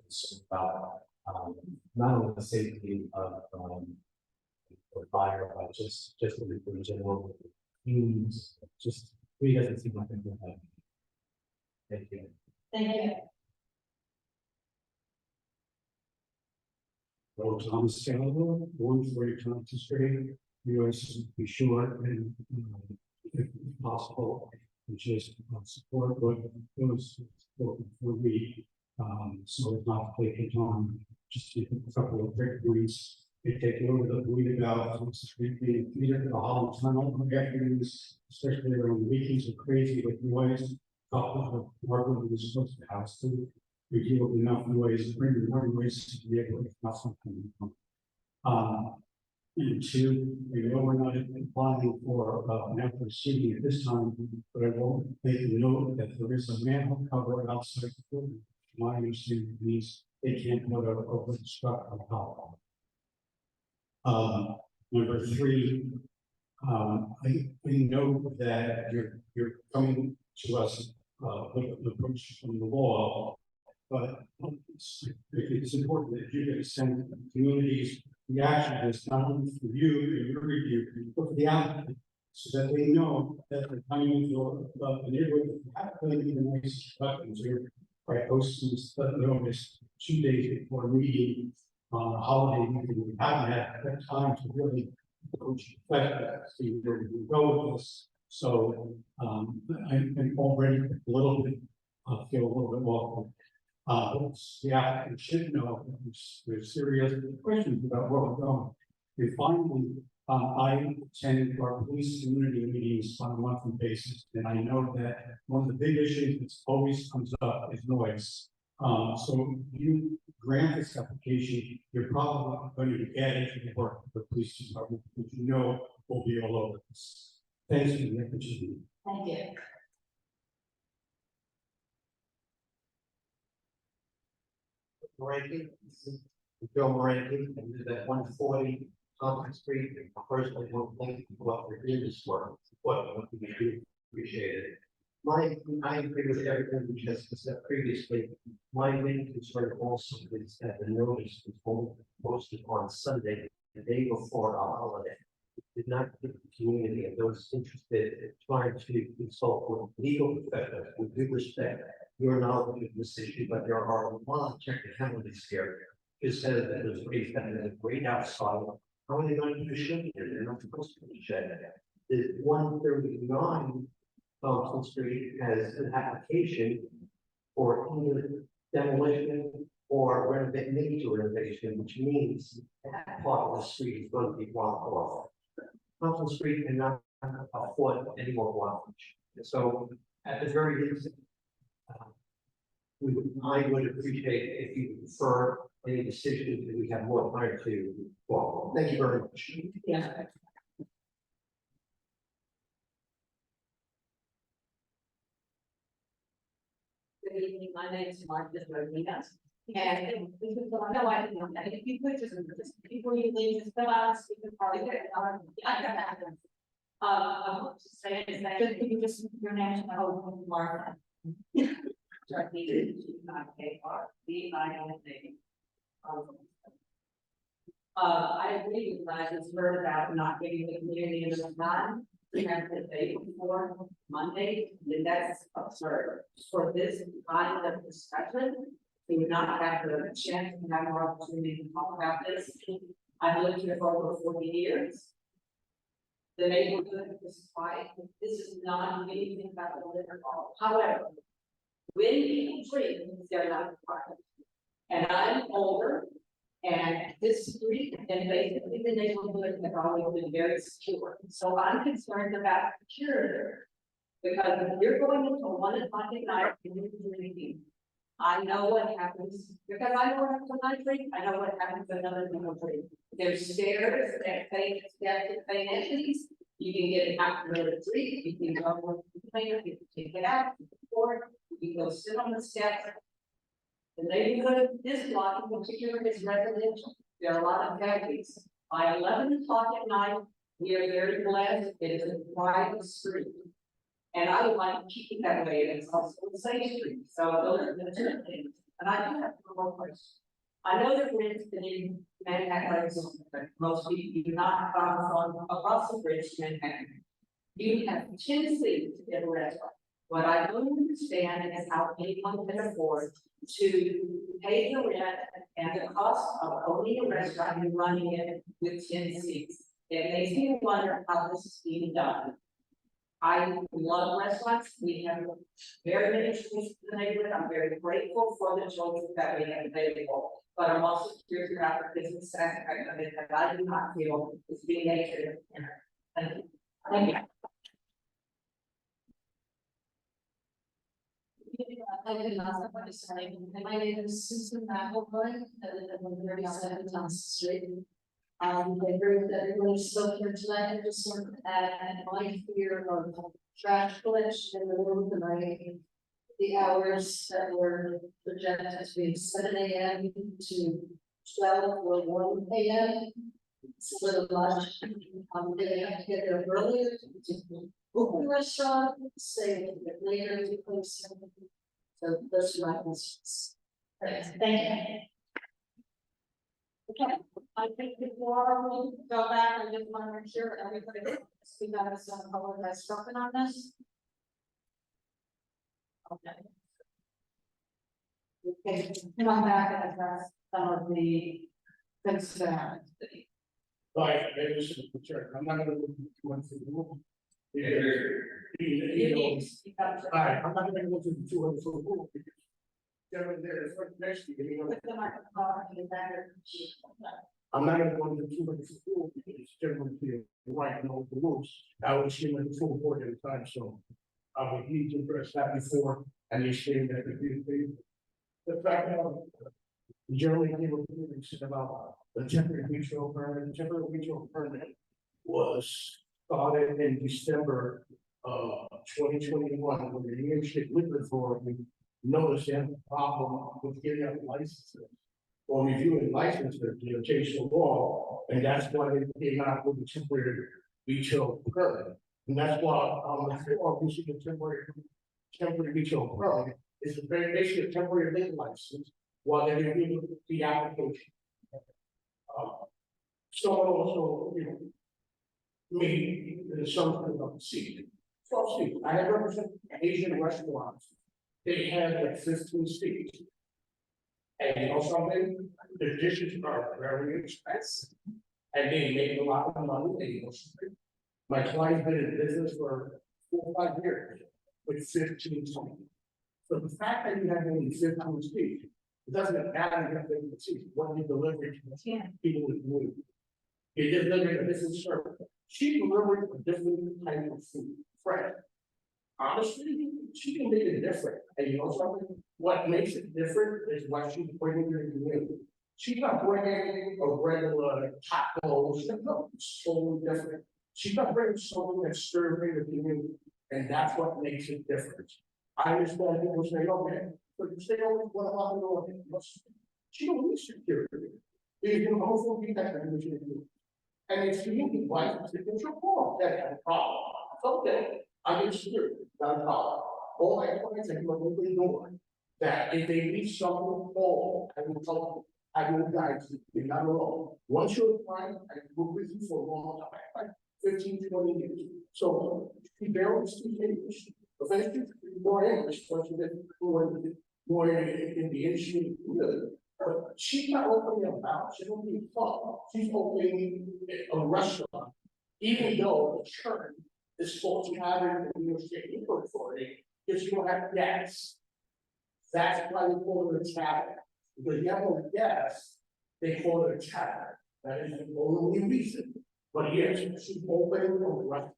concern about not only the safety of the fire, but just the general fumes. Just really doesn't seem like a good thing. Thank you. Thank you. Well, Thomas Calvo, 140 Thompson Street, US, be sure and if possible, which is support what goes for we, so it's not taking on just a couple of quick points. They take over the weed about the Holland Tunnel afternoons, especially around the weekends are crazy with noise. Couple of Margaret was supposed to house to we deal with enough noise, bring more noise to be able to not something. And two, we know we're not applying for an outdoor seating at this time, but I will make a note that there is a manhole cover outside the building. My understanding means they can't put a open structure on top. Number three, I know that you're coming to us with an approach from the law, but it's important that you get send communities reaction to this, not only for you and your review, but for the applicant, so that they know that they're coming to the neighborhood that have been in the nice discussions here by posting this notice 2 days before a meeting on a holiday meeting. We haven't had that time to really see where we go with this. So I'm already a little bit feel a little bit more. The applicant should know there's serious questions about where we're going. And finally, I attend our police community meetings on a monthly basis, and I know that one of the big issues that always comes up is noise. So if you grant this application, you're probably going to get it to work with the police department, which you know will be all over this. Thanks for the opportunity. Thank you. Moranky, Bill Moranky, and live at 140 Thompson Street. First, I want to thank you for your this work. What we do appreciate it. I agree with everything we just said previously. My main concern also is that the notice was posted on Sunday, the day before our holiday. It did not give the community and those interested in trying to consult with legal professionals with due respect. Your knowledge of this issue, but there are a lot of technicalities here. It says that there's great that there's great outside. How are they going to do shed here? They're not supposed to be shed. The 139 Thompson Street has an application for either demolition or major renovation, which means that part of the street is going to be blocked off. Thompson Street cannot afford any more blockage. So at the very least, I would appreciate if you prefer any decision that we have more time to. Well, thank you very much. Yeah. Good evening, my name is Martha Rodriguez. And we could, no, I didn't know that. If you could just before you leave, just fill out a speaker card. I got that. I want to say is that you just your name and oh, Martha. I agree with what I just heard about not giving the community enough time. We have the day before Monday, and that's absurd. For this kind of discussion, we would not have the chance to have more opportunity to talk about this. I've lived here for over 40 years. The neighborhood is quiet. This is not anything about the liquor law. However, when people drink, they're not required. And I'm older, and this street and basically the neighborhood have always been very secure. So I'm concerned about security. Because if you're going into 1 o'clock at night and you're drinking, I know what happens, because I know what happens when I drink, I know what happens when other people drink. There's stairs that say entities. You can get out of the street, you can go with the complainer, you can take it out, or you can go sit on the steps. The neighborhood, this block in particular is residential. There are a lot of families. By 11 o'clock at night, we are very blessed. It is a quiet street. And I would like to keep it that way. And it's also a safe street. So those are the two things. And I do have one more question. I know that for instance in Manhattan, most people do not travel from across the bridge to Manhattan. You have 10 seats in a restaurant. What I don't understand is how anyone can afford to pay the rent and the cost of owning a restaurant and running it with 10 seats. It makes me wonder how this is being done. I love restaurants, we have very many schools in the neighborhood, I'm very grateful for the children that we have available. But I'm also curious about the business aspect of it, that I do not feel is being negative. Thank you. Thank you. My name is Susan McElroy, I live at 137 Johnson Street. I heard that everyone spoke here tonight, I just want to add my fear of trash collection in the room tonight. The hours that were projected as being 7 a.m. to 12 or 1 a.m. It's a little much. I'm gonna have to get there earlier to book the restaurant, stay a little bit later to post. So those are my questions. Thank you. Okay, I think before we go back, I just want to make sure everybody speak out of some public has spoken on this. Okay. Okay, come back and address some of the concerns. Right, maybe this is the church, I'm not gonna go into the room. Alright, I'm not gonna go to the 200 foot pool. Gentlemen, there is right next to you. With the microphone in the back. I'm not gonna go into the 200 foot pool because it's gentlemen here, right, know the rules. I was here in the full board at the time, so I would need to address that before and you stated that the fact that generally people said about the temporary retail permit. The temporary retail permit was started in December of 2021 when the New York State Liquor Authority noticed they had a problem with getting out licenses or reviewing licenses, changed the law, and that's why they came out with the temporary retail permit. And that's why we see the temporary retail permit is basically a temporary liquor license while they're reviewing the application. Someone also, made the assumption of the seat. 12 seats. I have represented Asian restaurants. They had like 15 seats. And you know something? The dishes are very expensive. And they make a lot of money. My client's been in business for 4 or 5 years with 15 seats. So the fact that you have only 15 seats, it doesn't matter if you have seats. What you deliver to people with food. You deliver a different service. She delivered a different type of food, fresh. Honestly, she can make it different. And you know something? What makes it different is what she's bringing to the community. She's not bringing a regular tacos. No, it's totally different. She's not bringing something that's serving the community, and that's what makes it different. I understand people say, okay, but you say, oh, what about the Lord? She don't need security. You can also be that kind of security. And if you need license, it's your fault. That's a problem. Okay, I get security, not a problem. All my clients are going doing that if they need something, I will tell them, I will guide you, you're not alone. Once you're a client, I will with you for a long time, like 15, 20 years. So she barely speaks English. Eventually, more English, once you get more in the industry, really. But she's not opening a mouth, she's opening a club, she's opening a restaurant, even though the churn is supposed to have in the New York State Liquor Authority, because you don't have gas. That's why they call it a tavern. Because you have no gas, they call it a tavern. That is the only reason. But yes, she's opening a restaurant.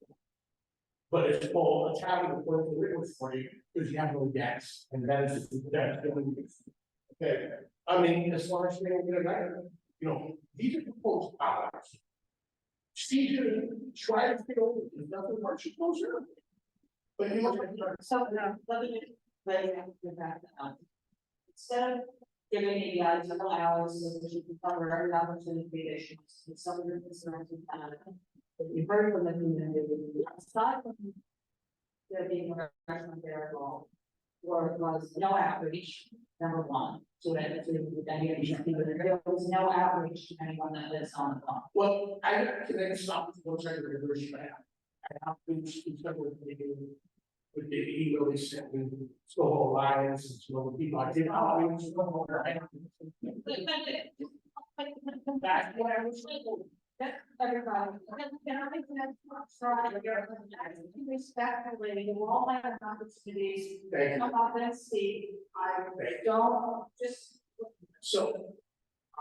But it's called a tavern according to the Liquor Authority because you have no gas. And that's the only reason. Okay. I mean, as far as these are proposed hours. She didn't try to get over it, there's nothing more she knows her. But you know, So, let me get back to that. Instead of giving me the several hours so that you can cover every opportunity issues, and some of your concerns and that you heard from the community, aside from there being a restaurant there at all, or it was no outreach, number one, there was no outreach to anyone that lives on the block. well, I can stop with one second of the I have to speak with the email they sent me, so Alliance and some other people. I did outreach. That's what I was saying. Everybody, can I make that try respectfully, you all have opportunities, Thank come up and see, I don't just. So,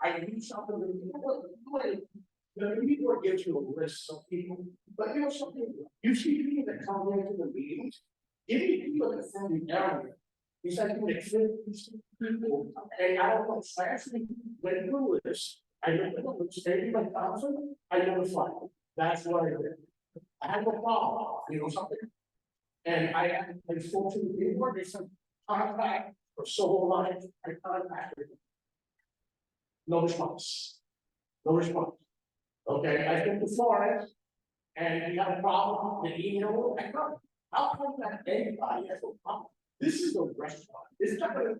I do something with you, the people gives you a list of people, but you know something, you see people that come into the meetings, give me people that from the area. He's like, like, people, and I don't know, I actually went through this, I went through it, stated my thousand, I never fought. That's what I did. I had no problem, you know something? And I spoke to the people, they said, contact for civil life, I contacted them. No response. No response. Okay, I took the forest, and we had a problem, the email, I got, how come that anybody has a problem? This is a restaurant, it's not gonna.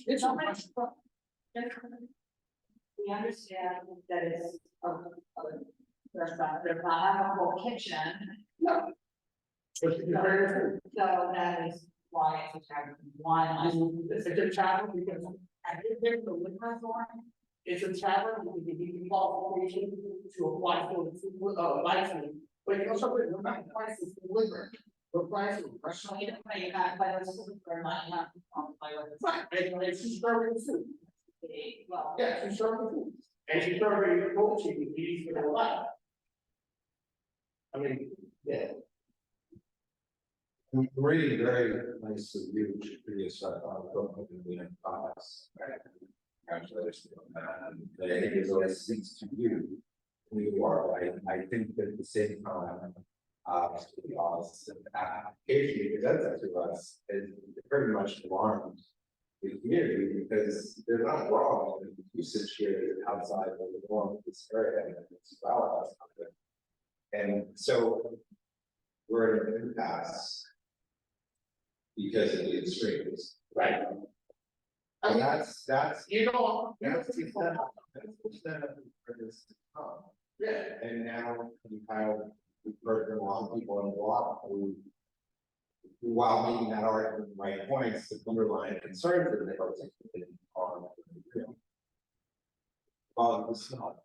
It's a restaurant. We understand that it's a restaurant, but if I have a whole kitchen, No. But it's very, so that is why it's a tavern. One, it's a tavern because I did there's the liquor for it. It's a tavern, we can give you qualification to apply for the license, but you know something, we're not pricing for liquor. We're pricing for restaurant. you don't pay that, but it's for money, not on my own. Right, and she's serving food, Well, yeah, she's serving food, and she's serving poultry with these for their life. I mean, yeah. Really very nice of you, which is pretty exciting. Congratulations on that. And it always speaks to you, who you are. I think that at the same time, to be honest, the application you presented to us is pretty much alarmed the community because they're not wrong. The usage here is outside of the norm of this area and it's valid. And so we're in an impasse because of the extremes, right? And that's, You know, that's the extent of for this to come. yeah, And now you have, we've heard from a lot of people in the block who, while making that argument the right points, the underlying concerns that they articulated are real. Well, it's not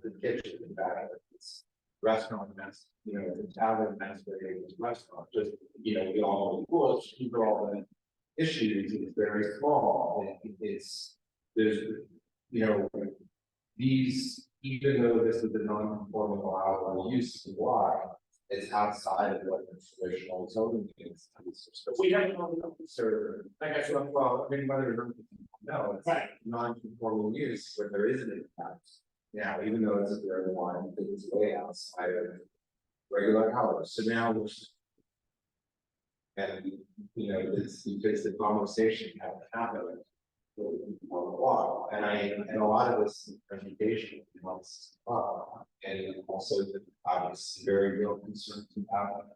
the kitchen, in fact, it's restaurant mess, you know, the tavern mess, but it's restaurant, just, you know, we all know the rules, keep all the issues, it's very small, and it's, there's, you know, these, even though this is a non-conforming allowable use, why, it's outside of what the traditional zoning is. we have no, So, like I said, well, I mean, whether no, it's right, non-conforming use, where there is an impact. Now, even though it's a very line, it's way outside of regular hours, so now we're. And, you know, it's because the conversation had to happen. On the wall, and a lot of this presentation helps and also the obvious very real concerns about,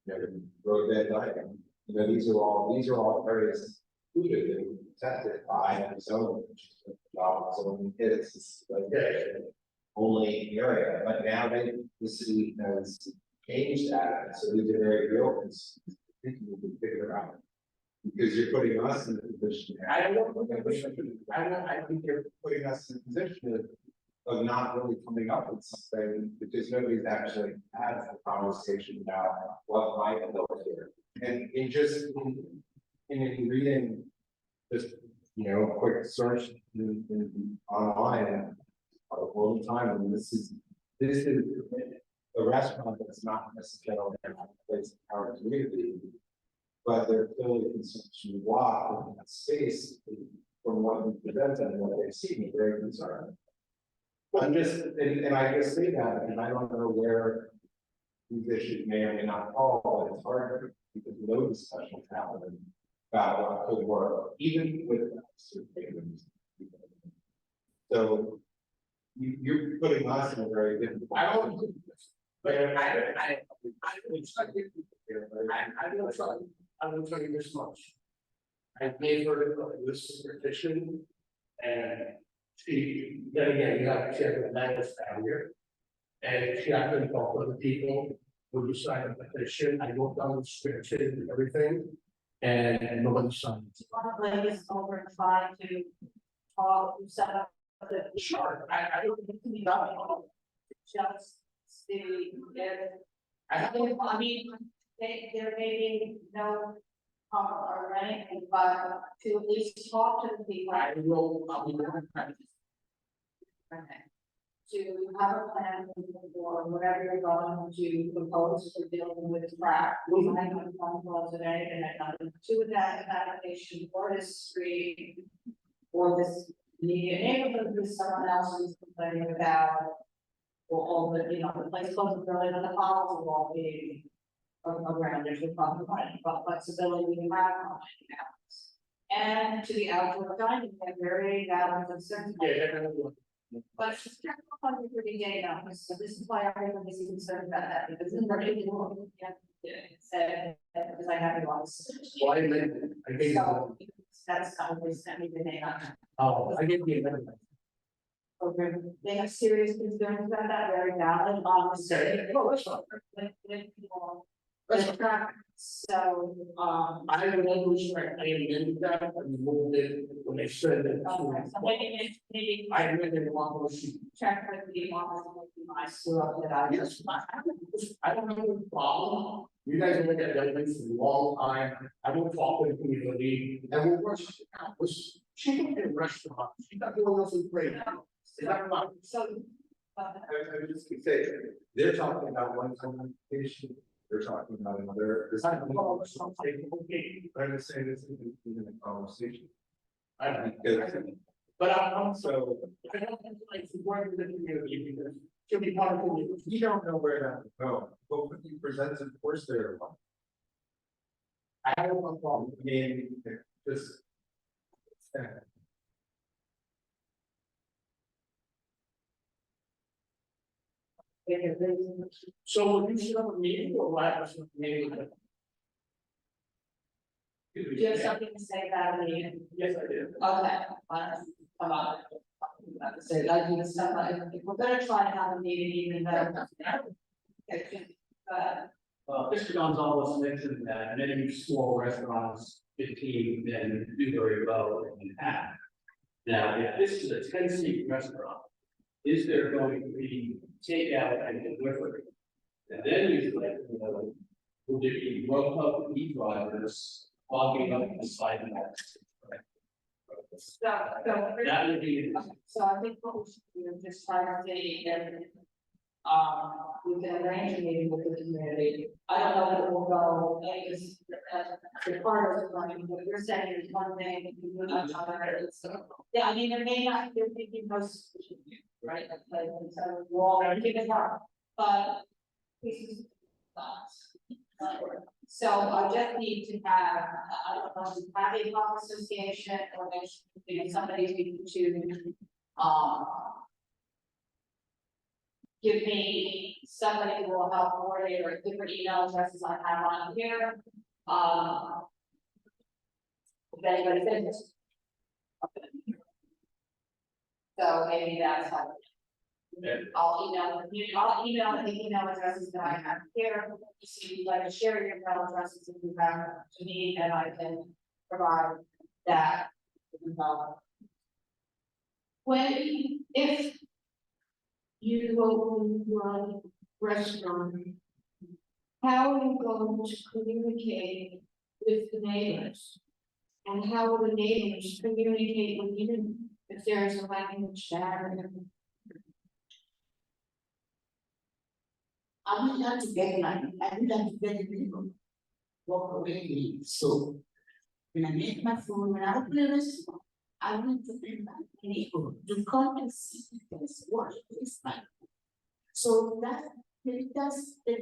you know, road bed lighting. You know, these are all areas included and protected by the zone, which is the job of zoning is, it's like only area, but now the city has changed that, so these are very real concerns. I think we can figure it out. Because you're putting us in a position. I think you're putting us in a position of not really coming up with something because nobody's actually had a conversation about what might go here. And in just in reading just, you know, a quick search online all the time, and this is a restaurant that's not necessarily a place in our community. But they're clearly concerned why in that space from what we present and what they've seen, very concerned. I'm just, and I just say that, and I don't know where these issues may or may not fall, but it's hard because no discussion happening about what could work, even with that. So you're putting us in a very difficult. I don't. But I will tell you this much. I gave her this petition and she, then again, you have to share the language down here. And she had to talk to other people who signed the petition. I wrote down the description and everything. And nobody signed it. One of the ladies over and trying to talk, set up Sure, I don't think we got it all. Just the, I mean, there may be no or anything, but to at least talk to the people. I'll be more than To have a plan for whatever you're going to propose for dealing with crap. We might have a phone call today and I got to that application for this street. Or this immediate neighborhood, with someone else who's complaining about. Or all the, you know, the place close to building on the policy wall being. Around, there's a problem, but flexibility we have on it now. And to the outdoor dining, they're very valid concerns. But it's kind of funny for the day now, so this is why everybody's concerned about that, because it's very cool. Said, because I have it lost. Well, I think. So, that's how they sent me the name. Oh, I get the amendment. Okay, they have serious concerns about that, very valid, Okay. So, I have a resolution, I amended that, I moved it when they said that. okay, so maybe I amended the one motion. check with the office, with my screw up that I Yes, I don't have a problem. You guys have been at Redlands for a long time. I will talk with the community and we'll rush it out. She don't get a restaurant. She got doing nothing great. Is that right? So. I was just gonna say, they're talking about one communication, they're talking about another. This I don't know, okay, I'm just saying this isn't even a conversation. I don't know. Because But I'm also, I don't like to work with the community because she'll be part of the community. you don't know where that will go, but when you present it, of course there are. I have no problem. I mean, just. So would you set up a meeting or what happens with the meeting? Do you have something to say about me? Yes, I did. Okay, come on. So like you said, like, if we're gonna try and have a meeting even though. Mr. Gonzalez mentioned that many small restaurants, 15, then do very well in half. Now, if this is a 10-seat restaurant, is there going to be takeout and delivery? And then you like, will there be road e-drivers logging up the side of that? That would be. So I think what we should do is just try to see if. We can arrange a meeting with the community. I don't know if it will go, like, this, the part of running, what you're saying is one thing, you do another, yeah, I mean, there may not, there may be no solution, right? Like, so wall, keep it hard, but. This is thoughts. So I just need to have, I don't know, have a pub association or maybe somebody to, give me somebody who will help coordinate or different email addresses I have on here. If anybody's interested. So maybe that's how. I'll email the email addresses that I have here. So you'd like to share your email addresses if you have to me, and I can provide that. When, if you go to a restaurant, how are you going to communicate with the neighbors? And how will the neighbors communicate with you if there's a language barrier? I would like to get money, I would like to get people walk away, so. When I make my phone, when I open a restaurant, I want to bring back people to come and see this, what it is like. So that, they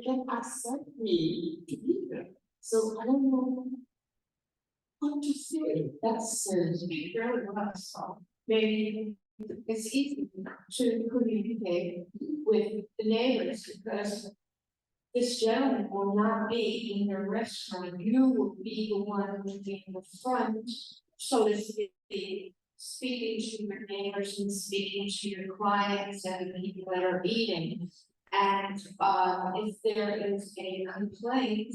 can accept me to be there, so I don't know. What to say, that's very nice, so maybe it's easy to communicate with the neighbors because. This gentleman will not be in the restaurant, you will be the one to be in the front, so to speak, speaking to your neighbors and speaking to your clients and the people that are eating. And if there is a complaint,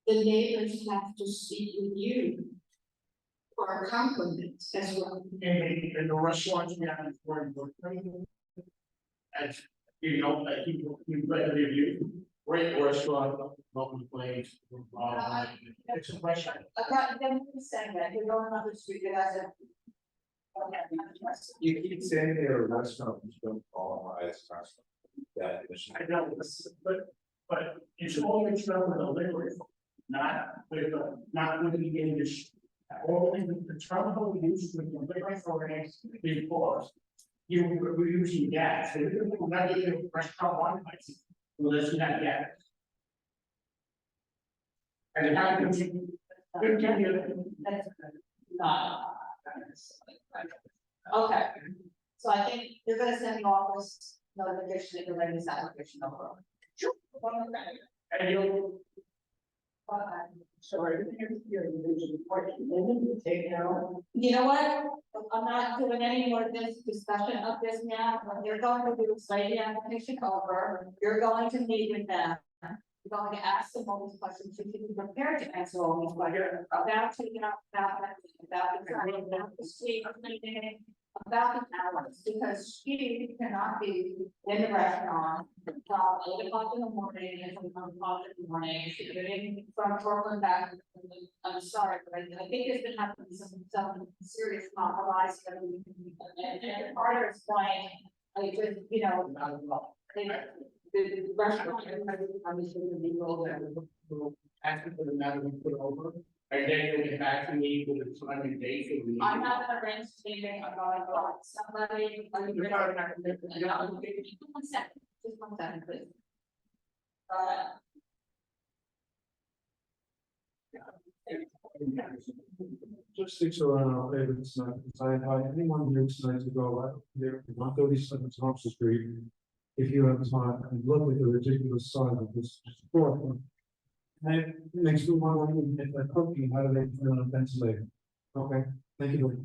the neighbors have to speak with you. For a compliment as well. In the restaurants, we have for as you know, like you read the review, great restaurant, local place. It's a restaurant. I got them saying that, you're going on the street, it has a. You keep saying they're a restaurant, which don't qualify as a restaurant. That is. I know, but it's always done with a liquor, not with the industry. Only the trouble we use with the liquor for before. You were using gas, so you're not even a restaurant one place, unless you have gas. And it happens. Good to you. That's not. Okay, so I think you're gonna send the office notification that you're ready this application over. Sure. And you'll. Sorry, take now. You know what? I'm not doing any more of this discussion of this now. When you're going to do the application over, you're going to meet with them. You're going to ask them all these questions, you can be prepared to answer all these questions about taking up, about the street, about the hours, because she cannot be in the restaurant from 8 o'clock in the morning and from 1 o'clock in the morning, she's getting from Brooklyn back. I'm sorry, but I think there's been happening some serious compromise, and part of it's why I just, you know, the restaurant, Obviously, the people that will ask for the matter we put over, and then you'll get back to me with a time and date for the. I'm not gonna arrange meeting, I'm going to call somebody. You're not- One second, just 1 second, please. Just six around our favorite tonight, I invite anyone here tonight to go out there, 137 Thompson Street. If you have time, and look at the ridiculous size of this store. And it makes me wonder if they're cooking, how do they put it on a ventilator? Okay, thank you.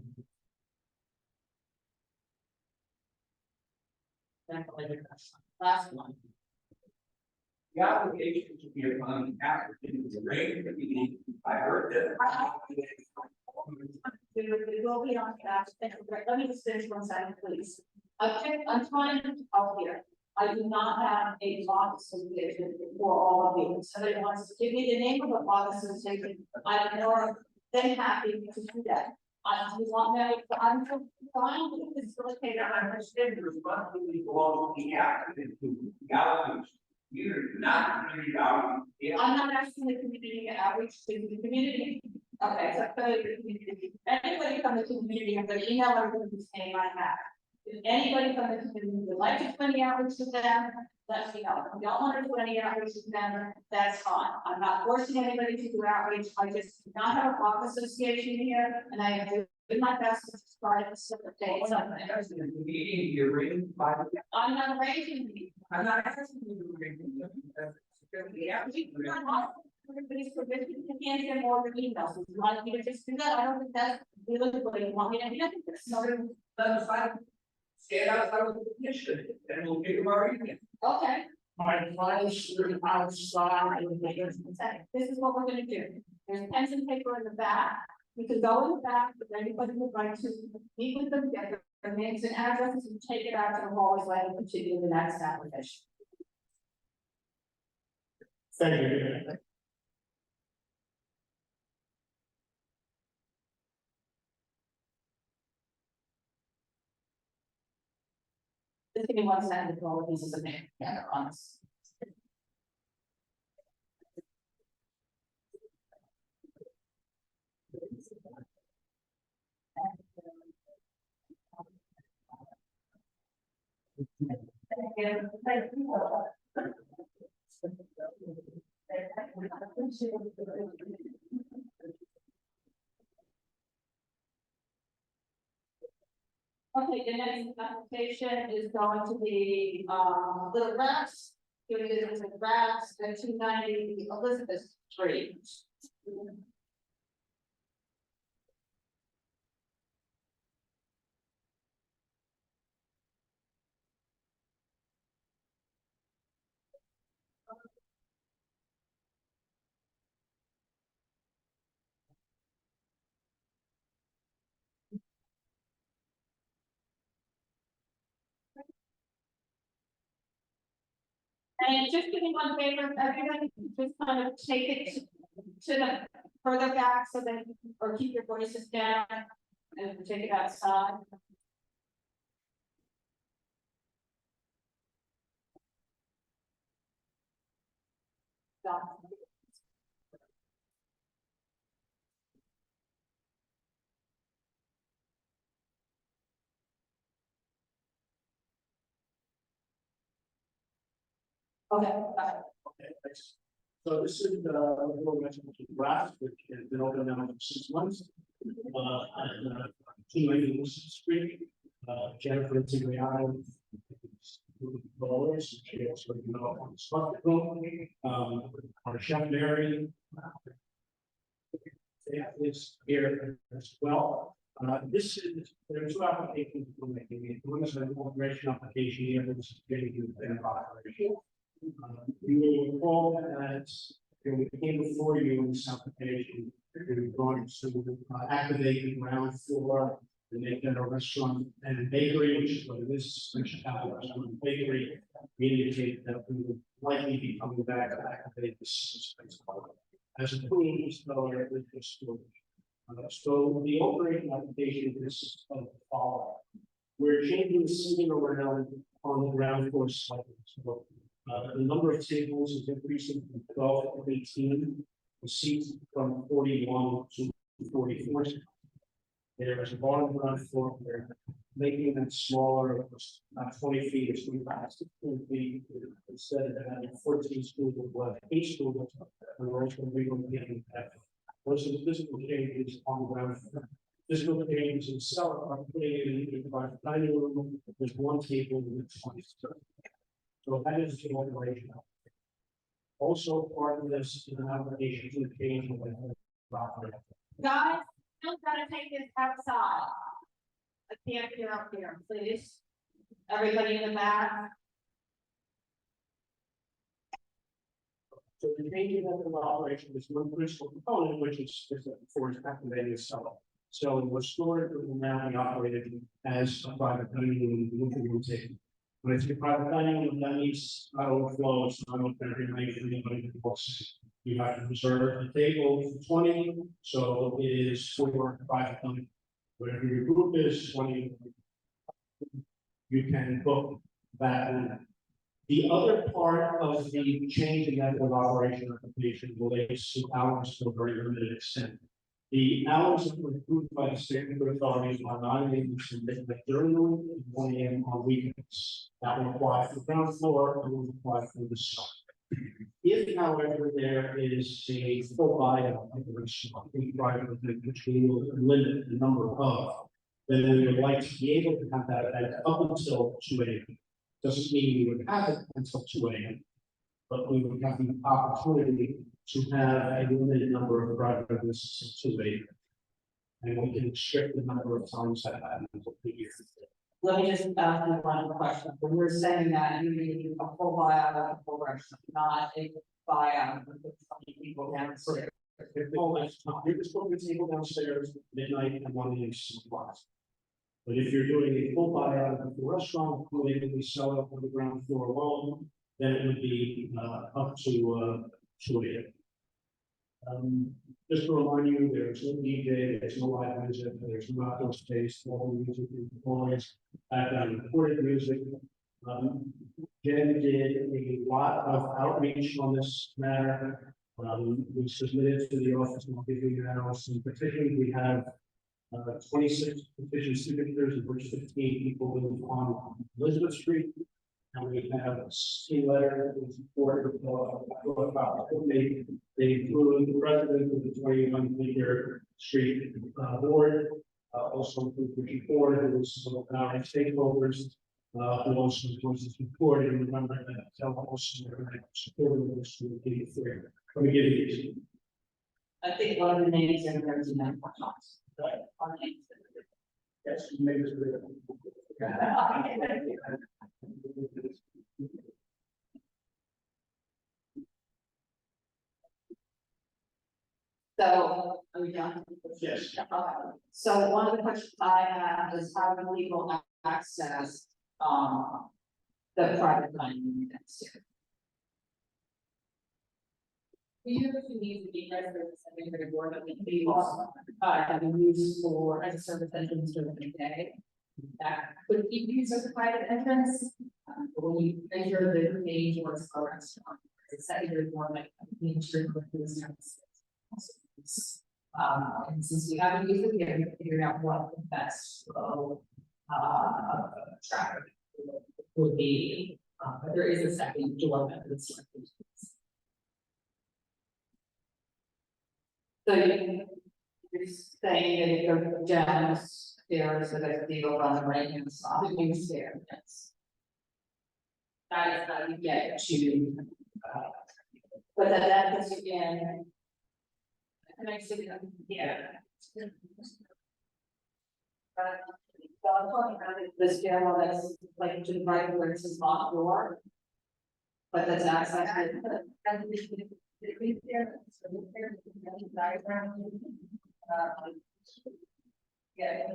Last one. The application should be upon the applicant is arranged, but you need, I heard that. We will be on that, let me just finish 1 second, please. I'm trying to help here. I do not have a law association for all of you, so they want to give me the name of the law association, I'm more than happy to do that. I do want that, I'm fine with the facilitator, I understand the responsibility belongs to the applicant, to the outreach. You're not community outreach. I'm not asking the community outreach to the community. Okay, so anybody from the community, I'm gonna email everybody's name I have. If anybody from the community would like to do any outreach to them, let me know. If you don't want to do any outreach to them, that's fine. I'm not forcing anybody to do outreach. I just do not have a block association here, and I am doing my best to try to facilitate something. The meeting, you're arranged by. I'm not arranging these. I'm not asking you to arrange them. Everybody's permission to hand them more emails. If you want me to just do that, I don't think that's really what you want me to do. So, stand outside of the petition, and we'll pick them our evening. Okay. My place outside. This is what we're gonna do. There's pens and paper in the back. We could go in the back, if anybody would like to meet with them, get their names and addresses, and take it out to the hallways, let them continue the next application. Thank you. Just give me 1 second to all the pieces of paper together on this. Okay, the next application is going to be, Little Rats. Here it is, the Rats at 290 Elizabeth Street. And just giving one favor, everyone, just kind of take it to the further back so that, or keep your voices down and take it outside. Stop. Okay. Okay, thanks. So this is the mentioned grass, which has been open now for 6 months. And 290 Wilson Street, Jennifer and CB2 dollars. She also on the spot. Our chef Mary. They have this here as well. This is, there are 2 applications we're making. One is an operation application here, which is getting to the operation. You will recall that when we came before you in this application, we were going to activate the ground floor and make that a restaurant and bakery, which is what it is, which is how restaurant and bakery. We indicated that we would likely be coming back to activate this space. As approved, so the operating application is of the following. We're changing the seating around on the ground floor slightly. So, the number of tables is increasing from 12 to 18, the seats from 41 to 44. There is a bar on the ground floor, we're making it smaller, 20 feet or 25 to 15 feet, instead of having 14 stools, we'll have 8 stools, and we're also relocating that. Most of the physical changes on the ground floor. Physical changes in cellar are putting in the dining room, there's 1 table with 20. So that is the operation. Also, part of this is an application to change the property. Guys, still gotta take this outside. I can't hear up here, please. Everybody in the back. So the changing of the operation is one principal component, which is for activating the cellar. So it was stored, it will now be operated as a private dining room table. When it's a private dining room, that means not overflow, it's not open every night for anybody to book. You have to reserve a table for 20, so it is for private dining. Whatever your group is, 20, you can book that room. The other part of the change in method of operation application relates to hours to a very limited extent. The hours that were approved by the state authorities are 9 a.m. to midnight during the week and 1 a.m. on weekends. That will apply for the ground floor and will apply for the cellar. If, however, there is a full buyout of the restaurant, which we will limit the number of, then we would like to be able to have that event up until 2 a.m. Doesn't mean we would have it until 2 a.m., but we would have the opportunity to have a limited number of private businesses to 2 a.m. And we can restrict the number of times that happens until the year. Let me just ask you one question. When we're saying that you need a full buyout of the full restaurant, not a buyout of the 20 people downstairs. You're just putting the table downstairs midnight and 1 a.m. supplies. But if you're doing a full buyout of the restaurant, including the cellar on the ground floor alone, then it would be up to 2 a.m. Just to remind you, there's no DJ, there's no live music, there's no outdoor space, all music is always background recorded music. Jen did a lot of outreach on this matter. We submitted to the office, and I'll give you now some petitions. We have 26 petition signatures, of which 15 people live on Elizabeth Street. And we have a C letter in support of they include the president of the 21 Meter Street board, also include the board, who is some of our stakeholders, who also was support and remember that tell also supporting this to the 83. Let me give you these. I think one of the names in there is in Right. our names. Yes, you made this clear. So, are we done? Yes. Okay. So one of the questions I have is how do legal access, the private dining room downstairs? These are the needs of the residents and the board of the people, have been used for as a service entrance during the day. That could be used as a private entrance, but when you enter the main doors of a restaurant, it's secondary more like main street with those services. And since we haven't used it, we haven't figured out what the best flow, traffic would be, but there is a second door that would select these. So you're saying that if you're downstairs, so there's the over on the right hand side, the new stairs. That is how you get to, but that puts you in. Can I see that? Yeah. The stairwell that's like to the right where it says locked door. But that's access. Yeah,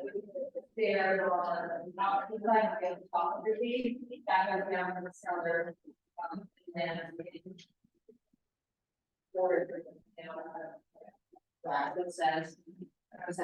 there are not the side of the top of the lead, that goes down to the cellar, and then. That says. So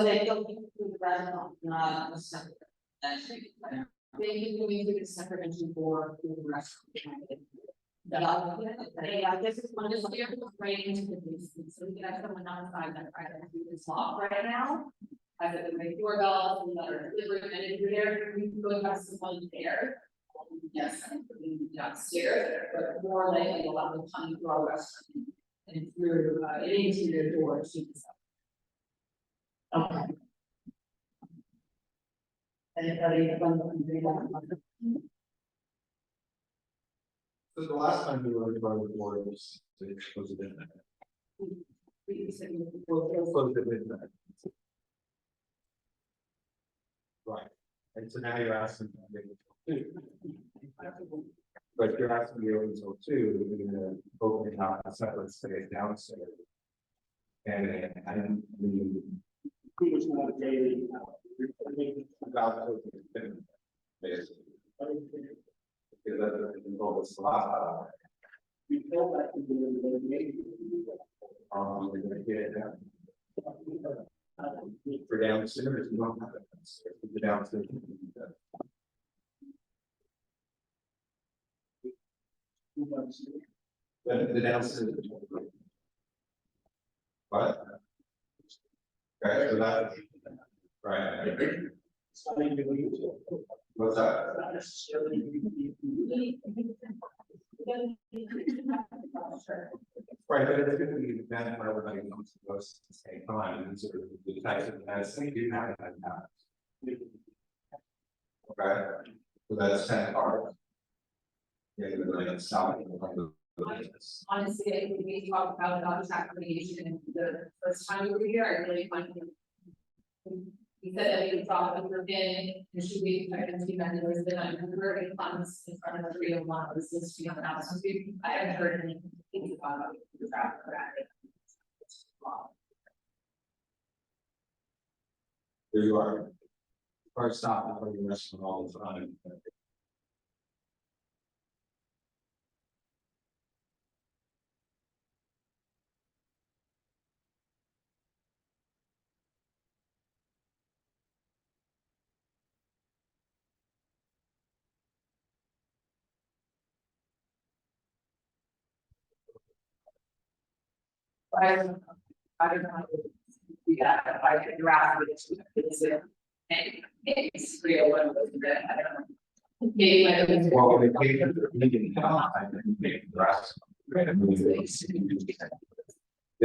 they don't do the restaurant, not a separate. They do a separate entry for the restaurant. Yeah, this is one of the right into the business, so we can have someone outside that I can do this lock right now. I have to make doorbells and other delivery and there, we can go have someone there. Yes, downstairs, but more likely allow them to come to our restaurant and through into their door to the side. Okay. Anybody from the So the last time we were about the board was it midnight. Closed at midnight. Right, and so now you're asking to make it till 2. But you're asking me until 2, we're gonna open up a separate space downstairs. And we. It's not a daily. About basically. Because that involves a lot. We feel like we do maybe. We're gonna get it down. For downstairs, we don't have it downstairs. The downstairs. The downstairs. What? Okay, so that. Right. What's that? Not necessarily. Right, but it's going to be an event where everybody comes to us at the same time, and sort of the types of events they do have that time. Okay, so that's 10 cars. Yeah, like selling. Honestly, I think we talk about tax creation the first time we were here, I really find. He said that we thought that we're in, and should we expect to see members that I'm very funds in front of 301 of this list, I haven't heard anything about the draft for that. There you are. First stop for the restaurant all the time. I don't know. Yeah, I could draft it's real. I don't know. Maybe when it was. Well, they pay for the meeting time and make the rest. They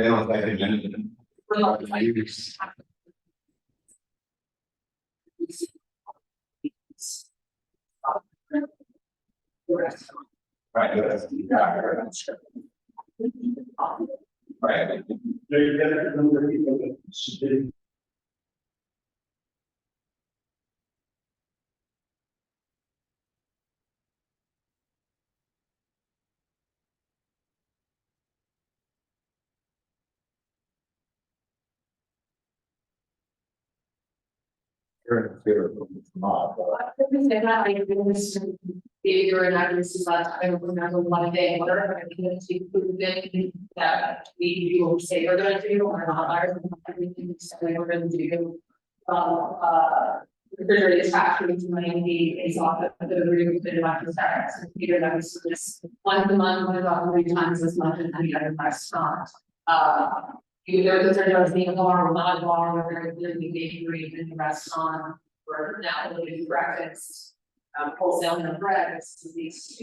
don't like anything. Right, that's right. There's a number of people that submitted. You're in favor of mod, but Behavior and accuracy, I don't remember one day, whatever, I think it's proven that we will say we're gonna do or not, everything we say we're gonna do. Refrigerated factory to money is off of the room, the electric stars, computer that was just once a month, 1 or 3 times as much as any other restaurant. Either considered as being a bar or not a bar, or there's the bakery in the restaurant, or now we'll do breakfast. Wholesale and bread, is these,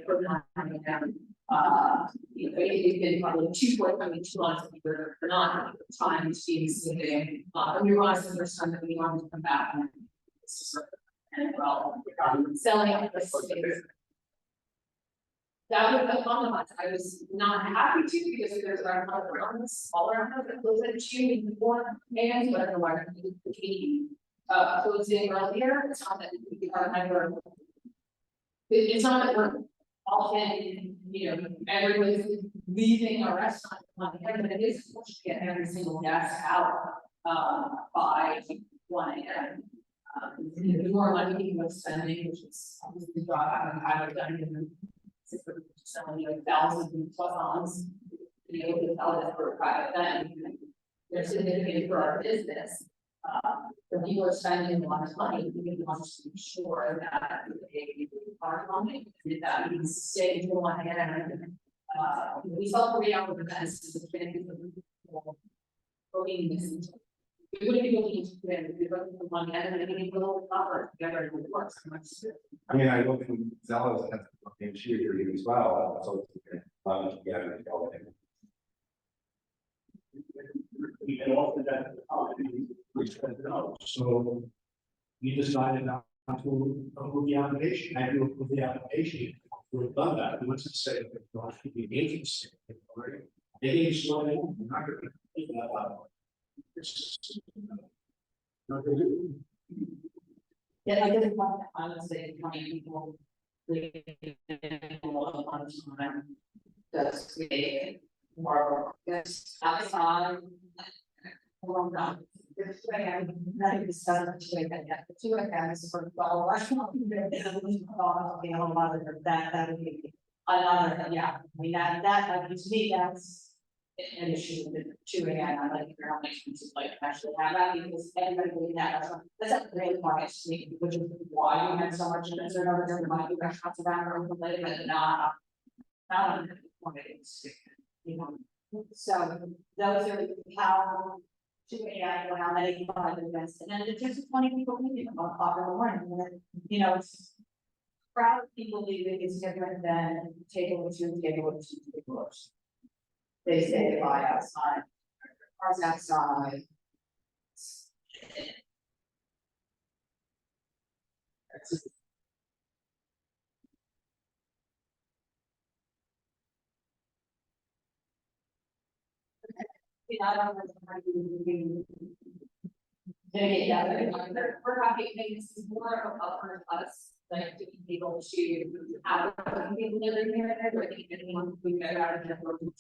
put them down. It's been probably 2 months, we're not trying to be sleeping. And we want to understand that we want to come back and well, selling up the space. That was a compromise. I was not happy to because there's around the smaller house that closed at 2 before and but otherwise the closing earlier. It's not that we are never. It's not that we're often, everyone's leaving our restaurant, but it is pushed to get every single guest out by 1 a.m. The more money people are spending, which is obviously the job I've done. Selling like thousands plus ons, to be able to sell this for a private event, they're significant for our business. The people are spending a lot of money, we want to be sure that they are coming, that we stay to 1 a.m. We sell 3-hour events, booking this. We wouldn't be looking to put if we look for 1 a.m. and we will cover together with work. I mean, I know from Zella's has a cheer as well, so yeah. We can offer that. So we decided not to approve the application, I do approve the application, we've done that, we want to say that it should be interesting. They need to slow down, we're not gonna keep that up. Yeah, I didn't want to honestly, how many people. A lot of time. Does create more this outside. Well, no. This way, I'm not decided to make that yet. The 2 accounts for well, I don't know a lot of that would be another, yeah, I mean, that, to me, that's. An issue with 2 a.m. I like your expensive like actually have that because everybody doing that. That's a great market to me, which is why we have so much in it. So there might be restaurants around or related, but not on the markets, So those are how 2 a.m. or how many private events, and then it's just 20 people leaving about 5 in the morning. And then, it's crowd of people leaving is different than table 2, table 2, table 2. They say they buy outside, cars outside. I don't know how you we're happy, this is more of a buffer for us, like to be able to have people living here, I think anyone who get out of the work to,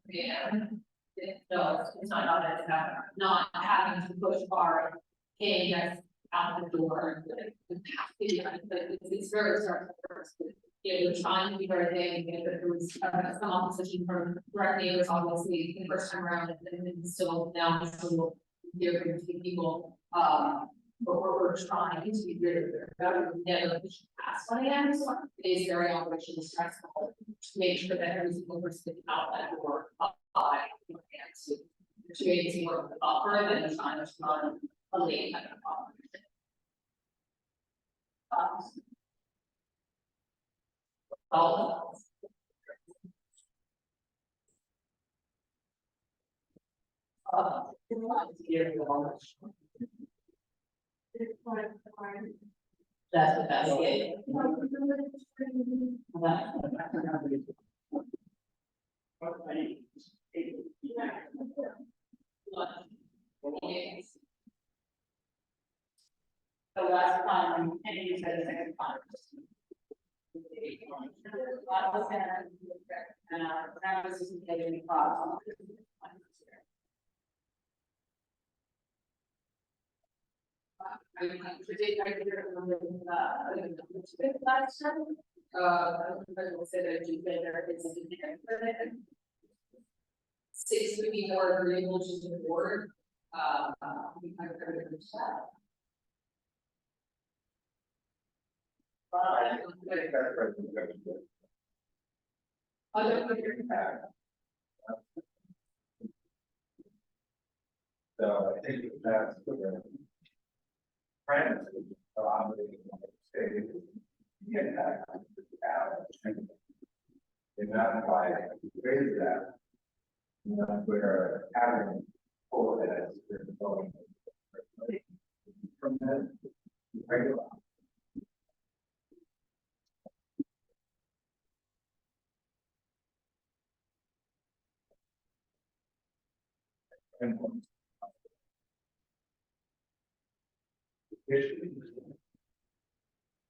it's not not having to push hard, getting us out the door. It's very certain first. We're trying to be very big, if there was some opposition from direct neighbors, obviously, the first time around, and then still now, still here to people, but we're trying to be very, never push past 1 a.m. So it is very operationally stressful to make sure that every single person out that door by 1 a.m. So to make it more of a buffer than trying to run a late kind of that's what that's it. The last time, and you said the second time. That was any problem. last time. I will say that you better, it's a different. 6 would be more agreeable to the board. We kind of covered the chat. I think that's right. I don't think you're bad. So I think that's the friends are operating on the stage. Yeah, and that's why I raised that. You know, we're having full heads, we're going from that regular. And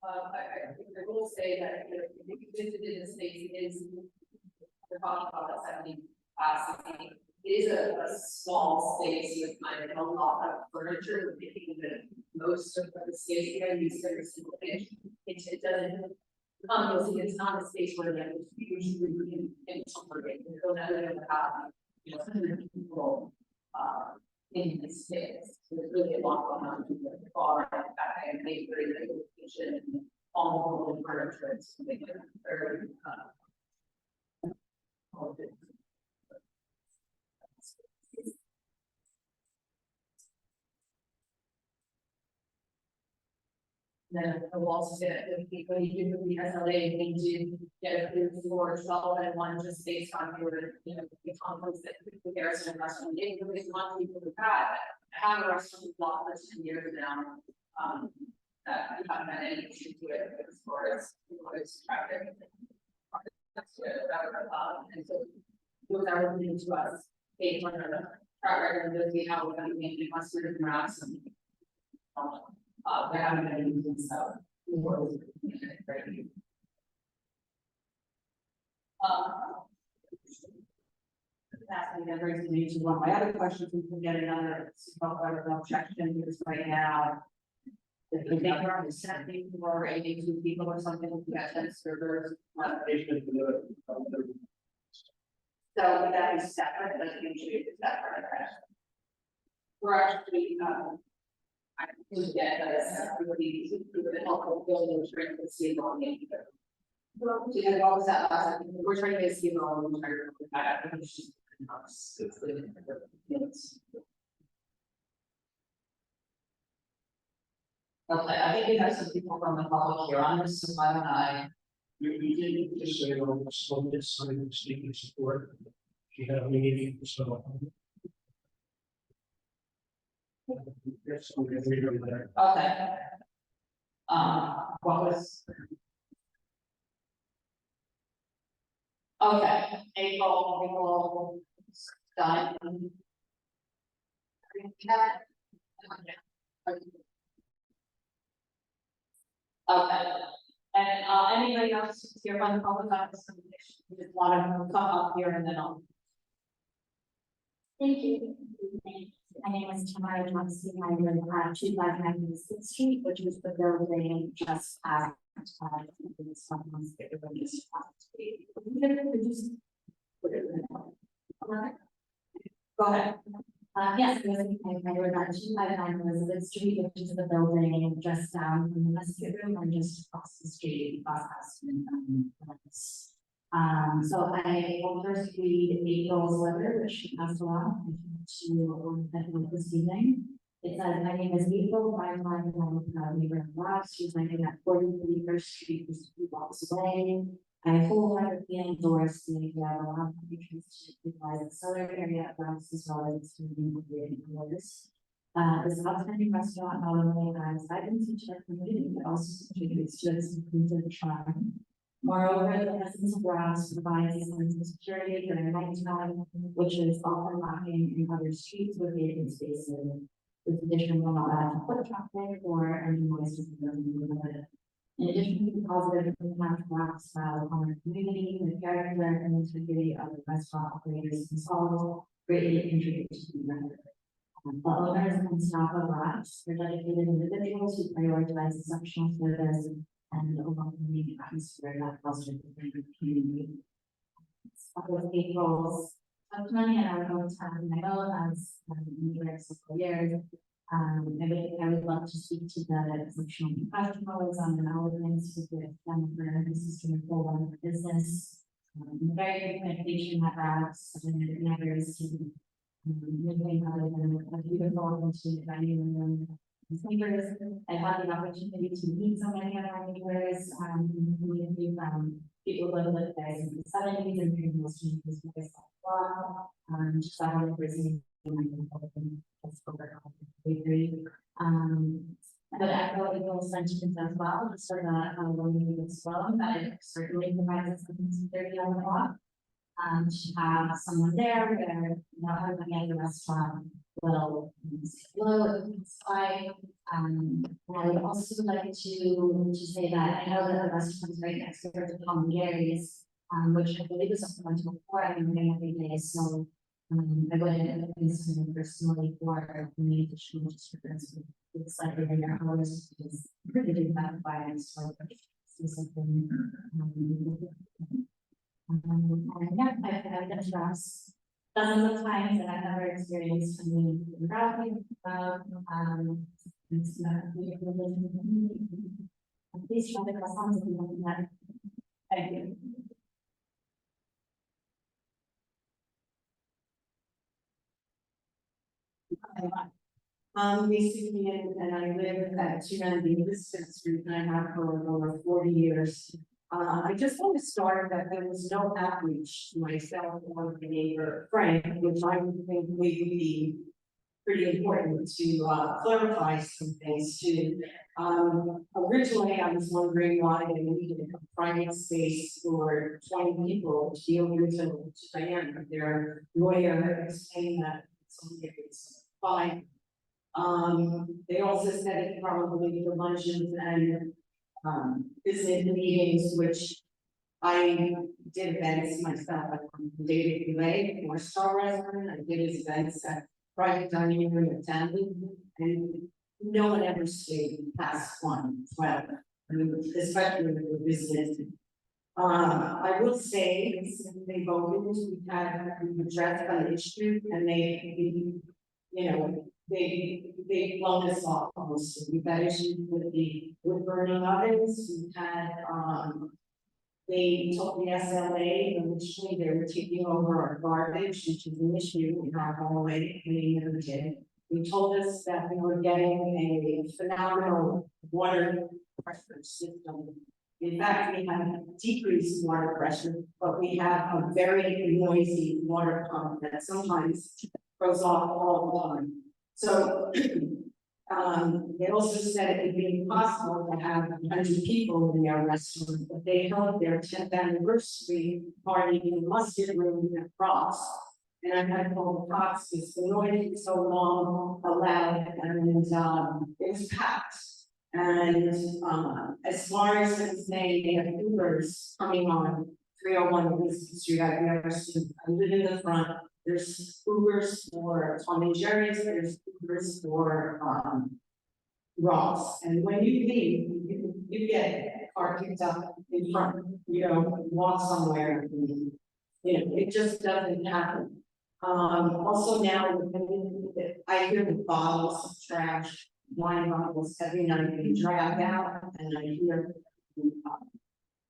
I will say that, you know, if you visited the space, it is. We're talking about that 70 capacity. It is a small space with kind of a lot of furniture, making the most of the space here, use every single thing. It doesn't. It's not a space where like usually in something, you don't have you know, 100 people in this space. So there's really a lot going on with the bar and make very good kitchen, all the furniture. It's very then I will also say that when you do the SLA, you need to get approved for Sullivan one just based on your, you know, the conflicts that the Garrison restaurant did, because one people who have a restaurant block for 10 years now, that we haven't had any issues with as far as traffic. That's good, and so those are looking to us based on our track record that we have with them making customers and routes and they haven't been using so that brings me to one of my other questions. We can get another objection because right now if they are accepting for 82 people or something, we got 10 servers. So would that be separate, like usually it's separate. We're actually I would get everybody with the help of building the strength of the CMO. Well, you know, all that we're trying to get CMO and we're trying to look at it. It's just okay, I think we have some people from the public here on this, so why don't I? We did just say, so this sign speaking support. She had a meeting, so. Yes, we can read over there. Okay. What was? Okay, April, done. Okay, and anybody else here on the public office, we just want to come up here and then I'll. Thank you. My name is Tamara Johnson. I live at 259 Street, which is the building just past Go ahead. Yes, I live at 259 Elizabeth Street, which is the building just down from the musket room and just across the street, so I will first read April's letter, which she passed along to this evening. It says, my name is April, I'm neighbor of Ross. She's living at 43 First Street, just 2 blocks away. I wholeheartedly endorse the allowing patrons to utilize the cellar area of Ross as well as to be employers. This outstanding restaurant not only has vibrancy to our community, but also contributes to its inclusive charm. Moreover, the presence of Ross provides a sense of security during nighttime, which is often lacking in other streets with vacant spaces. This addition will not add to foot traffic or any noise to the neighborhood. In addition to the positive impact Ross has on our community, the character and integrity of the restaurant operators involved greatly contribute to the record. The owners and staff of Rest are dedicated individuals who prioritize exceptional service and a welcoming atmosphere that fosters the community. With April's testimony, and I would go to my role as in the next couple years. I would love to speak to the exceptional professionals on the elements with them for this is to full on business. Very good communication that Rest and never received. Moving other than a beautiful into dining room. Neighbors, I had the opportunity to meet so many of our neighbors, community from people who lived there in the 70s and moving most of these places well. Just I want to present but I feel like those sentiments as well, just for that learning as well, that it certainly provides us some security on the block. To have someone there where not having any restaurant will I would also like to say that I know that the restaurant is right next door to Palm Gary's, which I believe is something before I mean every day. So I wouldn't consider personally for the additional disturbance with slightly bigger hours because really do have violence so something yeah, I've done Rest dozens of times and I've never experienced something rowdy about it's not please try to cross on something like that. Thank you. Basically, and I live at 290 Liston Street, and I have for over 40 years. I just want to start that there was no outreach to myself or the neighbor Frank, which I would think would be pretty important to clarify some things too. Originally, I was wondering why they needed a private space for 20 people to deal with Diane, their lawyer explained that it's fine. They also said it probably the luncheons and business meetings, which I did events myself. I David Delay, 4-star restaurant. I did events at private dining room at Tavern, and no one ever stayed past 1:12. I mean, especially with the business. I will say, since they voted, we had addressed an issue, and they you know, they blown us off almost. We've had issues with the wood burning ovens. We had they told the SLA initially they were taking over our garbage, which is an issue in our hallway. We never did. They told us that we were getting a phenomenal water pressure system. In fact, we have decreased water pressure, but we have a very noisy water pump that sometimes goes off all the time. So they also said it would be impossible to have 100 people in their restaurant, but they held their 10th anniversary party in the mustard room at Frost. And I had called Fox because the noise was so long, loud, and it was packed. And as far as saying they have Ubers coming on 301 Elizabeth Street, I've never seen. I live in the front. There's Ubers for Tom and Jerry's. There's Ubers for Ross. And when you leave, you get a car picked up in front. You know, walk somewhere. And, you know, it just doesn't happen. Also now, I hear the bottles of trash, wine bottles every night being dragged out, and I hear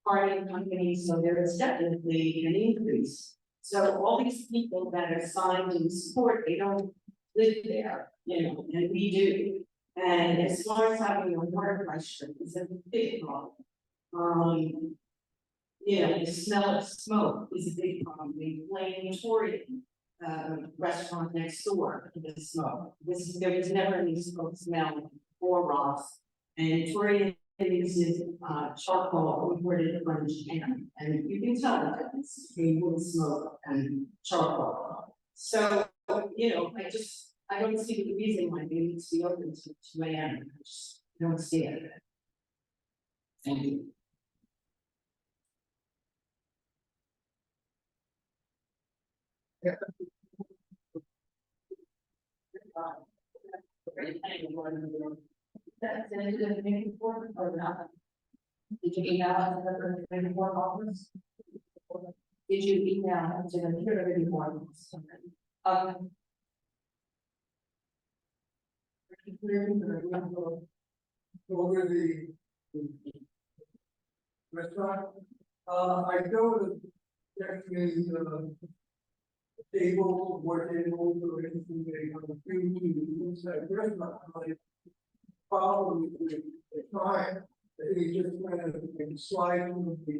party companies, so there is definitely an increase. So all these people that are signed in support, they don't live there, you know, and we do. And as far as having a water pressure, it's a big problem. You know, the smell of smoke is a big problem. They blame Torian restaurant next door to the smoke. There was never any smoke smell for Ross. And Torian uses charcoal imported from Japan, and you can tell the difference between wood smoke and charcoal. So, you know, I don't see the reason why they need to be open to 2 AM. I just don't see it. Thank you. That's in the community board or not? Did you email it to the community board office? Did you email it to the community board? Over the restaurant, I go to definitely, table, work table, or anything they want to do inside the restaurant, like, follow the time, they just kind of slide in the,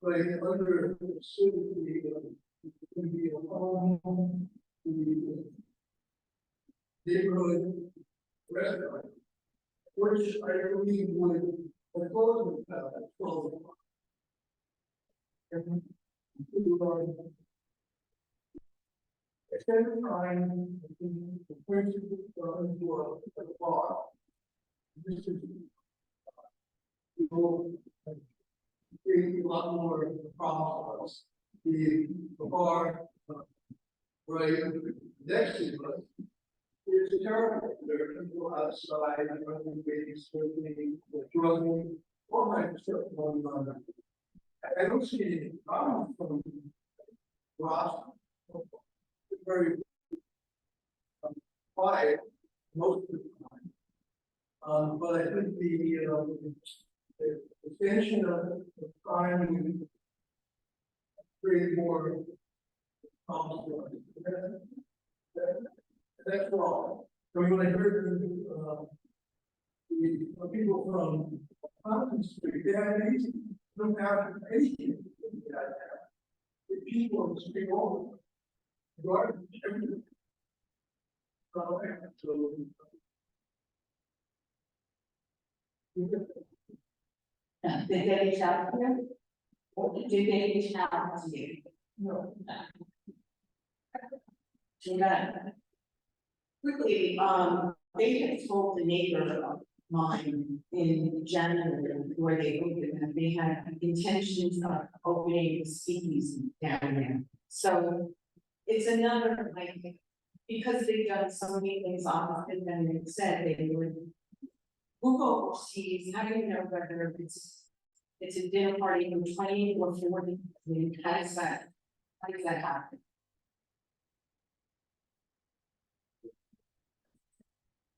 like, under the city, the home, the neighborhood restaurant, which I believe would oppose that, so. Extended time, the principal going to a bar. This is. People create a lot more problems. The bar, right next to us. It's terrible. There are people outside, running babies, smoking, drugging, all kinds of stuff going on. I don't see any problem from Ross. Very quiet most of the time. But I think the extension of time create more problems. That's wrong. So when I heard the people from Compton Street, they had anything, don't have anything. The people on the street over. Garbage, everything. So, Did they reach out to you? Or did they reach out to you? no. Quickly, they had told the neighbor of mine in January where they opened, that they had intentions of opening the speakeasy down there. So it's another, like, because they've done so many things off and then they said they would Google overseas, how do you know whether it's a dinner party from 20 or 40? I mean, how does that happen?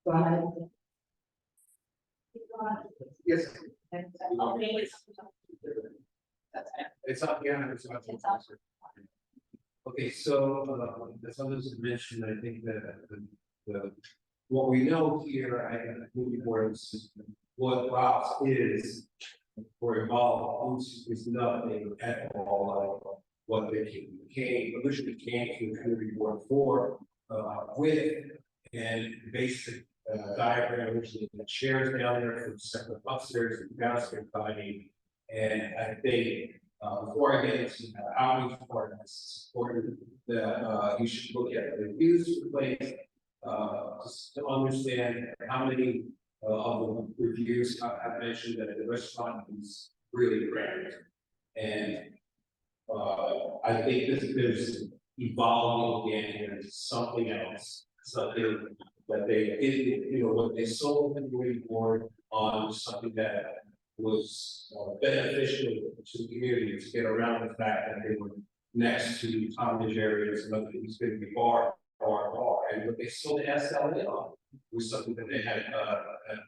Go ahead. Yes. It's up, yeah, it's up. Okay, so, as others have mentioned, I think that what we know here, I moving towards what Ross is, or involved is nothing at all like what they originally came to the community board for, with, and basic diagram, which is the chairs down there for separate upstairs and downstairs dining. And I think before I get into the outreach part, it's important that you should look at the reviews for the place just to understand how many of the reviews have mentioned that the restaurant is really great. And I think there's evolving again into something else, something that they did, what they sold the community board on something that was beneficial to the community to get around the fact that they were next to common areas and other things, going to be bar. And what they sold the SLA on was something that they had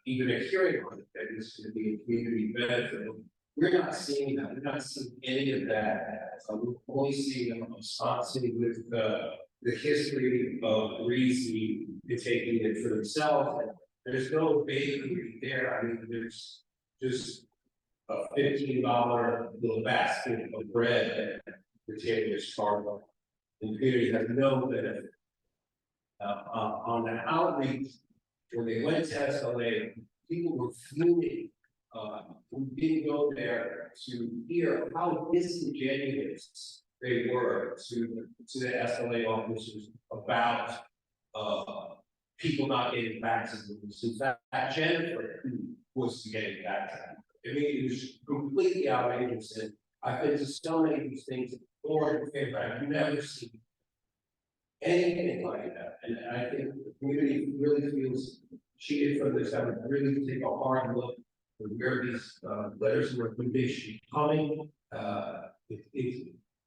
even a hearing on, that this could be a community benefit. We're not seeing that. We're not seeing any of that. We're only seeing them sponsoring with the history of Greasy taking it for themselves. There's no bakery there. I mean, there's just a $15 little basket of bread that the table is carved on. The community has no benefit. On the outreach, when they went to SLA, people were fuming. Who didn't go there to hear how disingenuous they were to the SLA officers about people not getting vaccinated. In fact, Jennifer was getting vaccinated. I mean, it was completely outrageous. And I've been to so many of these things, or I've never seen anything like that. And I think the community really feels cheated for this. I would really take a hard look at where these letters of recommendation should be coming.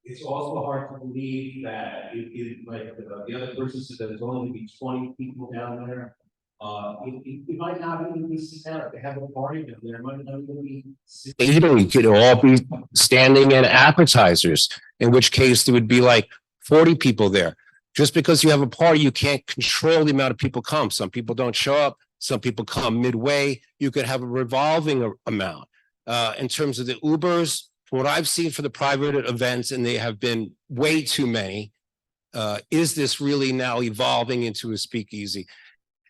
It's also hard to believe that like the other person said that there's only gonna be 20 people down there. It might not even be sitting out. If they have a party down there, it might not even be. Eating could all be standing in appetizers, in which case there would be like 40 people there. Just because you have a party, you can't control the amount of people come. Some people don't show up. Some people come midway. You could have a revolving amount. In terms of the Ubers, from what I've seen for the private events, and they have been way too many, is this really now evolving into a speakeasy?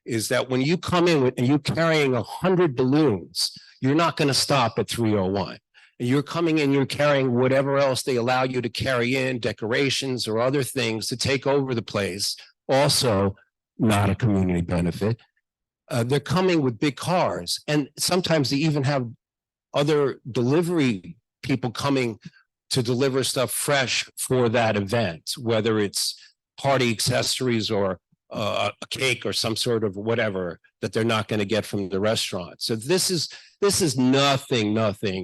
Is that when you come in with, and you're carrying 100 balloons, you're not going to stop at 301. And you're coming in, you're carrying whatever else they allow you to carry in, decorations or other things to take over the place. Also, not a community benefit. They're coming with big cars, and sometimes they even have other delivery people coming to deliver stuff fresh for that event, whether it's party accessories or a cake or some sort of whatever that they're not going to get from the restaurant. So this is nothing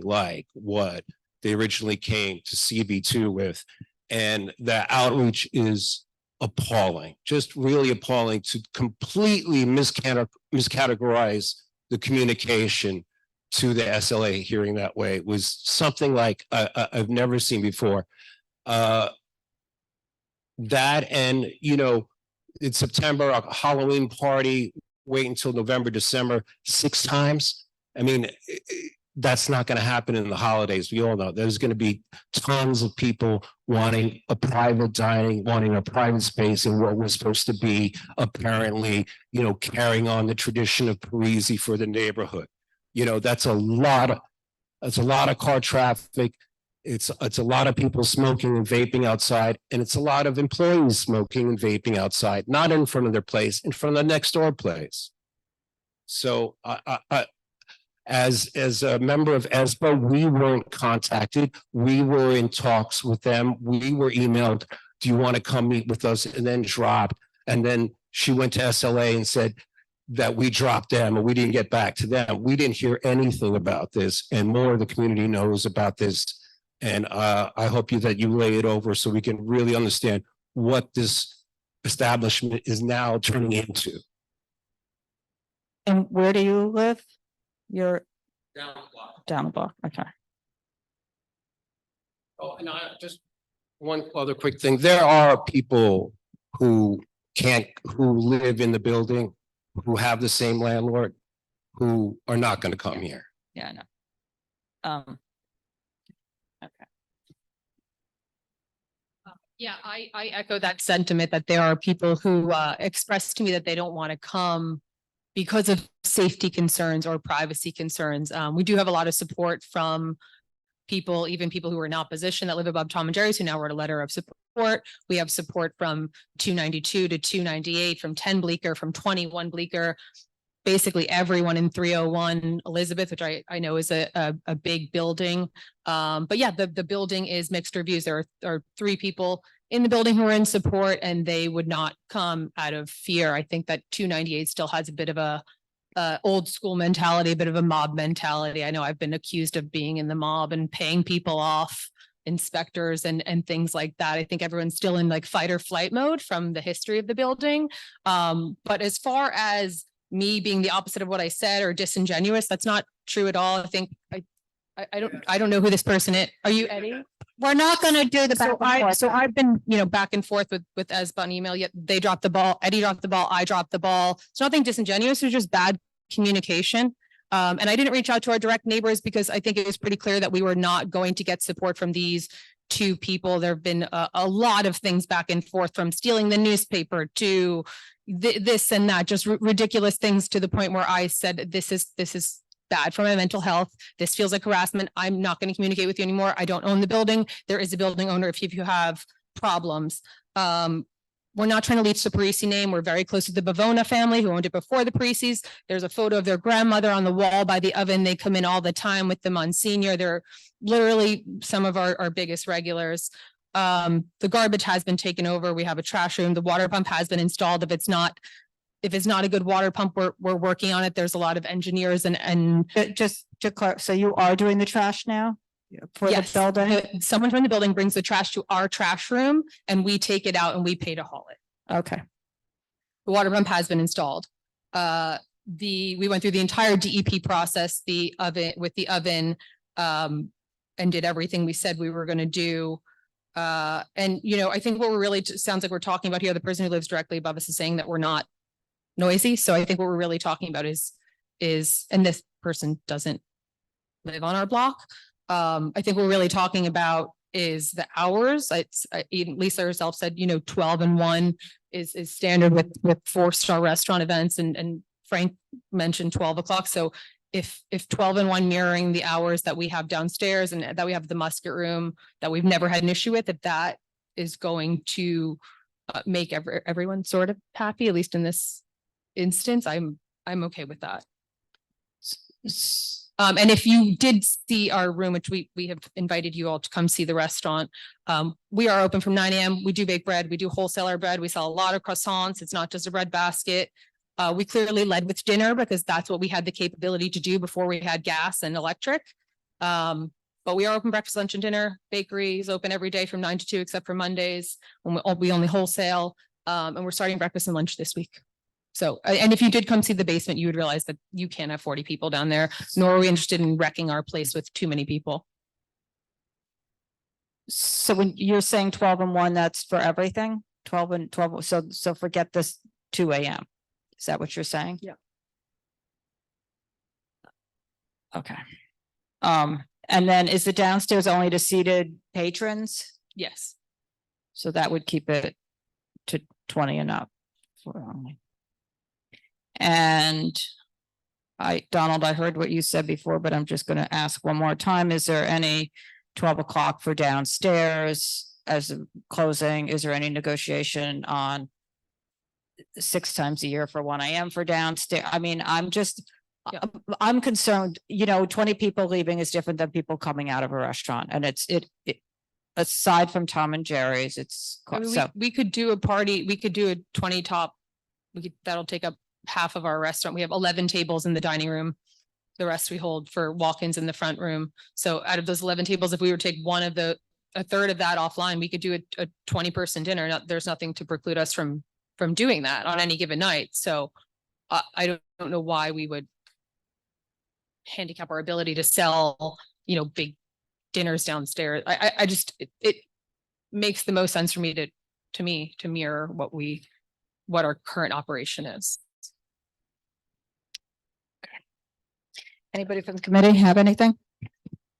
like what they originally came to CB2 with. And the outreach is appalling, just really appalling, to completely miscategorize the communication to the SLA hearing that way. It was something like I've never seen before. That, and you know, in September, a Halloween party, wait until November, December, 6 times. I mean, that's not going to happen in the holidays. We all know there's going to be tons of people wanting a private dining, wanting a private space, and what was supposed to be apparently, you know, carrying on the tradition of Parisi for the neighborhood. You know, that's a lot of car traffic. It's a lot of people smoking and vaping outside, and it's a lot of employees smoking and vaping outside, not in front of their place, in front of the next door place. So as a member of ESPA, we weren't contacted. We were in talks with them. We were emailed, do you want to come meet with us? And then dropped. And then she went to SLA and said that we dropped them and we didn't get back to them. We didn't hear anything about this, and more of the community knows about this. And I hope that you lay it over so we can really understand what this establishment is now turning into. And where do you live? You're Down the block. down the block. Okay. Oh, and just one other quick thing. There are people who live in the building, who have the same landlord, who are not going to come here. Yeah, I know. Okay. Yeah, I echo that sentiment that there are people who express to me that they don't want to come because of safety concerns or privacy concerns. We do have a lot of support from people, even people who are in opposition that live above Tom and Jerry's, who now wrote a letter of support. We have support from 292 to 298, from 10 Bleecker, from 21 Bleecker, basically everyone in 301 Elizabeth, which I know is a big building. But yeah, the building is mixed reviews. There are 3 people in the building who are in support, and they would not come out of fear. I think that 298 still has a bit of a old school mentality, a bit of a mob mentality. I know I've been accused of being in the mob and paying people off, inspectors and things like that. I think everyone's still in like fight or flight mode from the history of the building. But as far as me being the opposite of what I said or disingenuous, that's not true at all. I think I don't know who this person is. Are you Eddie? We're not going to do the back and forth. So I've been, back and forth with ESPA on email, yet they dropped the ball. Eddie dropped the ball. I dropped the ball. It's nothing disingenuous. It was just bad communication. And I didn't reach out to our direct neighbors because I think it was pretty clear that we were not going to get support from these 2 people. There have been a lot of things back and forth, from stealing the newspaper to this and that, just ridiculous things, to the point where I said, this is bad for my mental health. This feels like harassment. I'm not going to communicate with you anymore. I don't own the building. There is a building owner if you have problems. We're not trying to leach the Parisi name. We're very close to the Bavona family who owned it before the Parisis. There's a photo of their grandmother on the wall by the oven. They come in all the time with the Monsignor. They're literally some of our biggest regulars. The garbage has been taken over. We have a trash room. The water pump has been installed. If it's not a good water pump, we're working on it. There's a lot of engineers and Just to clarify, so you are doing the trash now? For the yes, building? someone from the building brings the trash to our trash room and we take it out and we pay to haul it. Okay, The water pump has been installed. We went through the entire DEP process, the oven, and did everything we said we were gonna do. And I think what we're really, sounds like we're talking about here, the person who lives directly above us is saying that we're not noisy. So I think what we're really talking about is, and this person doesn't live on our block. I think what we're really talking about is the hours. Even Lisa herself said, 12 and 1 is standard with 4-star restaurant events, and Frank mentioned 12 o'clock. So if 12 and 1 mirroring the hours that we have downstairs and that we have the musket room that we've never had an issue with, if that is going to make everyone sort of happy, at least in this instance, I'm okay with that. And if you did see our room, which we have invited you all to come see the restaurant, we are open from 9 a.m. We do bake bread. We do wholesaler bread. We sell a lot of croissants. It's not just a bread basket. We clearly led with dinner because that's what we had the capability to do before we had gas and electric. But we are open breakfast, lunch, and dinner. Bakery is open every day from 9 to 2, except for Mondays when we only wholesale. And we're starting breakfast and lunch this week. So, and if you did come see the basement, you would realize that you can't have 40 people down there, nor are we interested in wrecking our place with too many people. so when you're saying 12 and 1, that's for everything? 12 and 12, so forget this 2 a.m. Is that what you're saying? Yeah. Okay. And then is the downstairs only to seated patrons? Yes. So that would keep it to 20 and up for only. And Donald, I heard what you said before, but I'm just going to ask one more time. Is there any 12 o'clock for downstairs as a closing? Is there any negotiation on 6 times a year for 1 a.m. for downstairs? I mean, I'm concerned, 20 people leaving is different than people coming out of a restaurant. And it aside from Tom and Jerry's, it's We could do a party. We could do a 20 top. That'll take up half of our restaurant. We have 11 tables in the dining room. The rest we hold for walk-ins in the front room. So out of those 11 tables, if we were to take a third of that offline, we could do a 20-person dinner. There's nothing to preclude us from doing that on any given night. So I don't know why we would handicap our ability to sell, big dinners downstairs. I just, it makes the most sense for me to mirror what our current operation is. Anybody from the committee have anything?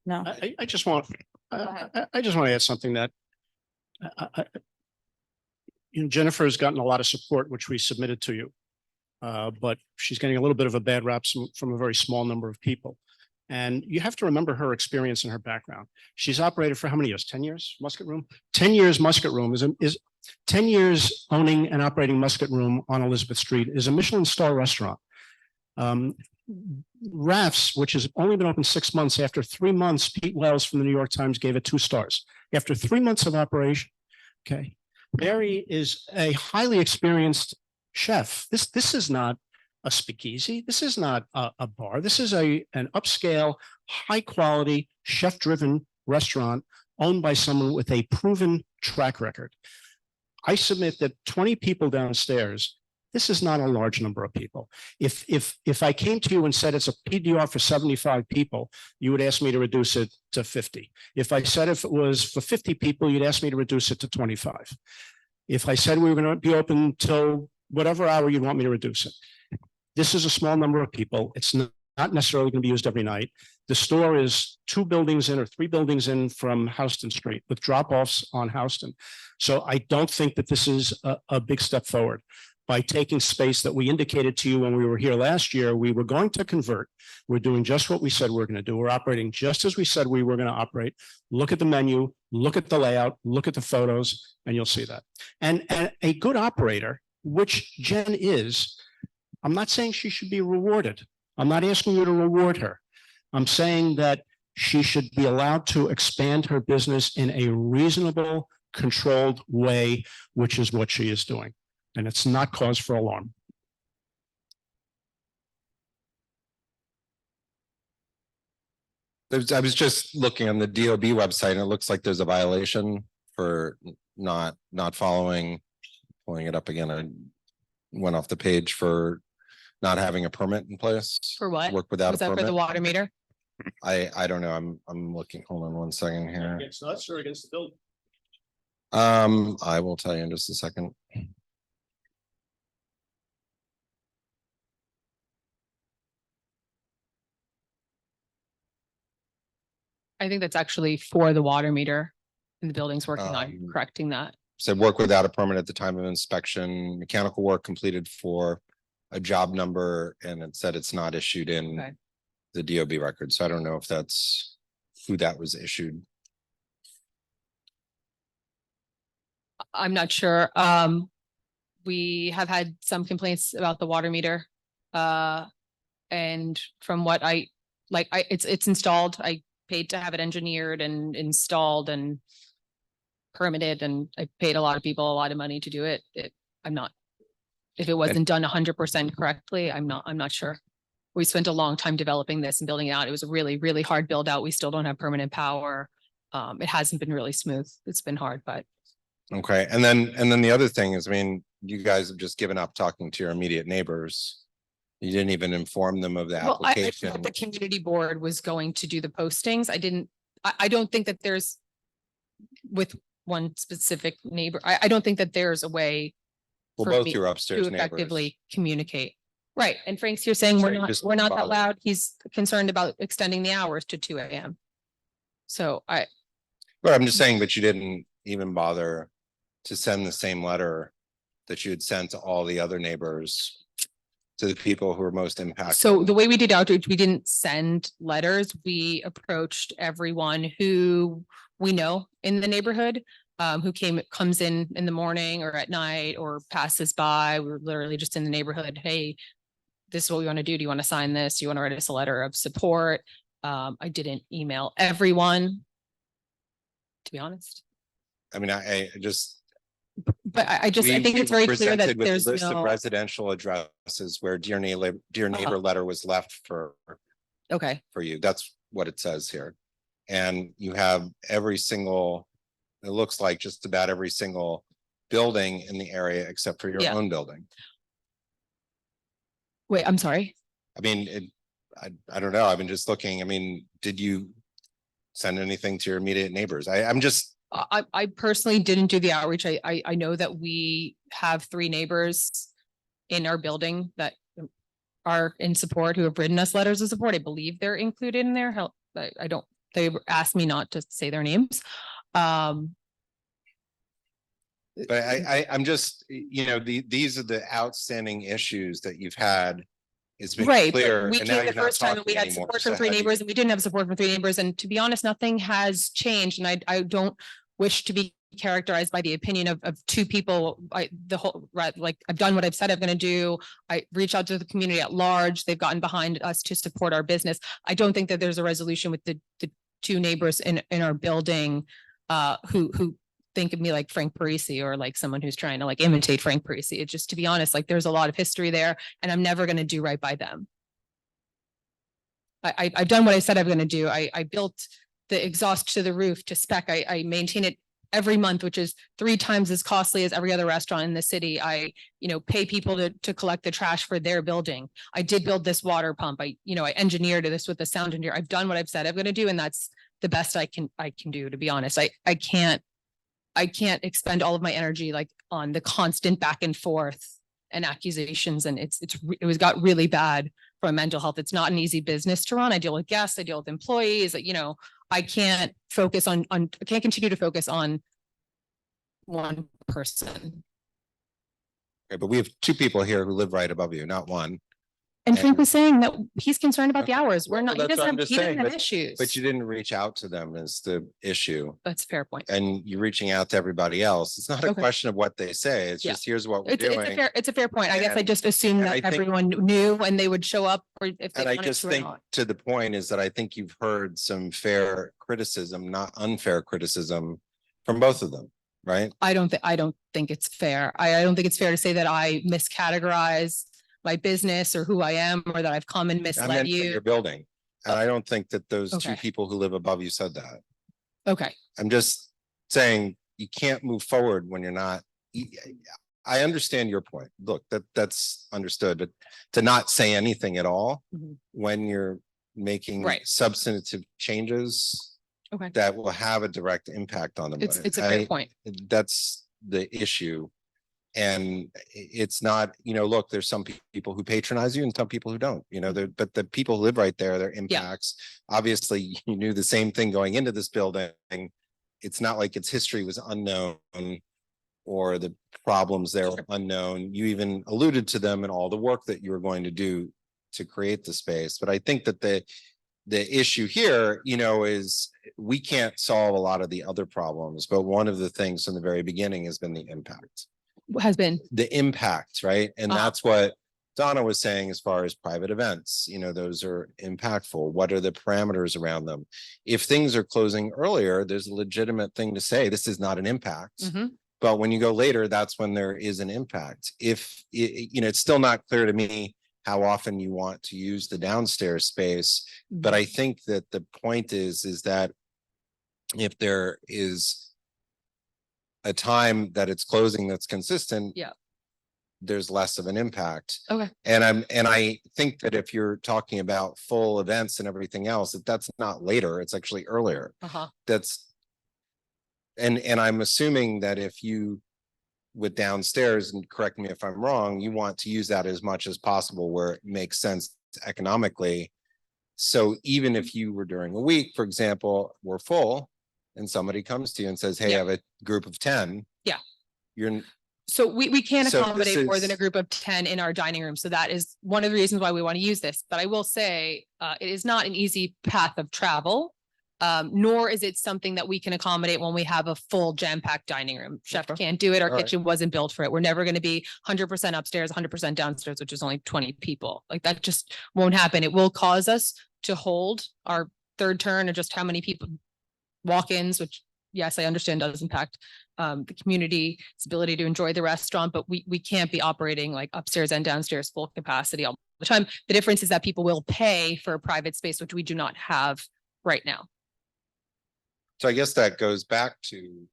No. I just want, I just want to add something that Jennifer has gotten a lot of support, which we submitted to you. But she's getting a little bit of a bad rap from a very small number of people. And you have to remember her experience and her background. She's operated for how many years? 10 years, Musket Room? 10 years Musket Room is 10 years owning and operating Musket Room on Elizabeth Street is a Michelin star restaurant. Raff's, which has only been open 6 months, after 3 months, Pete Wells from the New York Times gave it 2 stars. After 3 months of operation, okay. Barry is a highly experienced chef. This is not a speakeasy. This is not a bar. This is an upscale, high quality, chef driven restaurant owned by someone with a proven track record. I submit that 20 people downstairs, this is not a large number of people. If I came to you and said it's a PDR for 75 people, you would ask me to reduce it to 50. If I said if it was for 50 people, you'd ask me to reduce it to 25. If I said we were going to be open till whatever hour you'd want me to reduce it. This is a small number of people. It's not necessarily going to be used every night. The store is 2 buildings in or 3 buildings in from Houston Street with drop-offs on Houston. So I don't think that this is a big step forward. By taking space that we indicated to you when we were here last year, we were going to convert. We're doing just what we said we're going to do. We're operating just as we said we were going to operate. Look at the menu, look at the layout, look at the photos, and you'll see that. And a good operator, which Jen is, I'm not saying she should be rewarded. I'm not asking you to reward her. I'm saying that she should be allowed to expand her business in a reasonable controlled way, which is what she is doing. And it's not cause for alarm. I was just looking on the DOB website and it looks like there's a violation for not following, pulling it up again. I went off the page for not having a permit in place. For what? Work without a Was that for the permit. water meter? I don't know. I'm looking. Hold on one second here. Against us or against the building? I will tell you in just a second. I think that's actually for the water meter. And the building's working on correcting that. Said work without a permit at the time of inspection, mechanical work completed for a job number, and it said it's not issued in Okay. the DOB record. So I don't know if that's who that was issued. I'm not sure. We have had some complaints about the water meter. And from what it's installed. I paid to have it engineered and installed and permitted, and I paid a lot of people a lot of money to do it. If it wasn't done 100% correctly, I'm not sure. We spent a long time developing this and building it out. It was a really, really hard build out. We still don't have permanent power. It hasn't been really smooth. It's been hard, but. Okay, and then the other thing is, I mean, you guys have just given up talking to your immediate neighbors. You didn't even inform them of the Well, I application. thought the community board was going to do the postings. I don't think that there's, with one specific neighbor, I don't think that there's a way. Well, for both me your upstairs to neighbors. effectively communicate. Right, and Frank's here saying Right, just we're not that bother. loud. He's concerned about extending the hours to 2 AM. So But I'm just saying that you didn't even bother to send the same letter that you had sent to all the other neighbors, to the people who were most impacted. So the way we did outreach, we didn't send letters. We approached everyone who we know in the neighborhood, who comes in the morning or at night or passes by. We were literally just in the neighborhood. Hey, this is what we want to do. Do you want to sign this? Do you want to write us a letter of support? I didn't email everyone, to be honest. I mean, I just. But I think it's very clear that there's List of no, residential addresses where dear neighbor letter was left for okay, you. That's what it says here. And you have every single, it looks like just about every single building in the area except for your Yeah. own building. wait, I'm sorry. I mean, I don't know. I've been just looking. I mean, did you send anything to your immediate neighbors? I'm just. I personally didn't do the outreach. I know that we have 3 neighbors in our building that are in support, who have written us letters of support. I believe they're included in there. Help, I don't, they asked me not to say their names. But I'm just, these are the outstanding issues that you've had. It's been Right, clear. but we and now came the you're not first time and we talking had anymore. support So from 3 how do you- neighbors and we didn't have support from 3 neighbors. And to be honest, nothing has changed. And I don't wish to be characterized by the opinion of 2 people. I've done what I've said I'm going to do. I reach out to the community at large. They've gotten behind us to support our business. I don't think that there's a resolution with the 2 neighbors in our building who think of me like Frank Parisi or like someone who's trying to like imitate Frank Parisi. It's just, to be honest, like there's a lot of history there and I'm never going to do right by them. I've done what I said I'm going to do. I built the exhaust to the roof to spec. I maintain it every month, which is 3 times as costly as every other restaurant in the city. I, pay people to collect the trash for their building. I did build this water pump. I engineered this with the sound engineer. I've done what I've said I'm going to do. And that's the best I can do, to be honest. I can't expend all of my energy like on the constant back and forth and accusations. And it was got really bad for mental health. It's not an easy business to run. I deal with guests, I deal with employees, I can't focus I can't continue to focus on one person. Okay, but we have 2 people here who live right above you, not one. And Frank was saying that he's concerned about the hours. We're not, Well, he that's what I'm doesn't just have saying, issues. But you didn't reach out to them is the issue. That's a fair point. And you're reaching out to everybody else. It's not a Okay. question of what they say. It's Yeah. just, here's what we're It's doing. a fair point. I guess I And- just assumed and that I think- everyone knew and they would show up or if they And I wanted just to or think not. to the point is that I think you've heard some fair criticism, not unfair criticism from both of them. right? I don't think it's fair. I don't think it's fair to say that I miscategorize my business or who I am, or that I've come and I misled meant from you. your building. And I don't think that those two Okay. people who live above you said that. Okay, I'm just saying you can't move forward when you're not. I understand your point. Look, that's understood, but to not say anything at all Mhm. when you're making Right. substantive changes okay. that will have a direct impact on them. It's a fair point. That's the issue. And it's not, look, there's some people who patronize you and some people who don't, but the people who live right there, their impacts, obviously you knew the same thing going into this building. It's not like its history was unknown or the problems there were unknown. You even alluded to them and all the work that you were going to do to create the space. But I think that the issue here, is we can't solve a lot of the other problems, but one of the things from the very beginning has been the impact. Has been The impact, right? And that's what Donna was saying as far as private events, those are impactful. What are the parameters around them? If things are closing earlier, there's a legitimate thing to say, this is not an impact. Mhm. But when you go later, that's when there is an impact. If, it's still not clear to me how often you want to use the downstairs space. But I think that the point is that if there is a time that it's closing that's consistent, there's less of an impact. Okay. And I think that if you're talking about full events and everything else, that's not later, it's actually earlier. And I'm assuming that if you with downstairs, and correct me if I'm wrong, you want to use that as much as possible where it makes sense economically. So even if you were during a week, for example, we're full and somebody comes to you and says, hey, I have a group of 10. Yeah. You're So we can't So accommodate this more than is- a group of 10 in our dining room. So that is one of the reasons why we want to use this. But I will say, it is not an easy path of travel. Nor is it something that we can accommodate when we have a full jam-packed dining room. Chef can't do it. Our All right. kitchen wasn't built for it. We're never going to be 100% upstairs, 100% downstairs, which is only 20 people. Like that just won't happen. It will cause us to hold our third turn or just how many people walk-ins, which yes, I understand does impact the community's ability to enjoy the restaurant, but we can't be operating like upstairs and downstairs full capacity all the time. The difference is that people will pay for a private space, which we do not have right now. So I guess that goes back to,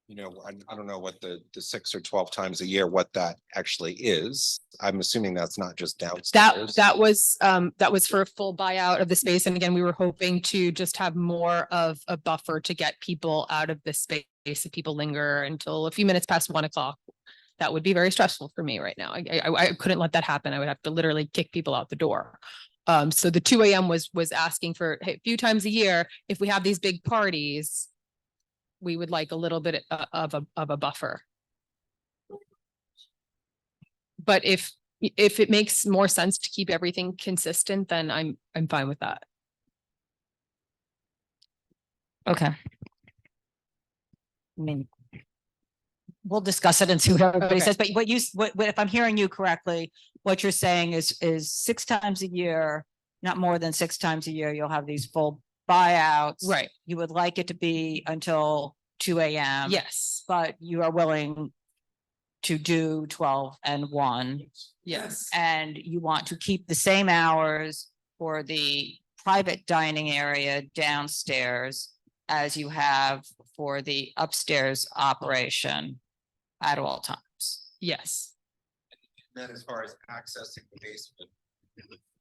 I don't know what the 6 or 12 times a year, what that actually is. I'm assuming that's not just downstairs. That was for a full buyout of the space. And again, we were hoping to just have more of a buffer to get people out of the space. If people linger until a few minutes past 1 o'clock, that would be very stressful for me right now. I couldn't let that happen. I would have to literally kick people out the door. So the 2 a.m. was asking for hey, a few times a year. If we have these big parties, we would like a little bit of a buffer. But if it makes more sense to keep everything consistent, then I'm fine with that. Okay. I mean, we'll discuss it and see what everybody Okay. says, but what if I'm hearing you correctly, what you're saying is 6 times a year, not more than 6 times a year, you'll have these full buyouts. Right. You would like it to be until 2 a.m. Yes. But you are willing to do 12 and 1. Yes. And you want to keep the same hours for the private dining area downstairs as you have for the upstairs operation at all times. Yes. Then as far as accessing the basement,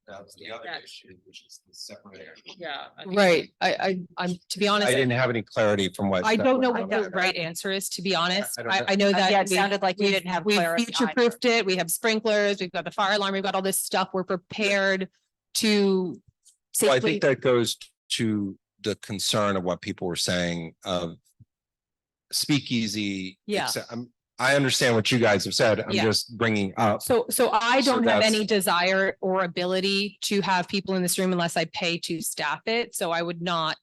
that was the other issue, which is the separate area. Yeah. Right. I'm to be honest. I didn't have any clarity from what. I don't know what the right answer is, to be honest. I don't know. I know that. Yeah, it sounded like you didn't have We've clarity future-proofed it. We have sprinklers, we've got the fire alarm, we've got all this stuff. We're prepared to Well, I safely. think that goes to the concern of what people were saying of speakeasy. Yeah. I understand what you guys have said. I'm Yeah. just bringing up. So I So don't have that's- any desire or ability to have people in this room unless I pay to staff it. So I would not.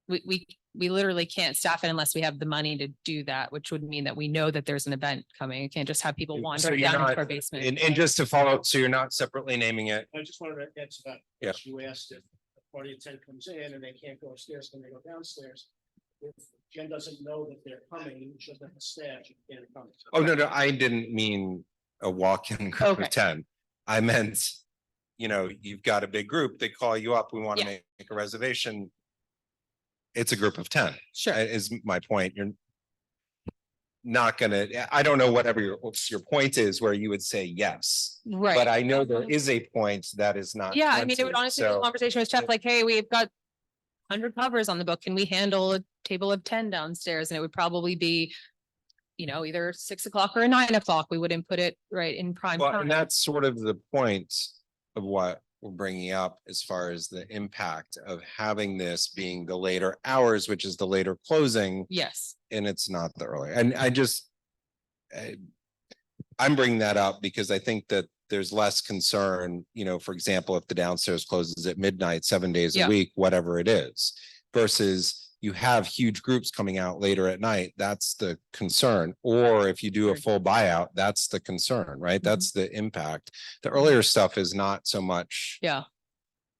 We literally can't staff it unless we have the money to do that, which would mean that we know that there's an event coming. You can't just have people So wander you're down into not- our basement. And just to follow, so you're not separately naming it. I just wanted to answer that. Yeah. You asked if a party of 10 comes in and they can't go upstairs, can they go downstairs? If Jen doesn't know that they're coming, she doesn't have a staff, she can't come. Oh, no, I didn't mean a walk-in group Okay. of 10. I meant, you've got a big group, they call you up, we want to Yeah. make a reservation. It's a group of 10. Sure. Is my point. You're not gonna, I don't know whatever your point is where you would say yes. Right. But I know there is a point that is not. Yeah, I mean, it would 20, honestly be a so- conversation with Jeff, like, hey, we've got 100 covers on the book. Can we handle a table of 10 downstairs? And it would probably be, either 6 o'clock or 9 o'clock. We wouldn't put it right in prime Well, time. and that's sort of the point of what we're bringing up as far as the impact of having this being the later hours, which is the later closing. Yes. And it's not the earlier. And I'm bringing that up because I think that there's less concern, for example, if the downstairs closes at midnight, 7 days Yeah. a week, whatever it is, versus you have huge groups coming out later at night, that's the concern. Or if you do a full buyout, that's the concern, right? That's the impact. The earlier stuff is not so much. Yeah.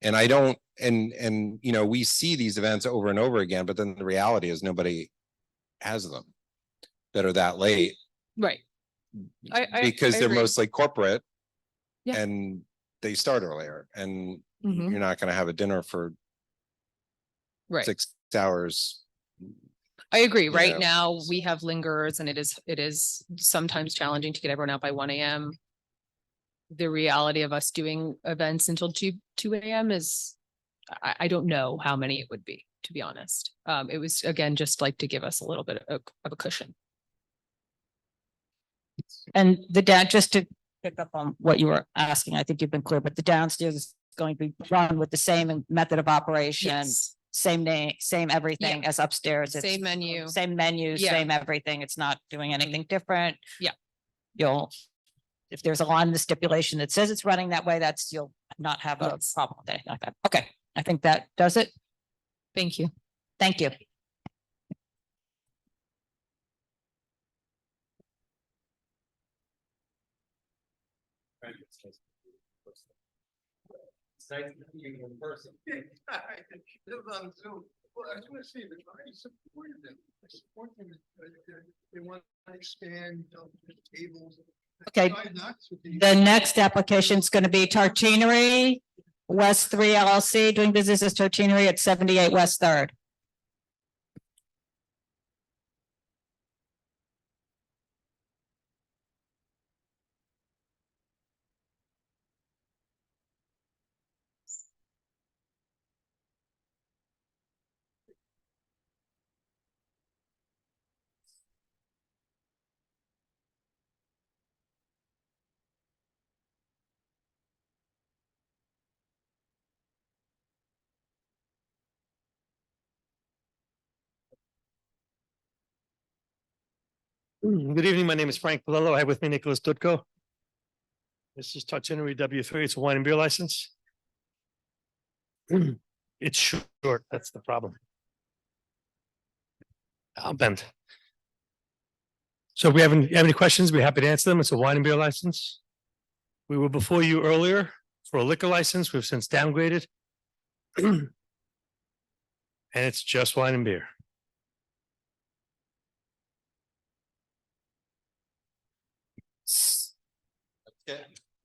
And I don't, and we see these events over and over again, but then the reality is nobody has them that are that late. Right. Because they're agree. mostly corporate. Yeah. And they start earlier and Mhm. you're not gonna have a dinner for Right. 6 hours. I agree. Right Yeah. now, we have lingerers and it is sometimes challenging to get everyone out by 1 AM. The reality of us doing events until 2 AM is, I don't know how many it would be, to be honest. It was, again, just like to give us a little bit of a cushion. And just to pick up on what you were asking, I think you've been clear, but the downstairs is going to be run with the same method of operation. Yes. Same name, same everything as upstairs. It's Same menu. Same menu, Yeah. same everything. It's not doing anything different. Yeah. If there's a line in the stipulation that says it's running that way, you'll not have a Yes. problem with anything like that. Okay, I think that does it. Thank you. Thank you. It's nice to see you in person. On Zoom. Well, I was gonna say that I supported them. I support them. They want to expand the tables. Okay. The next application is going to be Tartinery West 3 LLC, doing business as Tartinery at 78 West 3rd. Good evening. My name is Frank Palillo. I have with me Nicholas Dudko. This is Tartinery W3. It's a wine and beer license. It's short. That's the problem. I'll bend. So if we have any questions, we're happy to answer them. It's a wine and beer license. We were before you earlier for a liquor license. We've since downgraded. And it's just wine and beer.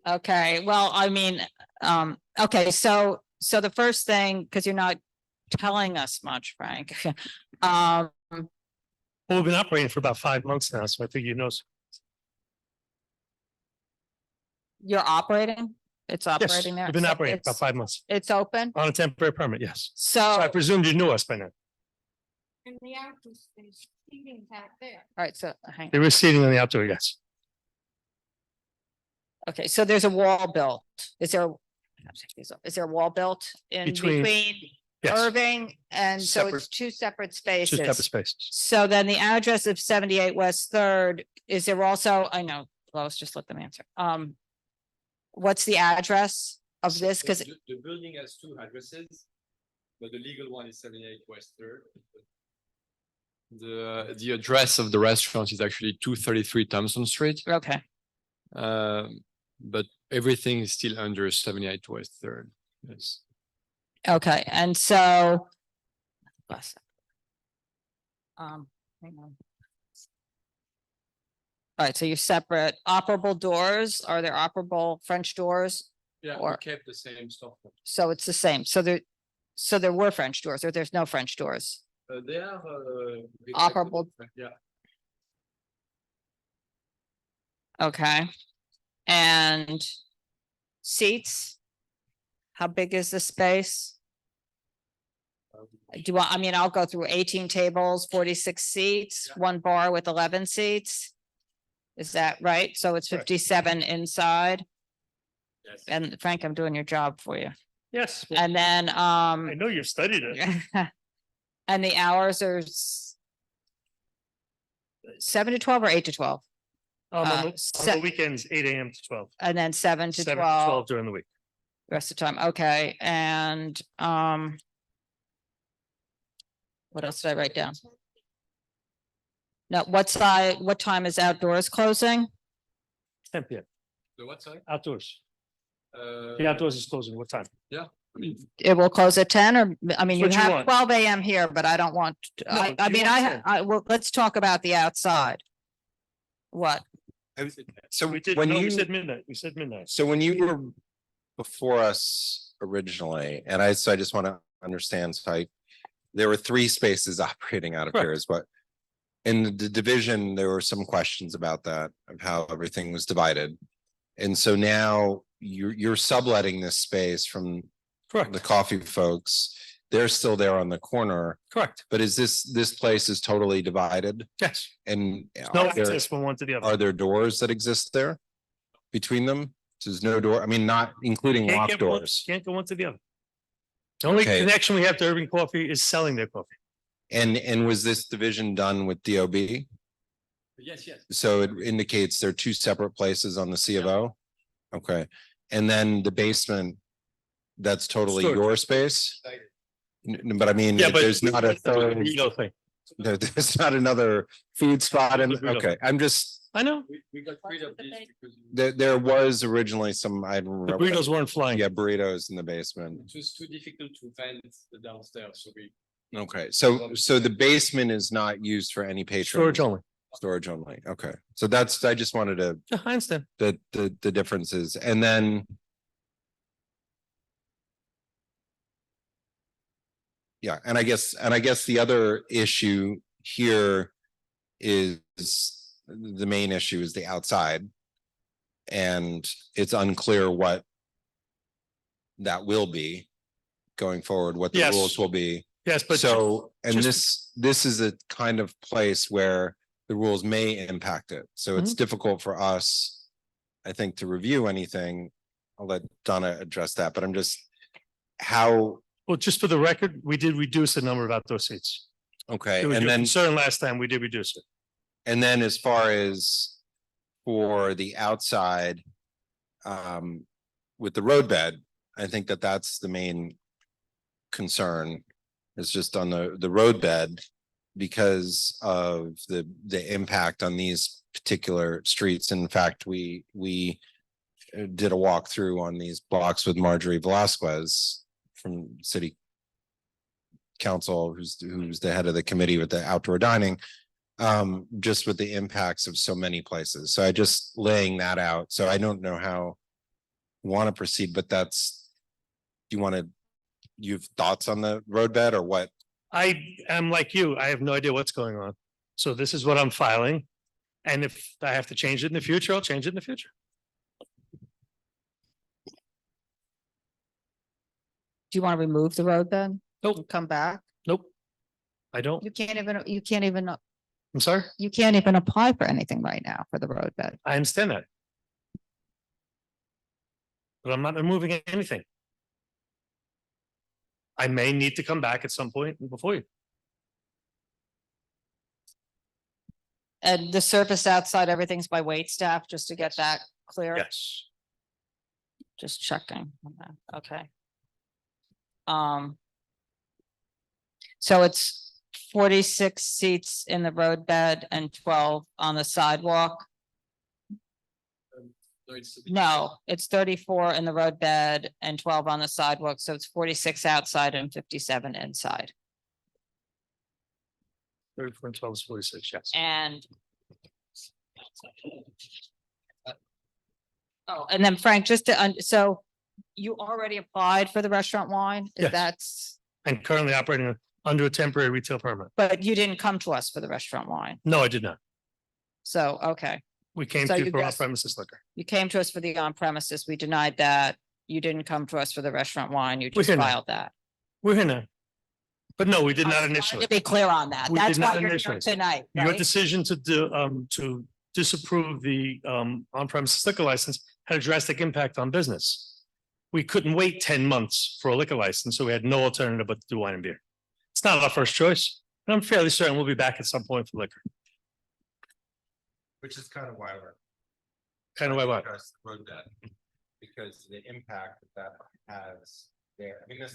Okay, well, I mean, okay, so the first thing, because you're not telling us much, Frank. Well, we've been operating for about 5 months now, so I think you know. You're operating? It's Yes, operating there? we've been So operating about it's- 5 months It's open? on a temporary permit, yes. So So, I presumed you knew us by now. And the outdoors, there's seating back there. all right, so hang There is seating on the outdoor, yes. Okay, so there's a wall built. Is there a wall built in Between- between Yes, Irving? And so it's Separate- two separate two separate spaces. spaces. So then the address of 78 West 3rd, is there also, I know, Lois, just let them answer. What's the address of this? Because The building has 2 addresses, but the legal one is 78 West 3rd. The address of the restaurant is actually 233 Thompson Street. okay, But everything is still under 78 West 3rd. Yes. okay, and so Hang on. All right, so you're separate. Operable doors, are there operable French doors? Yeah, Or- we kept the same stuff. So it's the same. So there were French doors or there's no French doors? They are. Operable. Yeah. Okay. And seats? How big is the space? Do you want, I mean, I'll go through 18 tables, 46 seats, one bar with 11 seats. Is that right? So it's 57 inside. Yes. And Frank, I'm doing your job for you. Yes, And then, I know you've studied it. and the hours are 7 to 12 or 8 to 12? On Uh, the weekends, 8 AM to 12. And then 7 to 7 to 12 12 during the week. rest of the time. Okay, and, what else did I write down? Now, what time is outdoors closing? 10 PM, The what side? outdoors. The outdoors is closing. What time? Yeah. It will close at 10 or, I mean, you What you have want. 12 AM here, but I don't want, I you mean, want 10. well, let's talk about the outside. What? So We did, when no, you, we said midnight. We said midnight. so when you were before us originally, and so I just want to understand, there were 3 spaces operating out of here Correct. is what. In the division, there were some questions about that, of how everything was divided. And so now you're subletting this space from the Correct, coffee folks. They're still there on the corner, correct. but is this place is totally divided? Yes. And No are there, access from one to the other. are there doors that exist there between them? So there's no door, I mean, not including Can't locked get one- doors. Can't go one to the other. The only Okay. connection we have to Urban Coffee is selling their coffee. And was this division done with DOB? Yes, yes. So it indicates they're 2 separate places on the C of O? Okay, and then the basement, that's totally Storage. your space? But I mean, Yeah, but. there's not a third, Burrito thing. there's not another food spot in, Burrito. okay, I'm just, I know, We got rid of this because there was originally some, I the remember. burritos weren't flying. Yeah, burritos in the basement. it was too difficult to find the downstairs, so we. Okay, so the basement is not used for any patrons? Storage only. Storage only, okay, so that's, I just wanted to, Yeah, I understand. the differences, and then. Yeah, and I guess the other issue here is the main issue is the outside. And it's unclear what that will be going forward, what the Yes. rules will be. Yes, but. So, and just- this is a kind of place where the rules may impact it. So it's difficult for us, I think, to review anything. I'll let Donna address that, but I'm just, how, Well, just for the record, we did reduce the number of outdoor seats. okay, It was and your then, concern last time, we did reduce it. and then as far as for the outside, with the roadbed, I think that's the main concern. Is just on the roadbed because of the impact on these particular streets. In fact, we did a walkthrough on these blocks with Marjorie Velasquez from City Council, who's the head of the committee with the outdoor dining, just with the impacts of so many places. So I just laying that out. So I don't know how you want to proceed, but that's, do you want to, you have thoughts on the roadbed or what? I am like you, I have no idea what's going on. So this is what I'm filing. And if I have to change it in the future, I'll change it in the future. Do you want to remove the road then? Nope. Come back? Nope. I don't, You can't even I'm sorry, you can't even apply for anything right now for the roadbed. I understand that. But I'm not removing anything. I may need to come back at some point before you. And the surface outside, everything's by wait staff, just to get that clear. Yes. Just checking. on that. Okay. So it's 46 seats in the roadbed and 12 on the sidewalk. No, it's 34 in the roadbed and 12 on the sidewalk, so it's 46 outside and 57 inside. 34 and 12 is 46, yes. And. Oh, and then Frank, just to, so you already applied for the restaurant wine? Is Yes. that's, And currently operating under a temporary retail permit. but you didn't come to us for the restaurant wine. No, I did not. So, okay, We came So to you for guys- off premises liquor. you came to us for the on premises. We denied that. You didn't come to us for the restaurant wine. You We're just here now. filed that. We're here now. But no, we did I not just wanted initially. To be clear on that. We That's did not why you're here initially. tonight, Your right? decision to disapprove the on premises liquor license had a drastic impact on business. We couldn't wait 10 months for a liquor license, so we had no alternative but to do wine and beer. It's not our first choice, but I'm fairly certain we'll be back at some point for liquor. Which is kind of why we're. Kind of why what? Address the road debt, because the impact that has there, I mean, there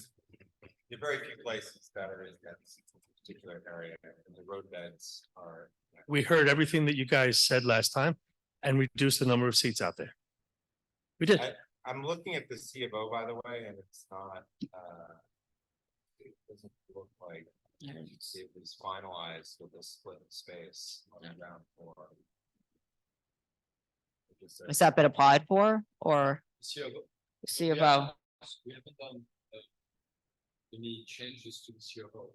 are very few places that are in that particular area, and the road beds are. We heard everything that you guys said last time and reduced the number of seats out there. We did. I'm looking at the C of O, by the way, and it's not, it doesn't look like it was finalized with a split space on the ground floor. Has that been applied for or C of O. C of O? We haven't done any changes to the C of O.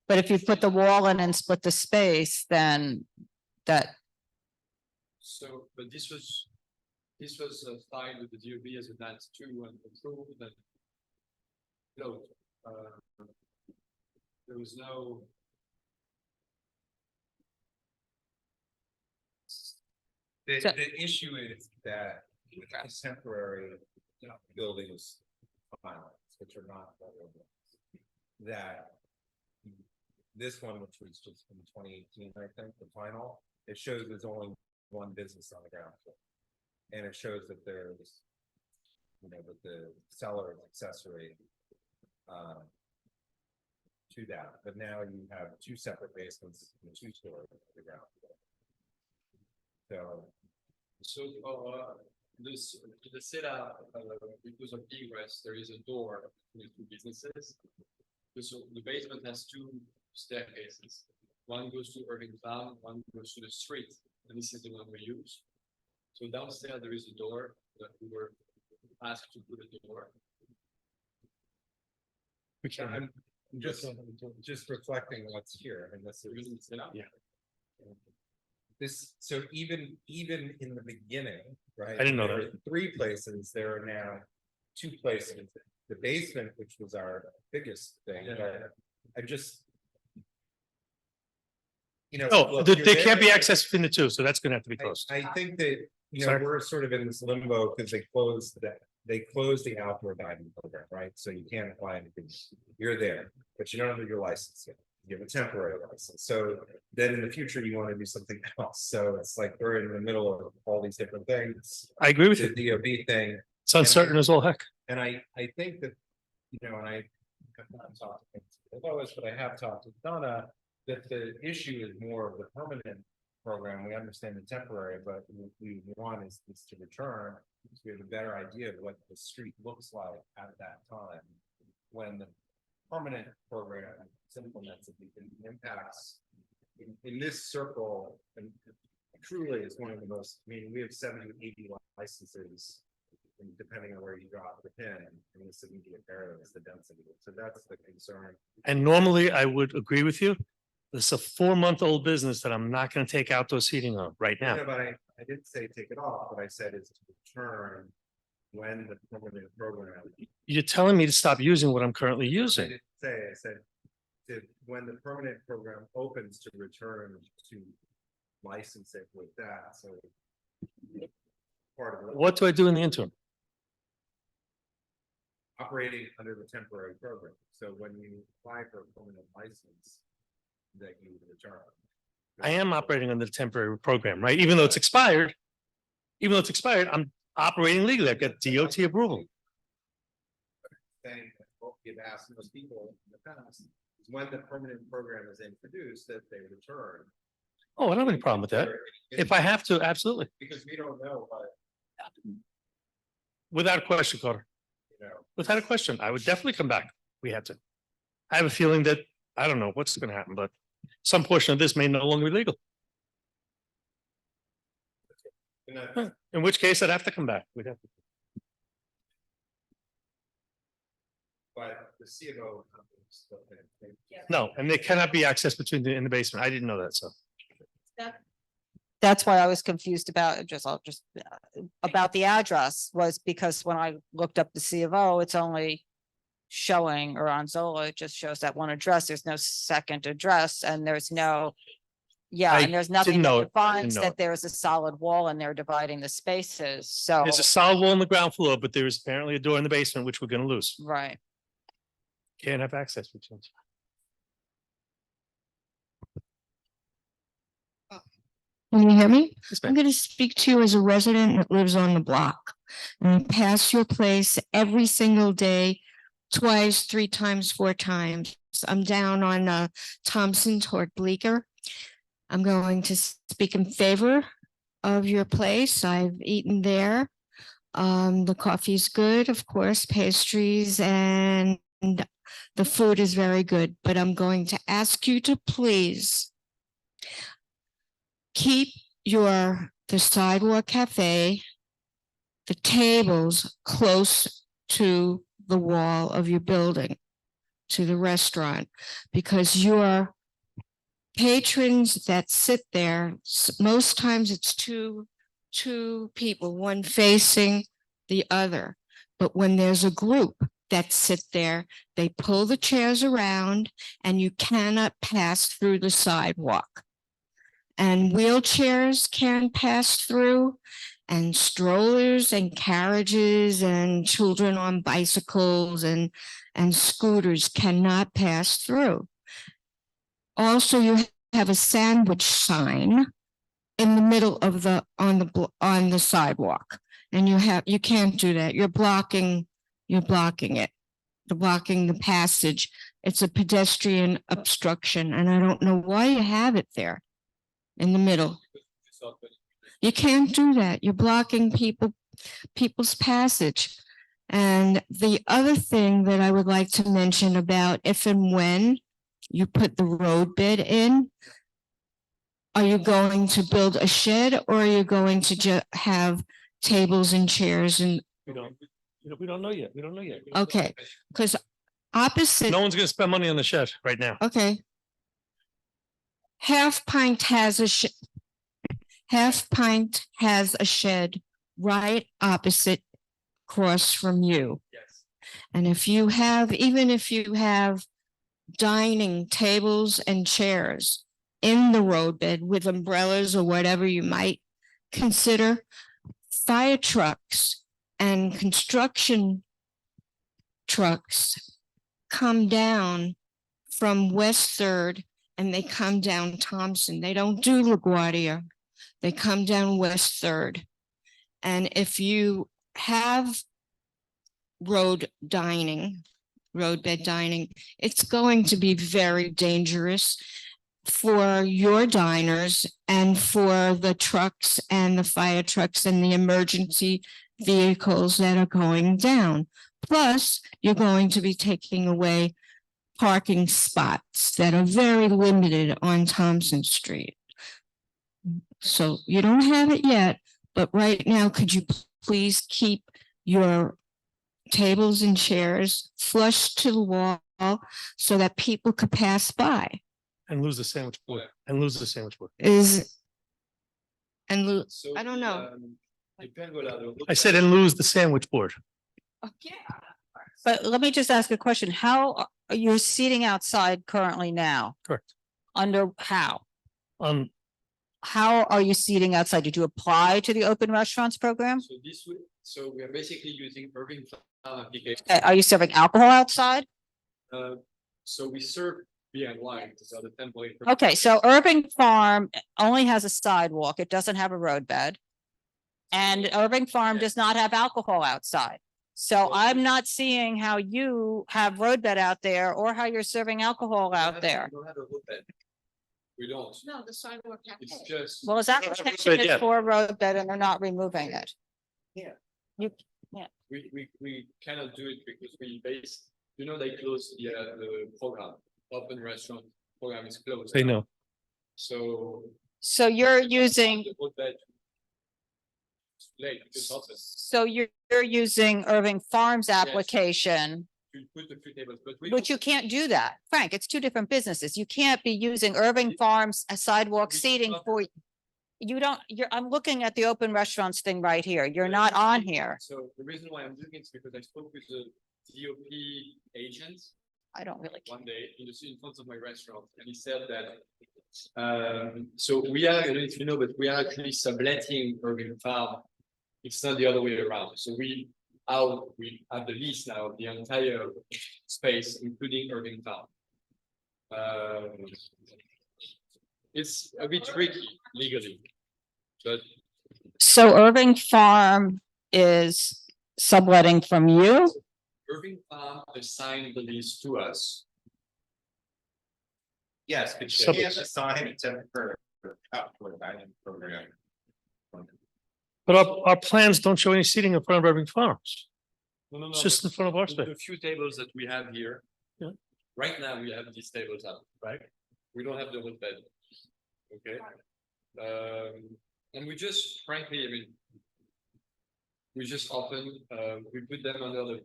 But if you put the wall in and split the space, then that, So, but this was filed with the DOB as a NAT 2 and approved and. No, there was no. The issue is that the temporary buildings, which are not, that. This one, which was just from 2018, I think, the final, it shows there's only one business on the ground floor. And it shows that there's, that the cellar is accessory to that, but now you have two separate basements and 2 stories on the ground floor. So, this, the setup, because of egress, there is a door between the 2 businesses. So the basement has 2 staircases. One goes to Irving Farm, one goes to the street, and this is the one we use. So downstairs there is a door that we were asked to put a door. I'm just reflecting what's here, and this is, Yeah. This, so even in the beginning, right? I didn't know there that. were 3 places, there are now 2 places. The basement, which was our biggest thing, but I just. Oh, look, there you're can't be there. access between the 2, so that's gonna have to be closed. I think that, Sorry. we're sort of in this limbo because they closed the outdoor dining program, right? So you can't apply anything. You're there, but you don't have your license yet. You have a temporary license. So then in the future, you want to do something else. So it's like we're in the middle of all these different things. I agree with The you. DOB thing. It's uncertain as all heck. And I think that, and I have not talked to Lois, but I have talked to Donna, that the issue is more of the permanent program. We understand the temporary, but what we want is to return. So we have a better idea of what the street looks like at that time. When the permanent program is implemented, the impacts in this circle, and truly is one of the most, I mean, we have 70, 80 licenses. And depending on where you drop the pin in this immediate area is the density. So that's the concern. And normally I would agree with you. This is a 4-month-old business that I'm not gonna take outdoor seating on right now. Yeah, but I didn't say take it off. What I said is to return when the permanent program. You're telling me to stop using what I'm currently I using. didn't say, I said when the permanent program opens to return to license it with that. So part of it. What do I do in the interim? Operating under the temporary program. So when you apply for a permanent license, that you return. I am operating under the temporary program, right? Even though it's expired. Even though it's expired, I'm operating legally. I've got DOT approval. Saying what we've asked most people in the past is when the permanent program is introduced, that they return. Oh, I don't have any problem with that. If I have to, absolutely. Because we don't know what, Without a question, Carter. Without a question, I would definitely come back. We had to. I have a feeling that, I don't know what's gonna happen, but some portion of this may no longer be legal. In which case I'd have to come back. We'd have to. But the CFO. No, and they cannot be accessed between in the basement. I didn't know that, so. That's why I was confused about about the address was because when I looked up the C of O, it's only showing, or on Zola, it just shows that one address. There's no second address and there's no. Yeah, I and there's nothing didn't know that it. Didn't defines know that it. there's a solid wall and they're dividing the spaces. So, There's a solid wall on the ground floor, but there is apparently a door in the basement, which we're gonna lose. right. Can't have access. Which ones? Can you hear me? Yes, I'm ma'am. going to speak to you as a resident that lives on the block. And I pass your place every single day, twice, 3 times, 4 times. I'm down on Thompson toward Bleecker. I'm going to speak in favor of your place. I've eaten there. The coffee's good, of course, pastries, and the food is very good. But I'm going to ask you to please keep the sidewalk cafe, the tables close to the wall of your building, to the restaurant, because your patrons that sit there, most times it's two people, one facing the other. But when there's a group that sit there, they pull the chairs around and you cannot pass through the sidewalk. And wheelchairs can pass through, and strollers and carriages and children on bicycles and scooters cannot pass through. Also, you have a sandwich sign in the middle of on the sidewalk, and you can't do that. You're blocking it. You're blocking the passage. It's a pedestrian obstruction, and I don't know why you have it there in the middle. You can't do that. You're blocking people's passage. And the other thing that I would like to mention about if and when you put the road bed in, are you going to build a shed or are you going to have tables and chairs and? We don't know yet. We don't know yet. Okay, because opposite. No one's gonna spend money on the shed right now. Okay. Half Pint has a shed right opposite across from you. Yes. And even if you have dining tables and chairs in the roadbed with umbrellas or whatever you might consider, fire trucks and construction trucks come down from West Third and they come down Thompson. They don't do LaGuardia. They come down West Third. And if you have roadbed dining, it's going to be very dangerous for your diners and for the trucks and the fire trucks and the emergency vehicles that are going down. Plus, you're going to be taking away parking spots that are very limited on Thompson Street. So you don't have it yet, but right now, could you please keep your tables and chairs flush to the wall so that people could pass by? And lose the sandwich board. And lose the sandwich board. I don't know. I said and lose the sandwich board. Okay. But let me just ask a question. How you're seating outside currently now? Correct. Under how? How are you seating outside? Did you apply to the open restaurants program? So we are basically using Irving application. Are you serving alcohol outside? So we serve beer and wine. These are the 10 point. Okay, so Irving Farm only has a sidewalk. It doesn't have a roadbed. And Irving Farm does not have alcohol outside. So I'm not seeing how you have roadbed out there or how you're serving alcohol out there. We don't have a roadbed. We don't. No, the sidewalk. It's just. Well, is that protection is for a roadbed and they're not removing it? Yeah. You, We cannot do it because we they close the program, open restaurant program is closed. They know. So. So you're using, The whole bed. It's late, it's open. so you're using Irving Farms application, You put the few tables, but we. but you can't do that. Frank, it's two different businesses. You can't be using Irving Farms as sidewalk We seating don't- for. You don't, I'm looking at the open restaurants thing right here. You're not on here. So the reason why I'm doing it is because I spoke with the DOP agent I don't really. one day in front of my restaurant, and he said that. So we are, I don't know if you know, but we are actually subletting Irving Farm. It's not the other way around. So we have the lease now of the entire space, including Irving Farm. It's a bit tricky legally, but So Irving Farm is subletting from you? Irving Farm assigned the lease to us. Yes, but So- you can't assign a temporary outdoor dining program. But our plans don't show any seating in front of Irving Farms. No, It's just in front of our space. The few tables that we have here. Yeah. Right now, we have these tables up, right? We don't have the whole bed. Okay. And we just frankly, I mean. We just often, we put them under the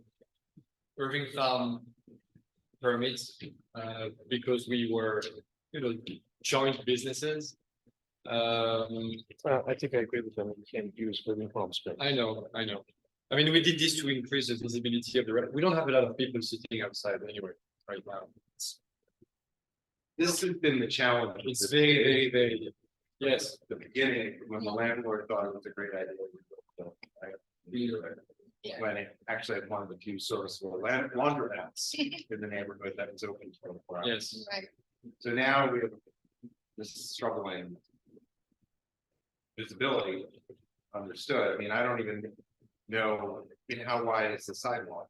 Irving Farm permits, because we were, joint businesses. I think I agree with them. You can't use Irving Farms space. I know. I mean, we did this to increase the visibility of we don't have a lot of people sitting outside anyway, right now. This has been the challenge. It's very, yes. The beginning, when the landlord thought it was a great idea. When it actually had one of the few serviceable laundromats in the neighborhood that was open 24 hours. Yes. So now we have this struggling visibility understood. I mean, I don't even know how wide is the sidewalk.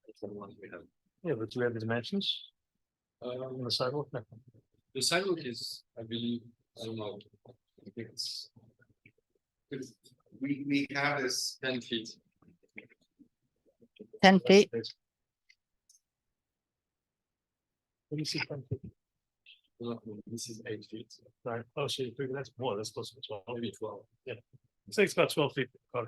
It's the ones we have. Yeah, but do we have the dimensions on the sidewalk? No. The sidewalk is, I believe, I don't know. I think it's Because we have this 10 feet. 10 feet? What do you see? 10 feet? No, this is 8 feet. Right. Oh, so you figure that's more, that's close to 12. Maybe 12. Yeah. Say it's about 12 feet. But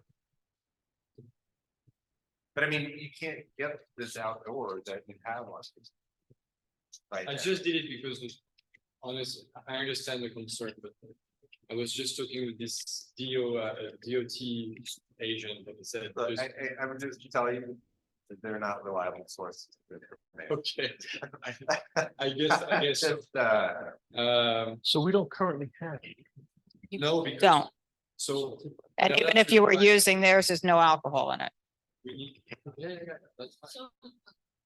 I mean, you can't get this outdoors that you have on. Right. I there. just did it because honestly, I understand the concern, but I was just talking with this DOT agent that said. Look, I would just tell you that they're not reliable sources. of information. Okay. I guess. Just, So we don't currently have. No, because. Don't. So. And yeah, even that's if you were required. using theirs, there's no alcohol in it. We need, yeah, that's fine.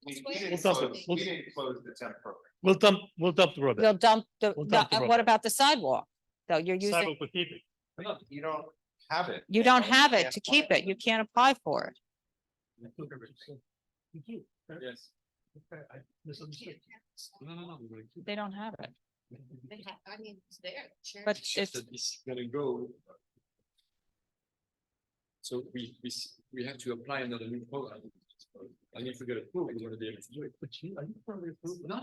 we We'll didn't dump close- it. we didn't close the temp program. We'll dump the rubber. They'll dump the, We'll dump the what rubber. about the sidewalk? Though you're using, Sidewalk will keep it. No, you don't have it. you don't have it to keep it. You can't apply for it. You do. right? Yes. Okay, I misunderstood. No. We're gonna keep it. They don't have it. I mean, it's there. But It's just it's, that it's gonna go. So we have to apply another new program. And if we get approved, we're gonna be able to do it. But you, are you currently approved? No,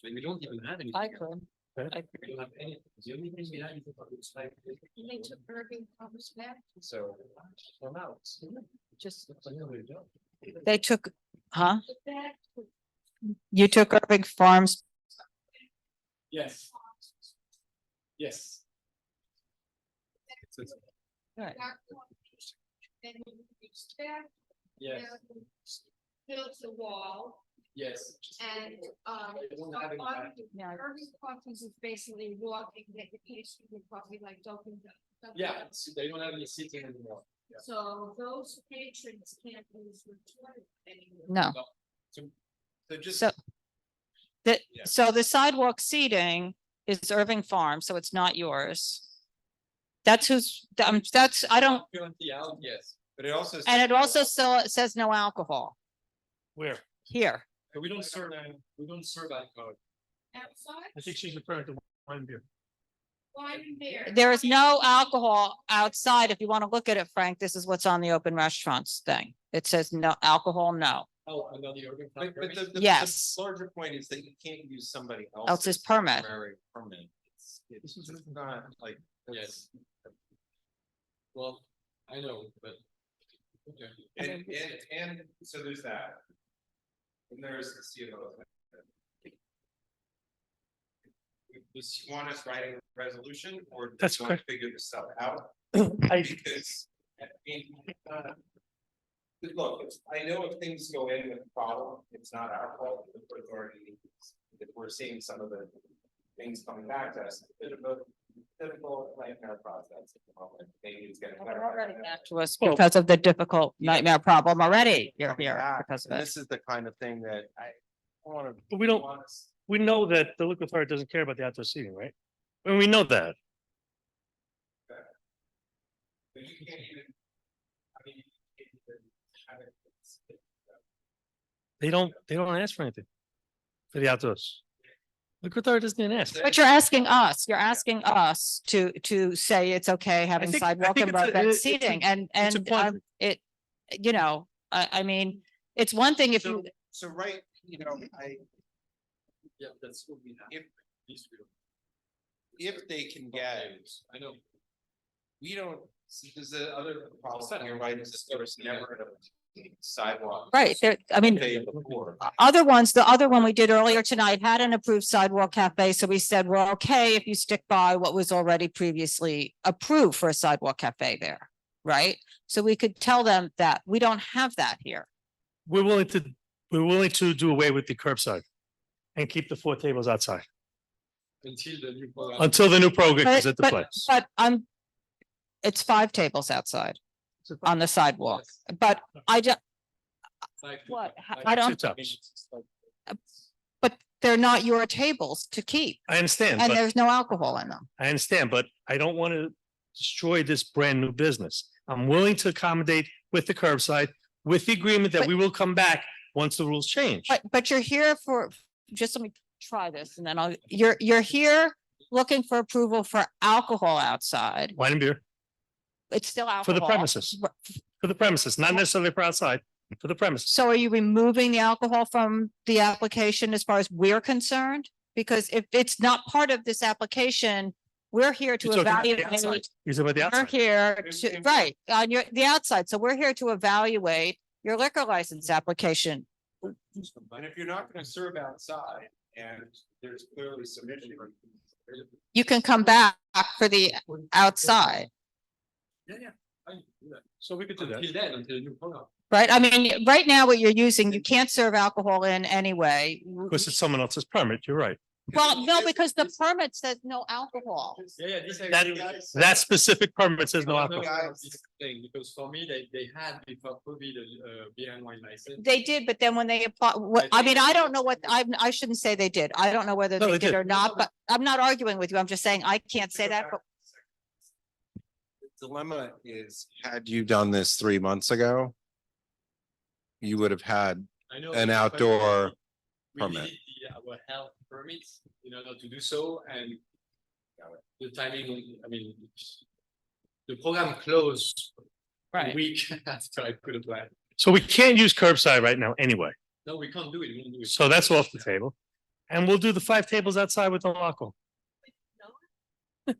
we don't even have any. I could. We don't have any, the only thing we have is it's like. They took Irving Farms back. So. I'm out. Just, I know we don't. they took, huh? Back. You took Irving Farms. Yes. Yes. Right. Then you stack. Yes, Built the wall yes. and, They don't have any back. Yeah. Irving Farms is basically walking, they could basically probably like Dunkin' Donuts. Yeah, they don't have any seating anymore. Yeah. So those patrons can't use the toilet anymore. No. So just. So. The, Yeah. so the sidewalk seating is Irving Farm, so it's not yours. That's who's, that's, I don't, Currently out, yes. But it also. and it also says no alcohol Where? here. But we don't serve alcohol. Outside, I think she's referring to wine beer. wine and beer. There is no alcohol outside. If you want to look at it, Frank, this is what's on the open restaurants thing. It says no alcohol, no. Oh, another organ. But the Yes. larger point is that you can't use somebody Else's permit. temporary permit. It's not like. Yes. Well, I know, but. Okay. And so there's that. And there's the CFO. Does he want us writing a resolution or do That's you want to correct. figure this stuff out? I, Because, I mean, look, I know if things go in with a problem, it's not our fault, the Port Authority. If we're seeing some of the things coming back to us, a bit of a difficult nightmare process at the moment. Maybe it's getting better. To us because of the difficult nightmare problem already. You're here because of And it. this is the kind of thing that I want to. but we know that the liquor authority doesn't care about the outdoor seating, right? And we know that. But you can't even, I mean, you can't even have it. They don't ask for anything for the outdoors. Liquor authority doesn't even ask. But you're asking us to say it's okay having think- I sidewalk think and it's a- road bed it's a- seating it's a quandary. it, you know, I mean, it's one thing if you, So right, you know, Yeah, that's what we have. If- These we don't- if they can get, I know. we don't, see, there's the other problem here, right, is there was never a sidewalk. right, there, I mean, cafe before. the other one we did earlier tonight had an approved sidewalk cafe, so we said, we're okay if you stick by what was already previously approved for a sidewalk cafe there, right? So we could tell them that we don't have that here. We're willing to do away with the curbside and keep the 4 tables outside Until the new program. until the new program comes into But, place. but it's 5 tables outside on the sidewalk, but I just, what? I don't- but they're not your tables to keep, I understand, and but there's no alcohol in them. I understand, but I don't want to destroy this brand new business. I'm willing to accommodate with the curbside, with the agreement that But- we will come back once the rules change. But you're here for, just let me try this and then you're here looking for approval for alcohol outside. Wine and beer It's still alcohol. for the premises, not necessarily for outside, for the premises. So are you removing the alcohol from the application as far as we're concerned? Because if it's not part of this application, we're here to You're talking about the evaluate. outside. You're talking about the We're outside. here to, right, on the outside. So we're here to evaluate your liquor license application. And if you're not gonna serve outside and there's clearly some issue. You can come back for the outside, Yeah. I can do that. So we could do that. Until then, until the new program. right? I mean, right now what you're using, you can't serve alcohol in anyway. Because it's someone else's permit, you're right. Well, no, because the permit says no alcohol. Yeah, this. That specific permit says no alcohol. Thing, because for me, they had before COVID, beer and wine license. They did, but then when they apply, I mean, I don't know what, I shouldn't say they did. I don't know whether No, they they did did. or not, but I'm not arguing with you. I'm just saying I can't say that, but Dilemma is, had you done this 3 months ago, you would have had I know. an but outdoor we permit. need our health permits in order to do so, and the timing, I mean, the program closed a right. week after I put a plan. So we can't use curbside right now anyway. No, we can't do it, we won't do it. So that's off the table. And we'll do the 5 tables outside with no alcohol.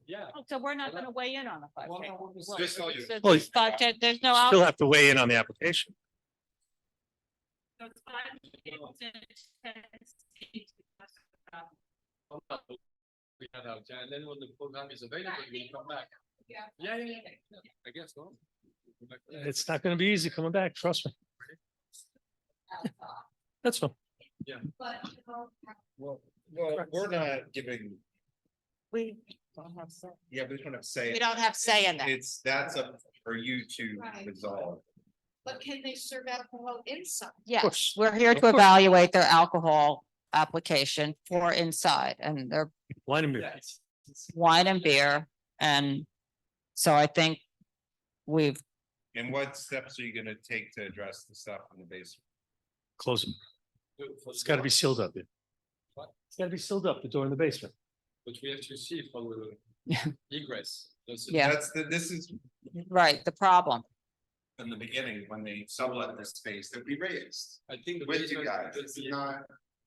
Yeah. Oh, so we're not gonna weigh in on the 5 Well, no, tables. it's Well, just all you. so Well, there's 5 there's no Still alcohol. have to weigh in on the application. We had out, and then when the program is available, we'll come back. Yeah. I guess so. It's not gonna be easy coming back, trust me. That's fine. Well, we're not giving, We don't have say. yeah, we don't have to say. We don't have say in that. That's up for you to Right. resolve. But can they serve alcohol inside? Yes, course. we're here Of to course. evaluate their alcohol application for inside and their Wine and beer. Yes. wine and beer. And so I think we've, And what steps are you gonna take to address the stuff in the basement? Close them. It's gotta be sealed up. What? It's gotta be sealed up, the door in the basement. But we have to see for the Yeah. egress. That's it. Yeah. This is, right, the problem. in the beginning, when they sublet this space, that we raised. I think the With you basement guys, will this be- is not,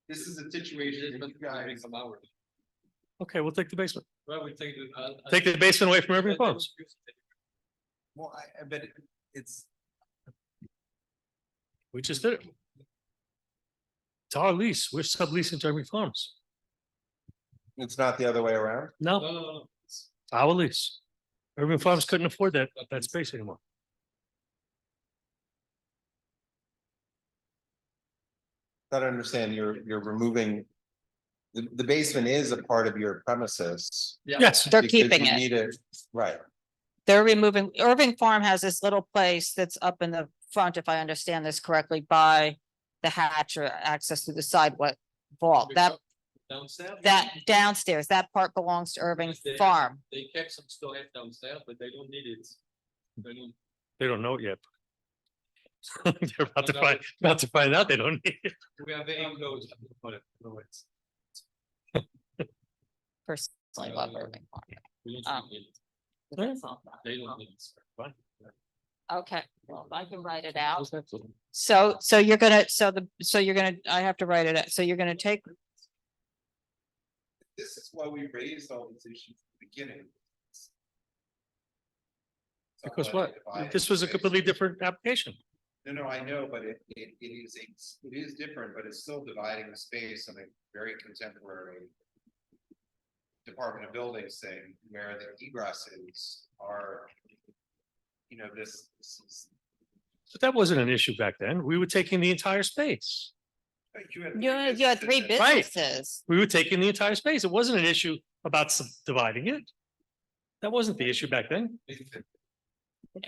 this is a situation that you guys. Okay, we'll take the basement. Well, we take the. Take the basement away from Irving Farms. Well, I bet it's, We just did it. It's our lease. We're subleasing to Irving Farms. It's not the other way around? No, No. it's our lease. Irving Farms couldn't afford that space anymore. I don't understand, you're removing. The basement is a part of your premises. Yes, They're because keeping you it. need right, They're removing, Irving Farm has this little place that's up in the front, if I understand this correctly, by the hatch or access to the side vault. Downstairs? That downstairs, that part belongs to Irving Farm. They kept some storage downstairs, but they don't need it. they don't know it yet. They're about to find out they don't need it. We are very close. Personally love Irving Farm. We Um, don't need it. That's all. They don't need it. Okay, well, I can write it out. So you're gonna, I have to write it out. So you're gonna take, this is why we raised all these issues at the beginning. Because what? This was a completely different application. No, I know, but it is different, but it's still dividing the space in a very contemporary. Department of Buildings thing where the egresses are. This is. But that wasn't an issue back then. We were taking the entire space. You you had three Right. businesses. We were taking the entire space. It wasn't an issue about subdividing it. That wasn't the issue back then. Yeah,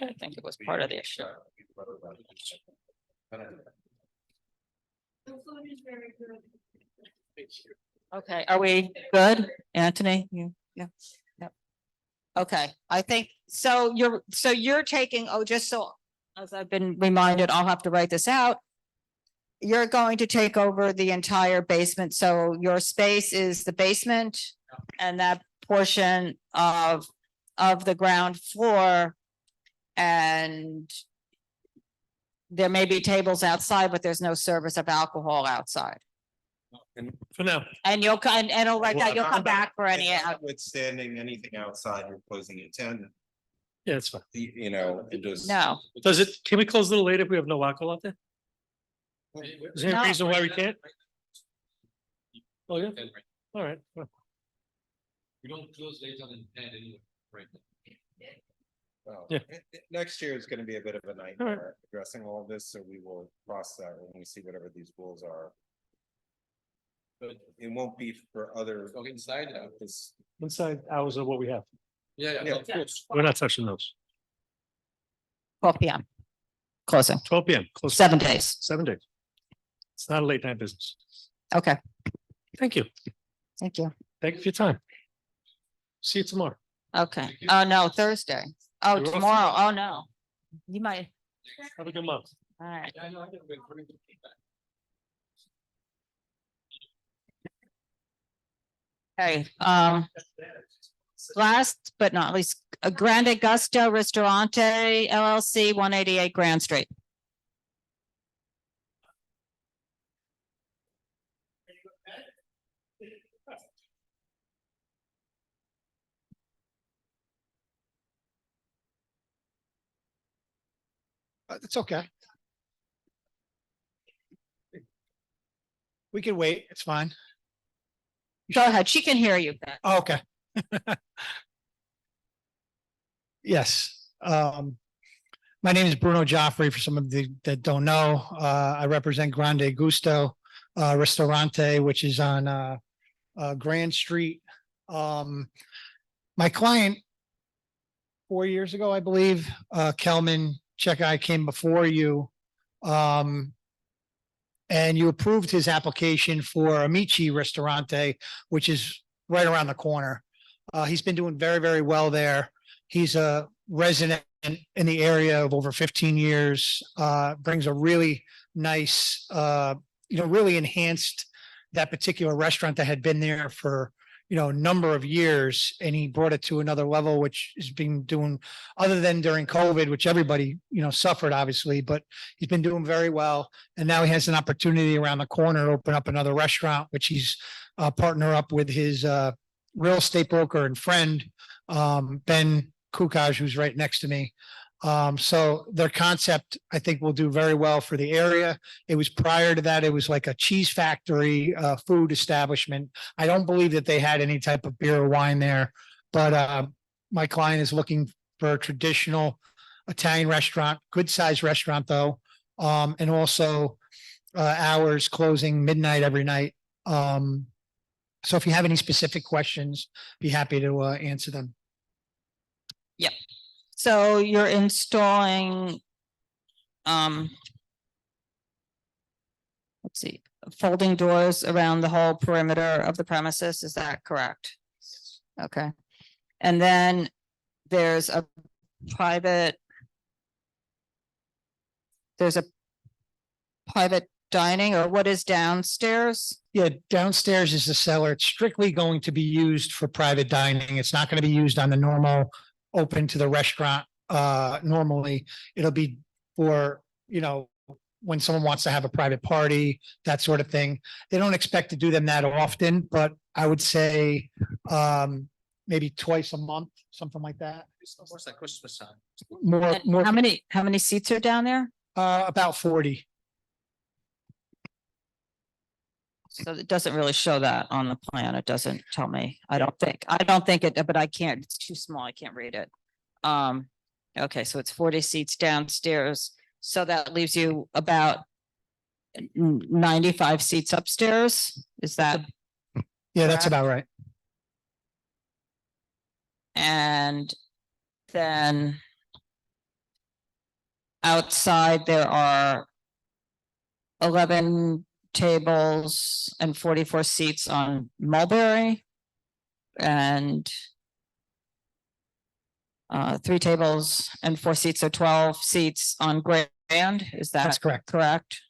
I think it was part of the issue. Okay, are we good? Anthony, yeah. Okay, I think, so you're taking, just so, as I've been reminded, I'll have to write this out. You're going to take over the entire basement, so your space is the basement and that portion of the ground floor. And there may be tables outside, but there's no service of alcohol outside. and For now, And you'll come back for any, Notwithstanding anything outside, you're closing at 10. yeah, it's fine. it just. no, Can we close a little later if we have no alcohol out there? Is there any No. reason why we can't? Oh, yeah, all right. Well, We don't close later than 10 anyway, right? Well, Yeah. Next year is gonna be a bit of a All right. nightmare addressing all of this, so we will cross that when we see whatever these rules are. But it won't be for other. Go inside. This, inside hours of what we have. Yeah, Yeah. of course. We're not touching those. 12 p.m. Closing, 12 p.m. Close. 7 days. 7 days. It's not a late night business. Okay, Thank you. thank you. Thank you for your time. See you tomorrow. Okay, oh, no, Thursday. Oh, You're off tomorrow, oh, no. You might, Have a good month. all right. Yeah, I know, I can bring the feedback. Okay, last but not least, a Grande Gusto Ristorante LLC, 188 Grand Street. It's okay. We can wait. It's fine. Go ahead, she can hear you. Oh, okay. Yes, my name is Bruno Joffrey, for some of the that don't know. I represent Grande Gusto Ristorante, which is on Grand Street. My client 4 years ago, I believe, Kelman Checkeye came before you. And you approved his application for Amici Ristorante, which is right around the corner. He's been doing very, very well there. He's a resident in the area of over 15 years, brings a really nice, really enhanced that particular restaurant that had been there for, number of years, and he brought it to another level, which has been doing, other than during COVID, which everybody, suffered obviously, but he's been doing very well. And now he has an opportunity around the corner to open up another restaurant, which he's partner up with his real estate broker and friend, Ben Kukaj, who's right next to me. So their concept, I think, will do very well for the area. It was prior to that, it was like a cheese factory, food establishment. I don't believe that they had any type of beer or wine there, but my client is looking for a traditional Italian restaurant, good sized restaurant though, and also hours closing midnight every night. So if you have any specific questions, be happy to answer them. Yep. So you're installing, let's see, folding doors around the whole perimeter of the premises, is that correct? Okay. And then there's a private dining, or what is downstairs? Yeah, downstairs is the cellar. It's strictly going to be used for private dining. It's not going to be used on the normal open to the restaurant. Normally it'll be for, when someone wants to have a private party, that sort of thing. They don't expect to do them that often, but I would say maybe twice a month, something like that. What's that Christmas time? More. How many seats are down there? About 40. So it doesn't really show that on the plan. It doesn't tell me. I don't think it, but I can't, it's too small. I can't read it. Okay, so it's 40 seats downstairs. So that leaves you about 95 seats upstairs. Is that? Yeah, that's about right. And then outside there are 11 tables and 44 seats on Mulberry, and 3 tables and 4 seats, so 12 seats on Grand. Is that That's correct? Correct.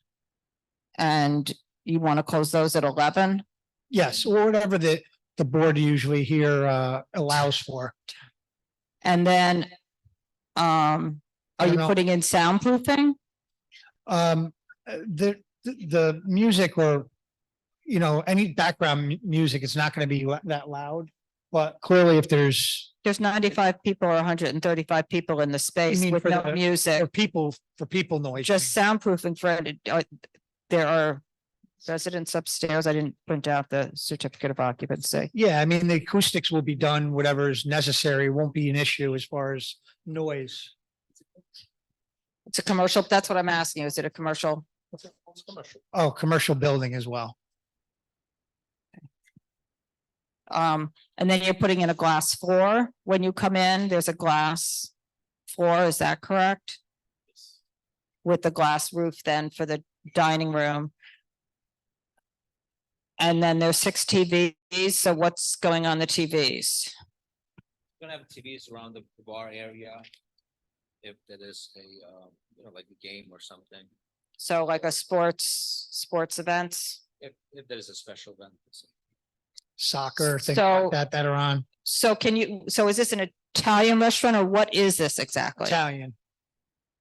And you want to close those at 11? Yes, or whatever the board usually here allows for. And then are you putting in soundproofing? The music, or any background music, is not going to be that loud, but clearly if there's 95 people or 135 people in the space with no music, for people noise, just soundproofing for it. There are residents upstairs. I didn't print out the certificate of occupancy. Yeah, I mean, the acoustics will be done, whatever is necessary. It won't be an issue as far as noise. It's a commercial. That's what I'm asking. Is it a commercial? Oh, commercial building as well. And then you're putting in a glass floor. When you come in, there's a glass floor. Is that correct? With the glass roof then for the dining room. And then there's 6 TVs. So what's going on the TVs? We're gonna have TVs around the bar area. If there is a, like a game or something, So like a sports events. if there is a special event. Soccer, things So- like that are on. So so is this an Italian restaurant, or what is this exactly? Italian.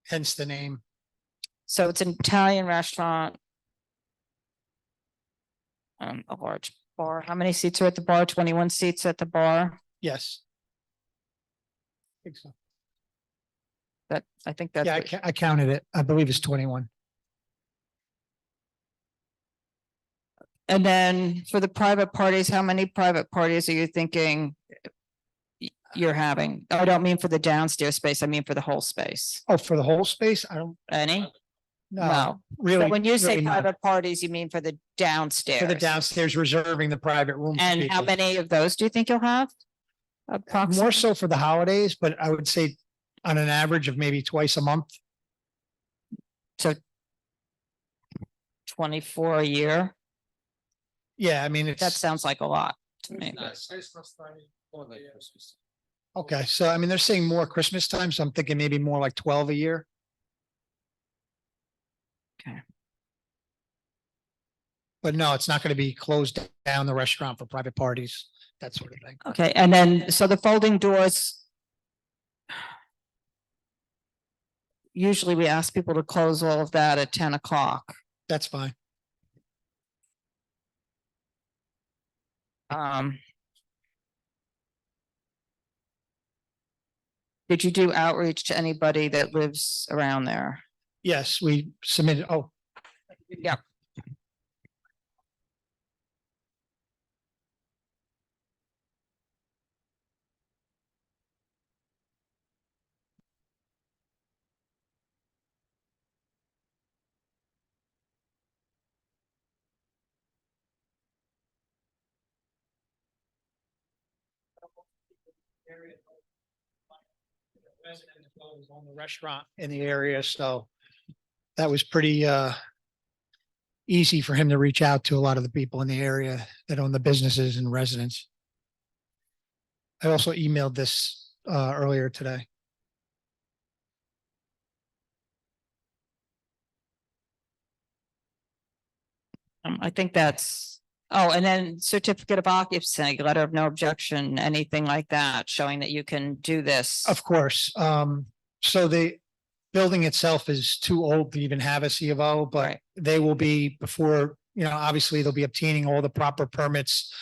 Hence the name. So it's an Italian restaurant. A large bar. How many seats are at the bar? 21 seats at the bar. Yes. I think so. I think that's. Yeah, what- I counted it. I believe it's 21. And then for the private parties, how many private parties are you thinking you're having? I don't mean for the downstairs space. I mean for the whole space. Oh, for the whole space? I don't. Any? No, No. really. So when you say really not. private parties, you mean for the downstairs? For the downstairs, reserving the private room. for And how people. many of those do you think you'll have? Approximately? More so for the holidays, but I would say on an average of maybe twice a month. So 24 a year? Yeah, I mean, That it's, sounds like a lot to me. okay, so I mean, they're saying more Christmas time, so I'm thinking maybe more like 12 a year. But no, it's not going to be closed down the restaurant for private parties, that sort of thing. Okay, and then, so the folding doors. Usually we ask people to close all of that at 10 o'clock. That's fine. Did you do outreach to anybody that lives around there? Yes, we submitted, oh, Yeah. on the restaurant in the area, so that was pretty easy for him to reach out to a lot of the people in the area that own the businesses and residents. I also emailed this earlier today. I think that's, oh, and then certificate of occupancy, letter of no objection, anything like that, showing that you can do this. Of course, so the building itself is too old to even have a C of O, but Right. they will be before, you know, obviously they'll be obtaining all the proper permits,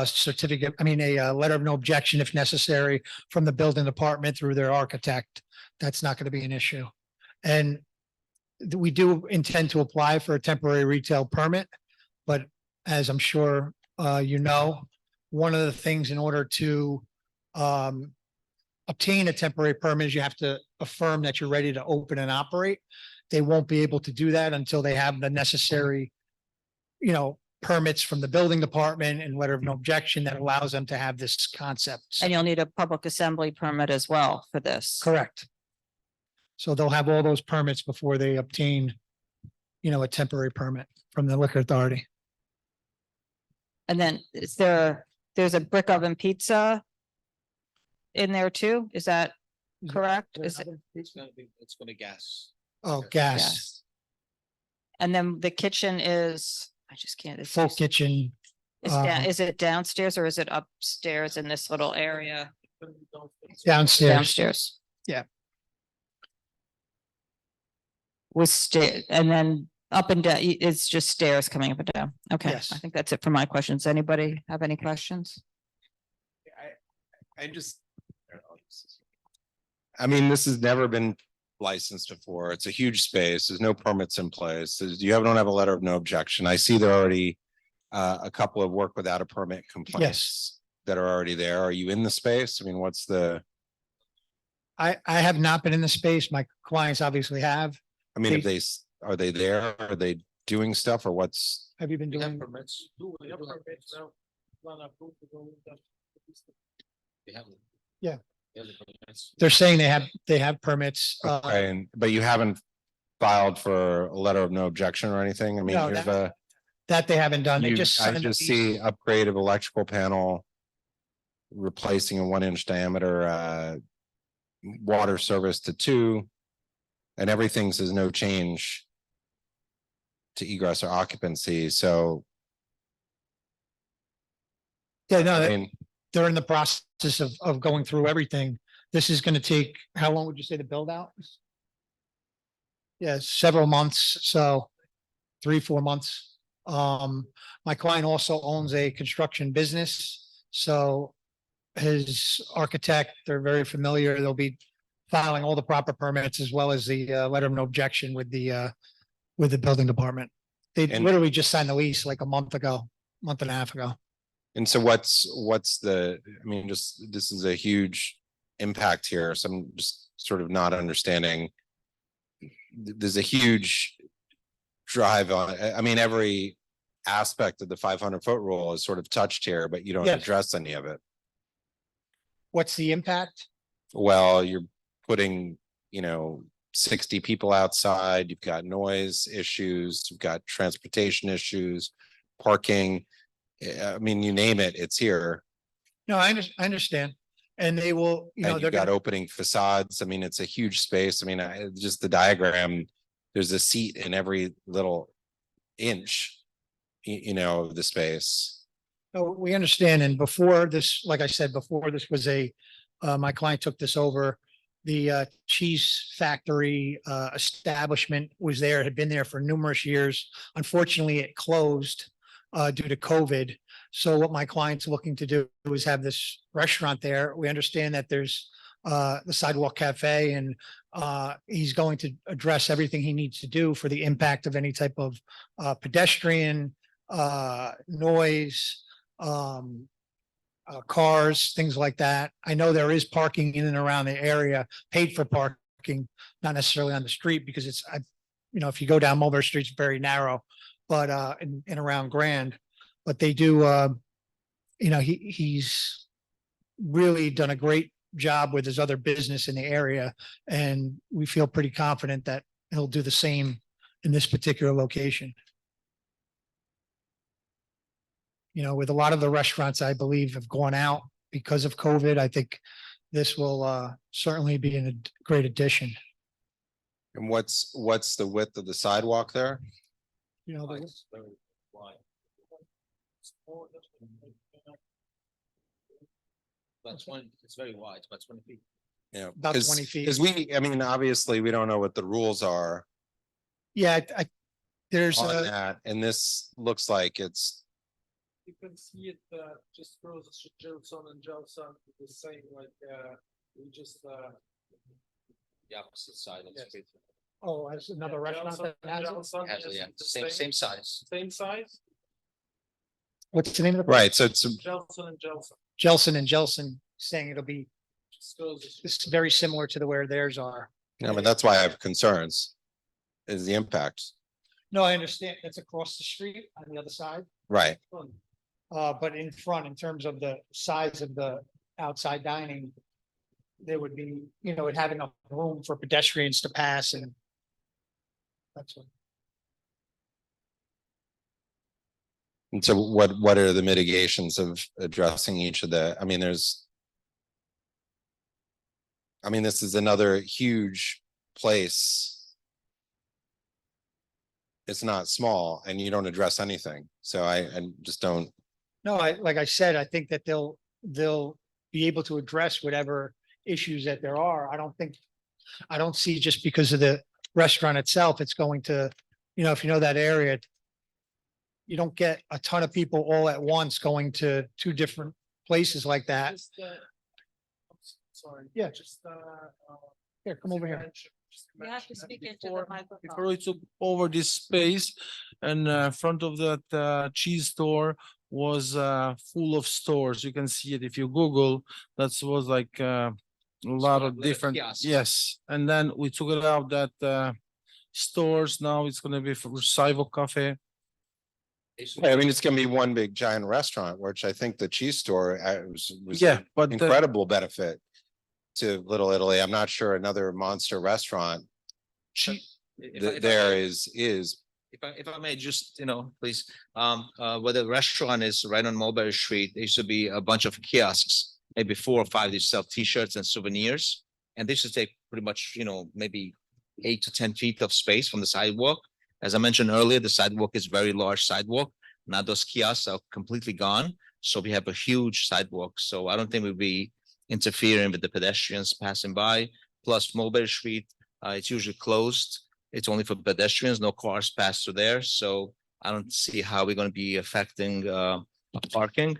certificate, a letter of no objection if necessary from the building department through their architect. That's not going to be an issue. And we do intend to apply for a temporary retail permit, but as I'm sure you know, one of the things in order to obtain a temporary permit is you have to affirm that you're ready to open and operate. They won't be able to do that until they have the necessary, you know, permits from the building department and letter of no objection that allows them to have this concept. And you'll need a public assembly permit as well for this. Correct. So they'll have all those permits before they obtain, you know, a temporary permit from the liquor authority. And then there's a brick oven pizza in there too? Is that correct? Is it? It's gonna gas. Oh, gas, Yes. And then the kitchen is, I just can't. it's full just- kitchen. Is it downstairs or is it upstairs in this little area? Downstairs. Downstairs. Yeah. With and then up and down, it's just stairs coming up and down. Okay, Yes. I think that's it for my questions. Anybody have any questions? This has never been licensed before. It's a huge space. There's no permits in place. Don't have a letter of no objection. I see there are already a couple of work without a permit complaints that are already there. Are you in the space? What's the? I have not been in the space. My clients obviously have. Are they there? Are they doing stuff or what's? Have you been doing? Permits. Yeah. They're saying they have permits. But you haven't filed for a letter of no objection or anything? No, Here's that they haven't done. They just. I signed just these- see upgrade of electrical panel. Replacing a 1-inch diameter water service to 2. And everything says no change. To egress or occupancy, so. Yeah, no, they're in the process of going through everything. This is gonna take, how long would you say to build out? Yeah, several months, so 3-4 months. My client also owns a construction business, so his architect, they're very familiar. They'll be filing all the proper permits as well as the letter of no objection with the building department. They literally just signed the lease like a month and a half ago. And so what's the, this is a huge impact here. So I'm just sort of not understanding. There's a huge drive on, every aspect of the 500-foot rule is sort of touched here, but you don't Yes. address any of it. What's the impact? Well, you're putting, 60 people outside, you've got noise issues, you've got transportation issues, parking. You name it, it's here. No, I understand. And they will, And they're you've got gonna, opening facades. It's a huge space. Just the diagram, there's a seat in every little inch. you know, of the space. No, we understand. And before this, like I said, before this was my client took this over. The cheese factory establishment was there, had been there for numerous years. Unfortunately, it closed due to COVID. So what my client's looking to do is have this restaurant there. We understand that there's the Sidewalk Cafe, and he's going to address everything he needs to do for the impact of any type of pedestrian noise, cars, things like that. I know there is parking in and around the area, paid for parking, not necessarily on the street, because it's, if you go down Mulberry Street, it's very narrow, but in around Grand. But they do, he's really done a great job with his other business in the area, and we feel pretty confident that he'll do the same in this particular location. With a lot of the restaurants, I believe, have gone out because of COVID. I think this will certainly be a great addition. And what's the width of the sidewalk there? It's very wide, it's about 20 feet. Yeah, About 20 feet. Because obviously we don't know what the rules are Yeah, there's on that, and this looks like it's. You can see it just across Jelson and Jelson, the same we just the opposite side of the street. Oh, as another restaurant that has it? Yeah, same size. Same size? What's the name of the? Right, so it's Jelson and Jelson. Jelson and Jelson, saying it'll be this is very similar to where theirs are. that's why I have concerns, is the impact. No, I understand. That's across the street on the other side. Right. But in front, in terms of the size of the outside dining, there would be, it having enough room for pedestrians to pass, and that's what. And so what are the mitigations of addressing each of the, this is another huge place. It's not small, and you don't address anything. So I just don't. No, like I said, I think that they'll be able to address whatever issues that there are. I don't see, just because of the restaurant itself, it's going to, if you know that area, you don't get a ton of people all at once going to two different places like that. Sorry. Yeah. Just Here, come over here. You have to speak into the Before microphone. we took over this space, and front of that cheese store was full of stores. You can see it if you Google. That was like a lot of different. Yes, and then we took it out that stores. Now it's going to be for Sidewalk Cafe. It's gonna be one big giant restaurant, which I think the cheese store was Yeah, an but incredible benefit to Little Italy. I'm not sure another monster restaurant there is. If I may just, please, where the restaurant is right on Mulberry Street, there used to be a bunch of kiosks, maybe 4 or 5. They sell T-shirts and souvenirs, and they should take pretty much, maybe 8 to 10 feet of space from the sidewalk. As I mentioned earlier, the sidewalk is very large sidewalk. Now those kiosks are completely gone, so we have a huge sidewalk. So I don't think we'll be interfering with the pedestrians passing by. Plus, Mulberry Street, it's usually closed. It's only for pedestrians, no cars pass through there. So I don't see how we're going to be affecting parking.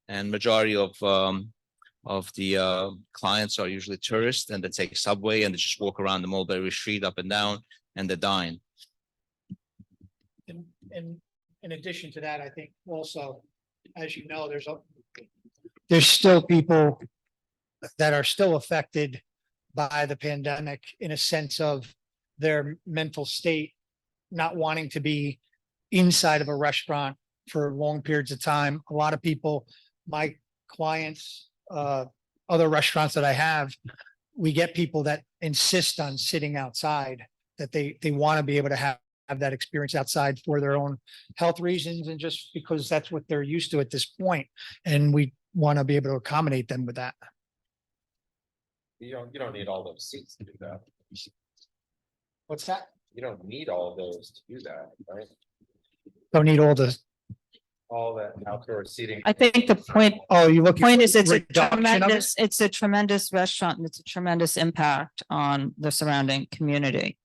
And majority of the clients are usually tourists, and they take subway and they just walk around the Mulberry Street up and down, and they dine. And in addition to that, I think also, as you know, there's still people that are still affected by the pandemic, in a sense of their mental state, not wanting to be inside of a restaurant for long periods of time. A lot of people, my clients, other restaurants that I have, we get people that insist on sitting outside, that they want to be able to have that experience outside for their own health reasons, and just because that's what they're used to at this point. And we want to be able to accommodate them with that. You don't need all those seats to do that. What's that? You don't need all of those to do that, right? Don't need all the all that outdoor seating. I think the point, Oh, you look. point is it's a reduction of it? it's a tremendous restaurant and it's a tremendous impact on the surrounding community.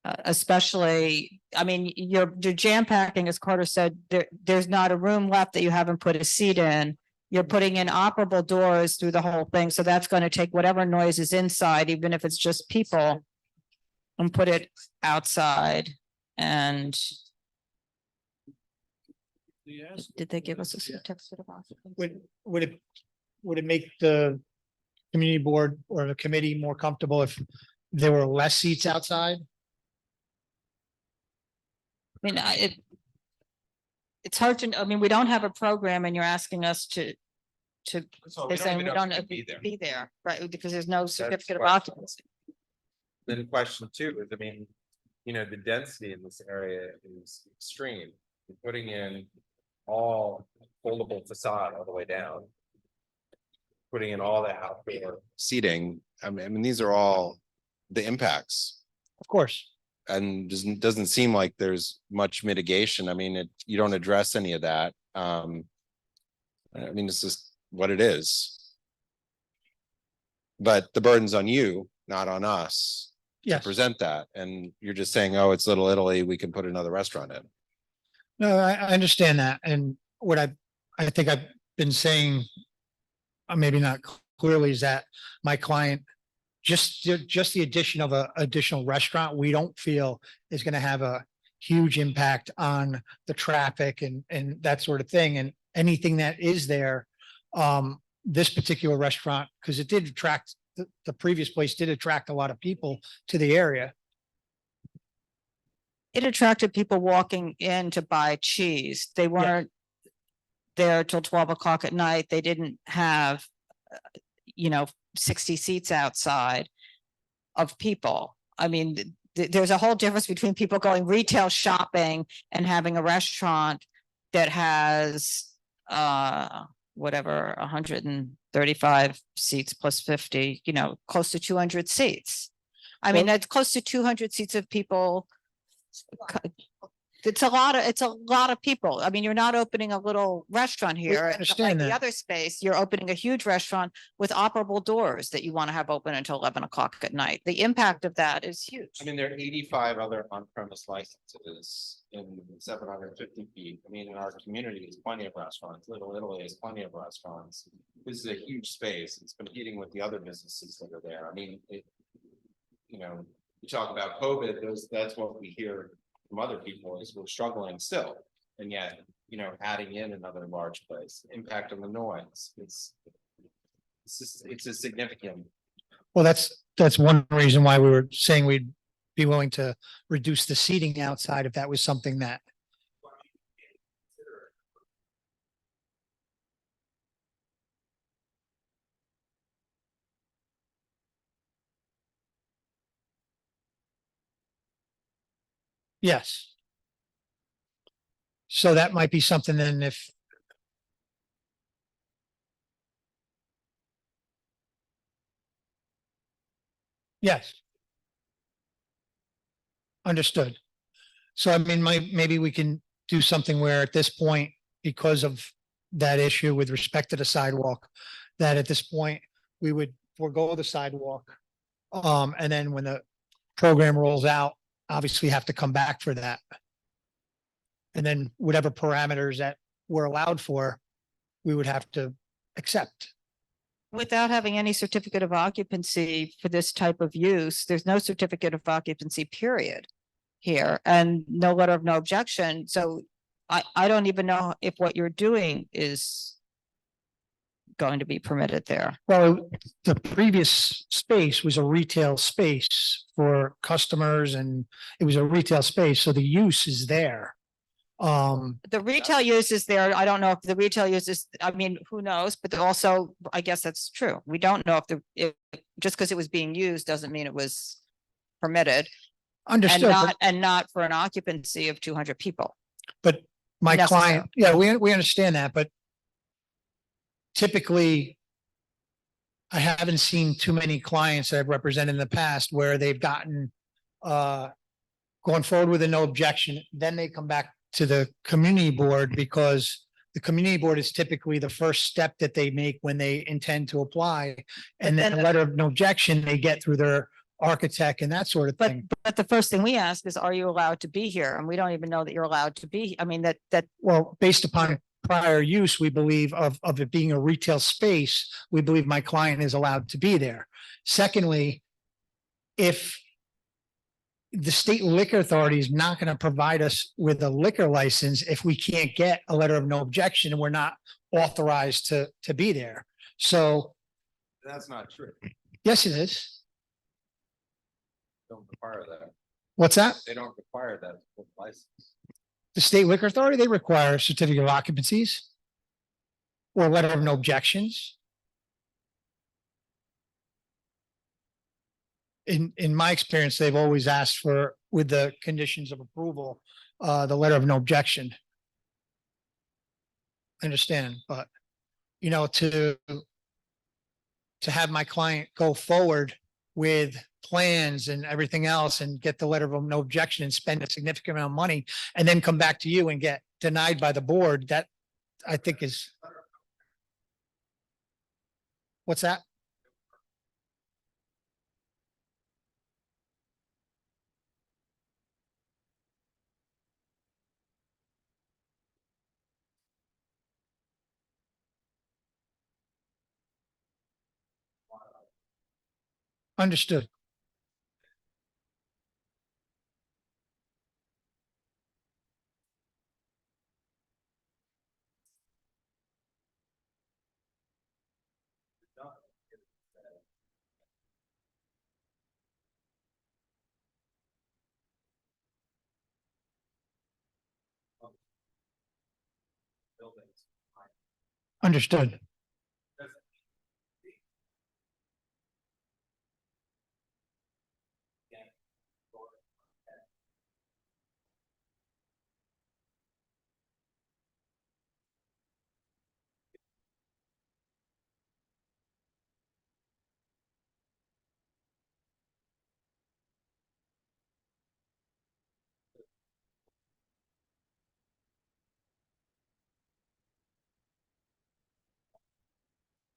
Especially, I mean, you're jam packing, as Carter said, there's not a room left that you haven't put a seat in. You're putting in operable doors through the whole thing, so that's going to take whatever noise is inside, even if it's just people, and put it outside. And did they give us a certificate of occupancy? Would it make the community board or the committee more comfortable if there were less seats outside? I mean, it's hard to, I mean, we don't have a program and you're asking us to, they're saying we don't be there, right? Because there's no certificate of occupancy. Then the question too is, I mean, you know, the density in this area is extreme. You're putting in all foldable facade all the way down. Putting in all the outdoor seating. I mean, these are all the impacts. Of course. And doesn't seem like there's much mitigation. I mean, you don't address any of that. I mean, it's just what it is. But the burden's on you, not on us. Yes. To present that. And you're just saying, oh, it's Little Italy, we can put another restaurant in. No, I understand that. And what I think I've been saying, maybe not clearly, is that my client, just the addition of a additional restaurant, we don't feel is going to have a huge impact on the traffic and that sort of thing. And anything that is there, this particular restaurant, because it did attract, the previous place did attract a lot of people to the area. It attracted people walking in to buy cheese. They weren't there till 12 o'clock at night. They didn't have, 60 seats outside of people. I mean, there's a whole difference between people going retail shopping and having a restaurant that has, whatever, 135 seats plus 50, close to 200 seats. I mean, that's close to 200 seats of people. It's a lot of people. I mean, you're not opening a little restaurant here. I understand Like that. the other space, you're opening a huge restaurant with operable doors that you want to have open until 11 o'clock at night. The impact of that is huge. I mean, there are 85 other on-premise licenses in 750 feet. I mean, in our community, there's plenty of restaurants. Little Italy has plenty of restaurants. This is a huge space. It's competing with the other businesses that are there. I mean, you talk about COVID, that's what we hear from other people is we're struggling still. And yet, adding in another large place, impact on the noise, it's a significant. Well, that's one reason why we were saying we'd be willing to reduce the seating outside if that was something that. Yes. So that might be something then if. Yes. Understood. So I mean, maybe we can do something where at this point, because of that issue with respect to the sidewalk, that at this point, we would forego the sidewalk. And then when the program rolls out, obviously have to come back for that. And then whatever parameters that were allowed for, we would have to accept. Without having any certificate of occupancy for this type of use, there's no certificate of occupancy period here and no letter of no objection. So I don't even know if what you're doing is going to be permitted there. Well, the previous space was a retail space for customers and it was a retail space. So the use is there. The retail use is there. I don't know if the retail use is, I mean, who knows, but also, I guess that's true. We don't know if just because it was being used doesn't mean it was permitted. Understood. And not for an occupancy of 200 people. But my Necessary. client, we understand that, but typically I haven't seen too many clients that I've represented in the past where they've gotten, going forward with a no objection, then they come back to the community board because the community board is typically the first step that they make when they intend to apply. And then a letter of no objection they get through their architect and that sort of thing. But the first thing we ask is, are you allowed to be here? And we don't even know that you're allowed to be. I mean, Well, based upon prior use, we believe of it being a retail space, we believe my client is allowed to be there. Secondly, if the state liquor authority is not going to provide us with a liquor license if we can't get a letter of no objection and we're not authorized to be there. So That's not true. yes, it is. Don't require that. What's that? They don't require that license. The state liquor authority, they require a certificate of occupancies or a letter of no objections. In my experience, they've always asked for, with the conditions of approval, the letter of no objection. I understand, but you know, to have my client go forward with plans and everything else and get the letter of no objection and spend a significant amount of money and then come back to you and get denied by the board, that I think is. What's that? Understood. Understood.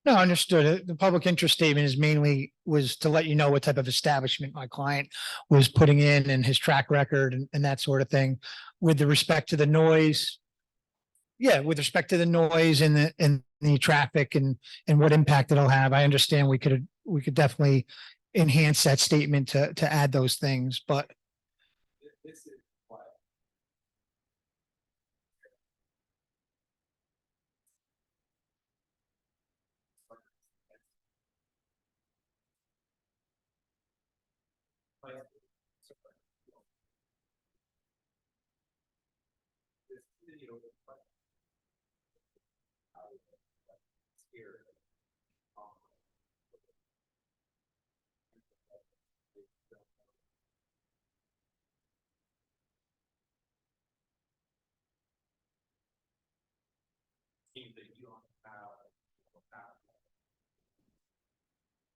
No, understood. The public interest statement is mainly was to let you know what type of establishment my client was putting in and his track record and that sort of thing. With the respect to the noise. Yeah, with respect to the noise and the traffic and what impact it'll have, I understand we could definitely enhance that statement to add those things, but.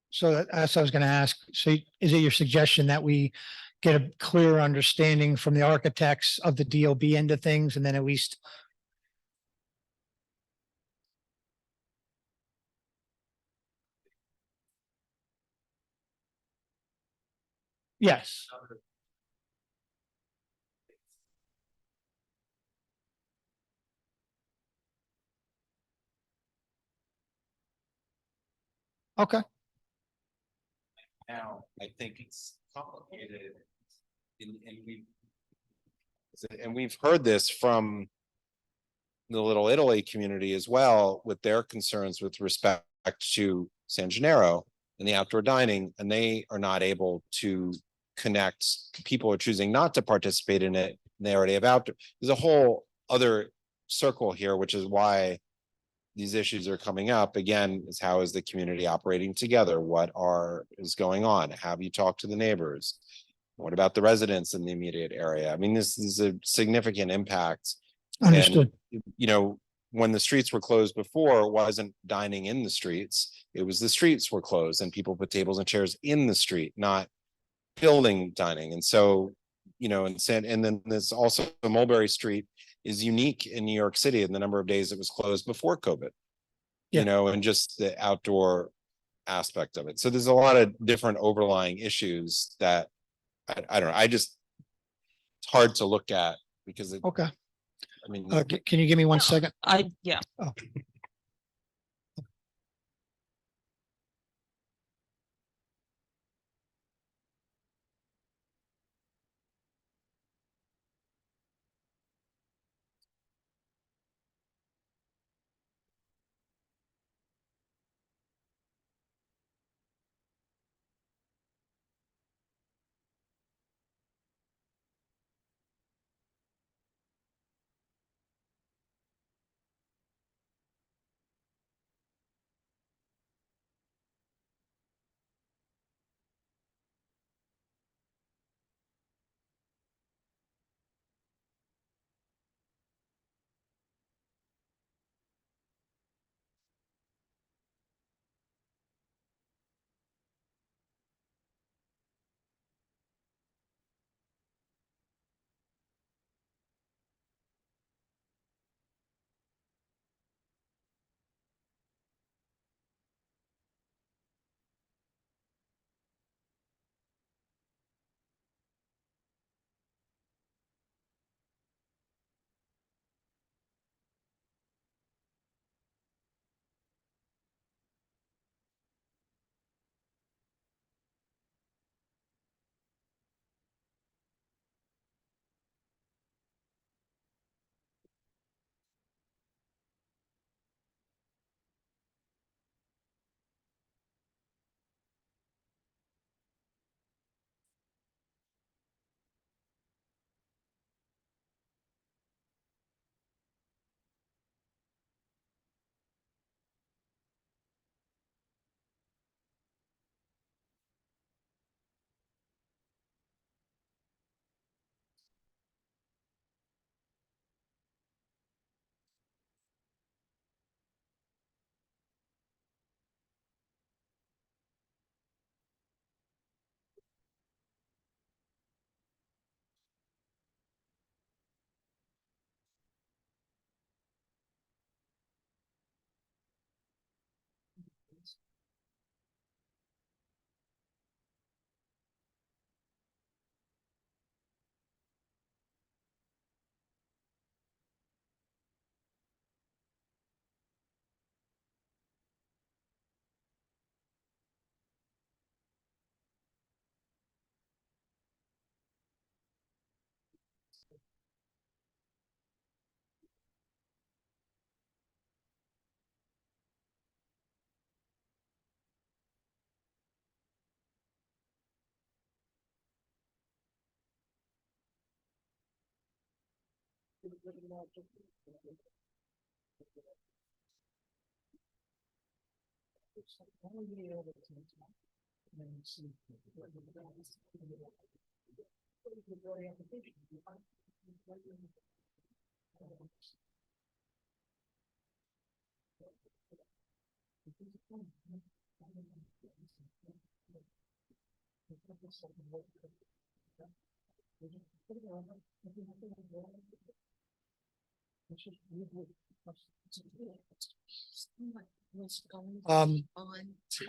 So that's what I was going to ask. So is it your suggestion that we get a clearer understanding from the architects of the DOB end of things and then at least. Yes. Okay. Now, I think it's complicated. And we've heard this from the Little Italy community as well, with their concerns with respect to San Gennaro and the outdoor dining, and they are not able to connect. People are choosing not to participate in it. They already have outdoor. There's a whole other circle here, which is why these issues are coming up again. Is how is the community operating together? What is going on? Have you talked to the neighbors? What about the residents in the immediate area? I mean, this is a significant impact. Understood. And, you know, when the streets were closed before, it wasn't dining in the streets. It was the streets were closed and people put tables and chairs in the street, not building dining. And so, you know, and then there's also Mulberry Street is unique in New York City and the number of days it was closed before COVID. Yeah. You know, and just the outdoor aspect of it. So there's a lot of different overlying issues that I don't know. It's hard to look at because it, Okay. I mean, Can you give me 1 second? Yeah. Oh.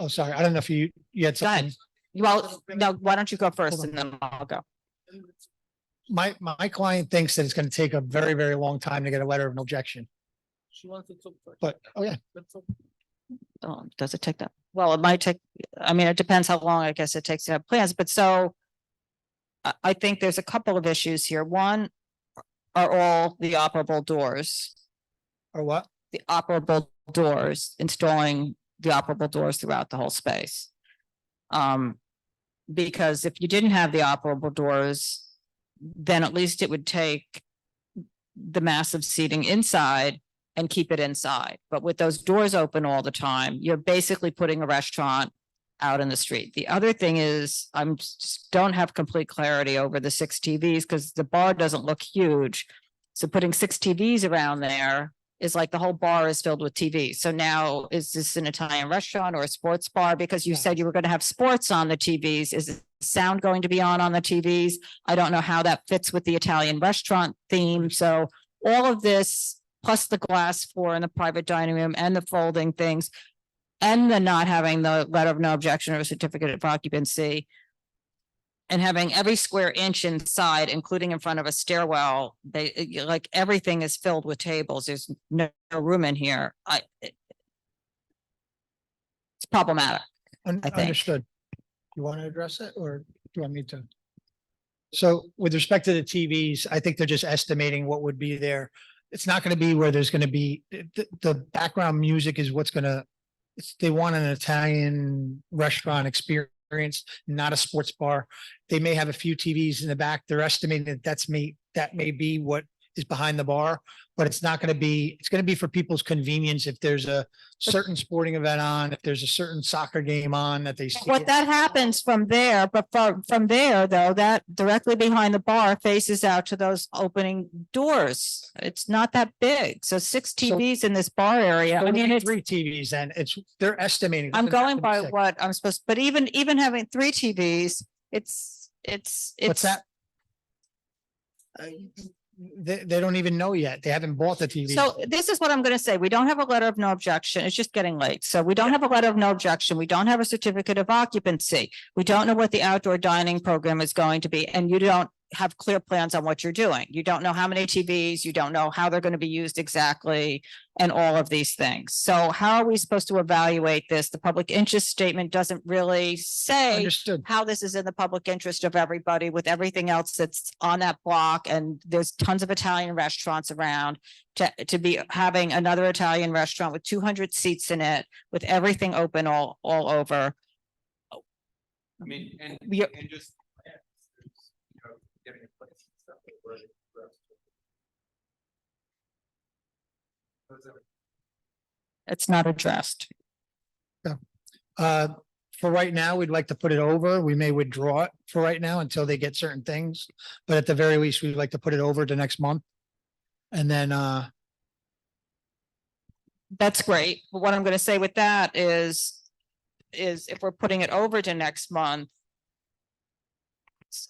Oh, sorry. I don't know if you had Go ahead. something. Well, no, why don't you go first Hold and then I'll go. My client thinks that it's going to take a very, very long time to get a letter of no objection. She wants to talk first. But, oh yeah, Does it take that? Well, it might take, I mean, it depends how long I guess it takes to have plans, but so I think there's a couple of issues here. One, are all the operable doors, or what? the operable doors, installing the operable doors throughout the whole space. Because if you didn't have the operable doors, then at least it would take the massive seating inside and keep it inside. But with those doors open all the time, you're basically putting a restaurant out in the street. The other thing is, just don't have complete clarity over the 6 TVs because the bar doesn't look huge. So putting 6 TVs around there is like the whole bar is filled with TVs. So now is this an Italian restaurant or a sports bar? Because you said you were going to have sports on the TVs. Is the sound going to be on the TVs? I don't know how that fits with the Italian restaurant theme. So all of this, plus the glass floor in the private dining room and the folding things, and the not having the letter of no objection or certificate of occupancy, and having every square inch inside, including in front of a stairwell, like everything is filled with tables. There's no room in here. It's problematic. I think. Understood. You want to address it or do you want me to? So with respect to the TVs, I think they're just estimating what would be there. It's not going to be where there's going to be, the background music is what's going to, they want an Italian restaurant experience, not a sports bar. They may have a few TVs in the back. They're estimating that may be what is behind the bar, but it's not going to be, it's going to be for people's convenience. If there's a certain sporting event on, if there's a certain soccer game on that they see. What that happens from there, but from there though, that directly behind the bar faces out to those opening doors. It's not that big. So 6 TVs in this bar area. I mean, it's 3 TVs and they're estimating. I'm going by what I'm supposed, but even having 3 TVs, it's. What's that? They don't even know yet. They haven't bought the TV. So this is what I'm going to say. We don't have a letter of no objection. It's just getting late. So we don't have a letter of no objection. We don't have a certificate of occupancy. We don't know what the outdoor dining program is going to be. And you don't have clear plans on what you're doing. You don't know how many TVs, you don't know how they're going to be used exactly, and all of these things. So how are we supposed to evaluate this? The public interest statement doesn't really say Understood. how this is in the public interest of everybody with everything else that's on that block. And there's tons of Italian restaurants around to be having another Italian restaurant with 200 seats in it, with everything open all over. I mean, and just. Getting a place and stuff. It's not addressed. For right now, we'd like to put it over. We may withdraw it for right now until they get certain things. But at the very least, we'd like to put it over to next month. And then, that's great. But what I'm going to say with that is if we're putting it over to next month,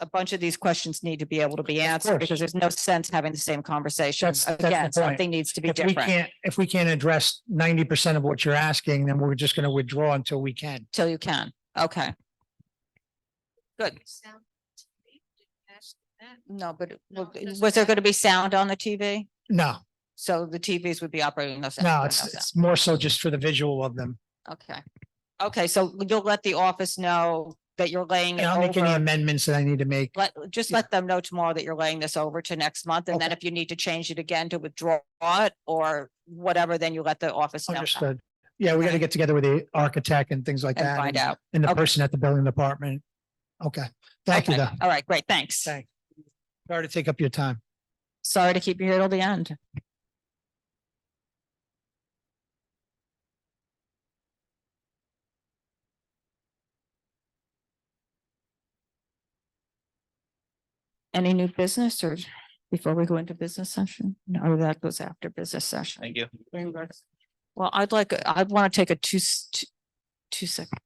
a bunch of these questions need to be able to be answered because there's no sense having the same conversation. That's the Again, point. something needs to be different if we can't address 90% of what you're asking, then we're just going to withdraw until we can. till you can. Okay. Good. No, but was there going to be sound on the TV? No, So the TVs would be operating no sound. no, no it's sound. more so just for the visual of them. Okay. Okay, so you'll let the office know that you're laying it And I'll make any over. amendments that I need to make. Let them know tomorrow that you're laying this over to next month. And then if you need to change it again to withdraw it or whatever, then you let the office know. Understood. Yeah, we got to get together with the architect and things like And that. find out. And the Okay. person at the building department. Okay, thank you Okay. though. All right, great. Thanks. Thanks. Sorry to take up your time. Sorry to keep you here till the end. Any new business or before we go into business session? No, that goes after business session. Thank you. Well, I'd want to take a two second.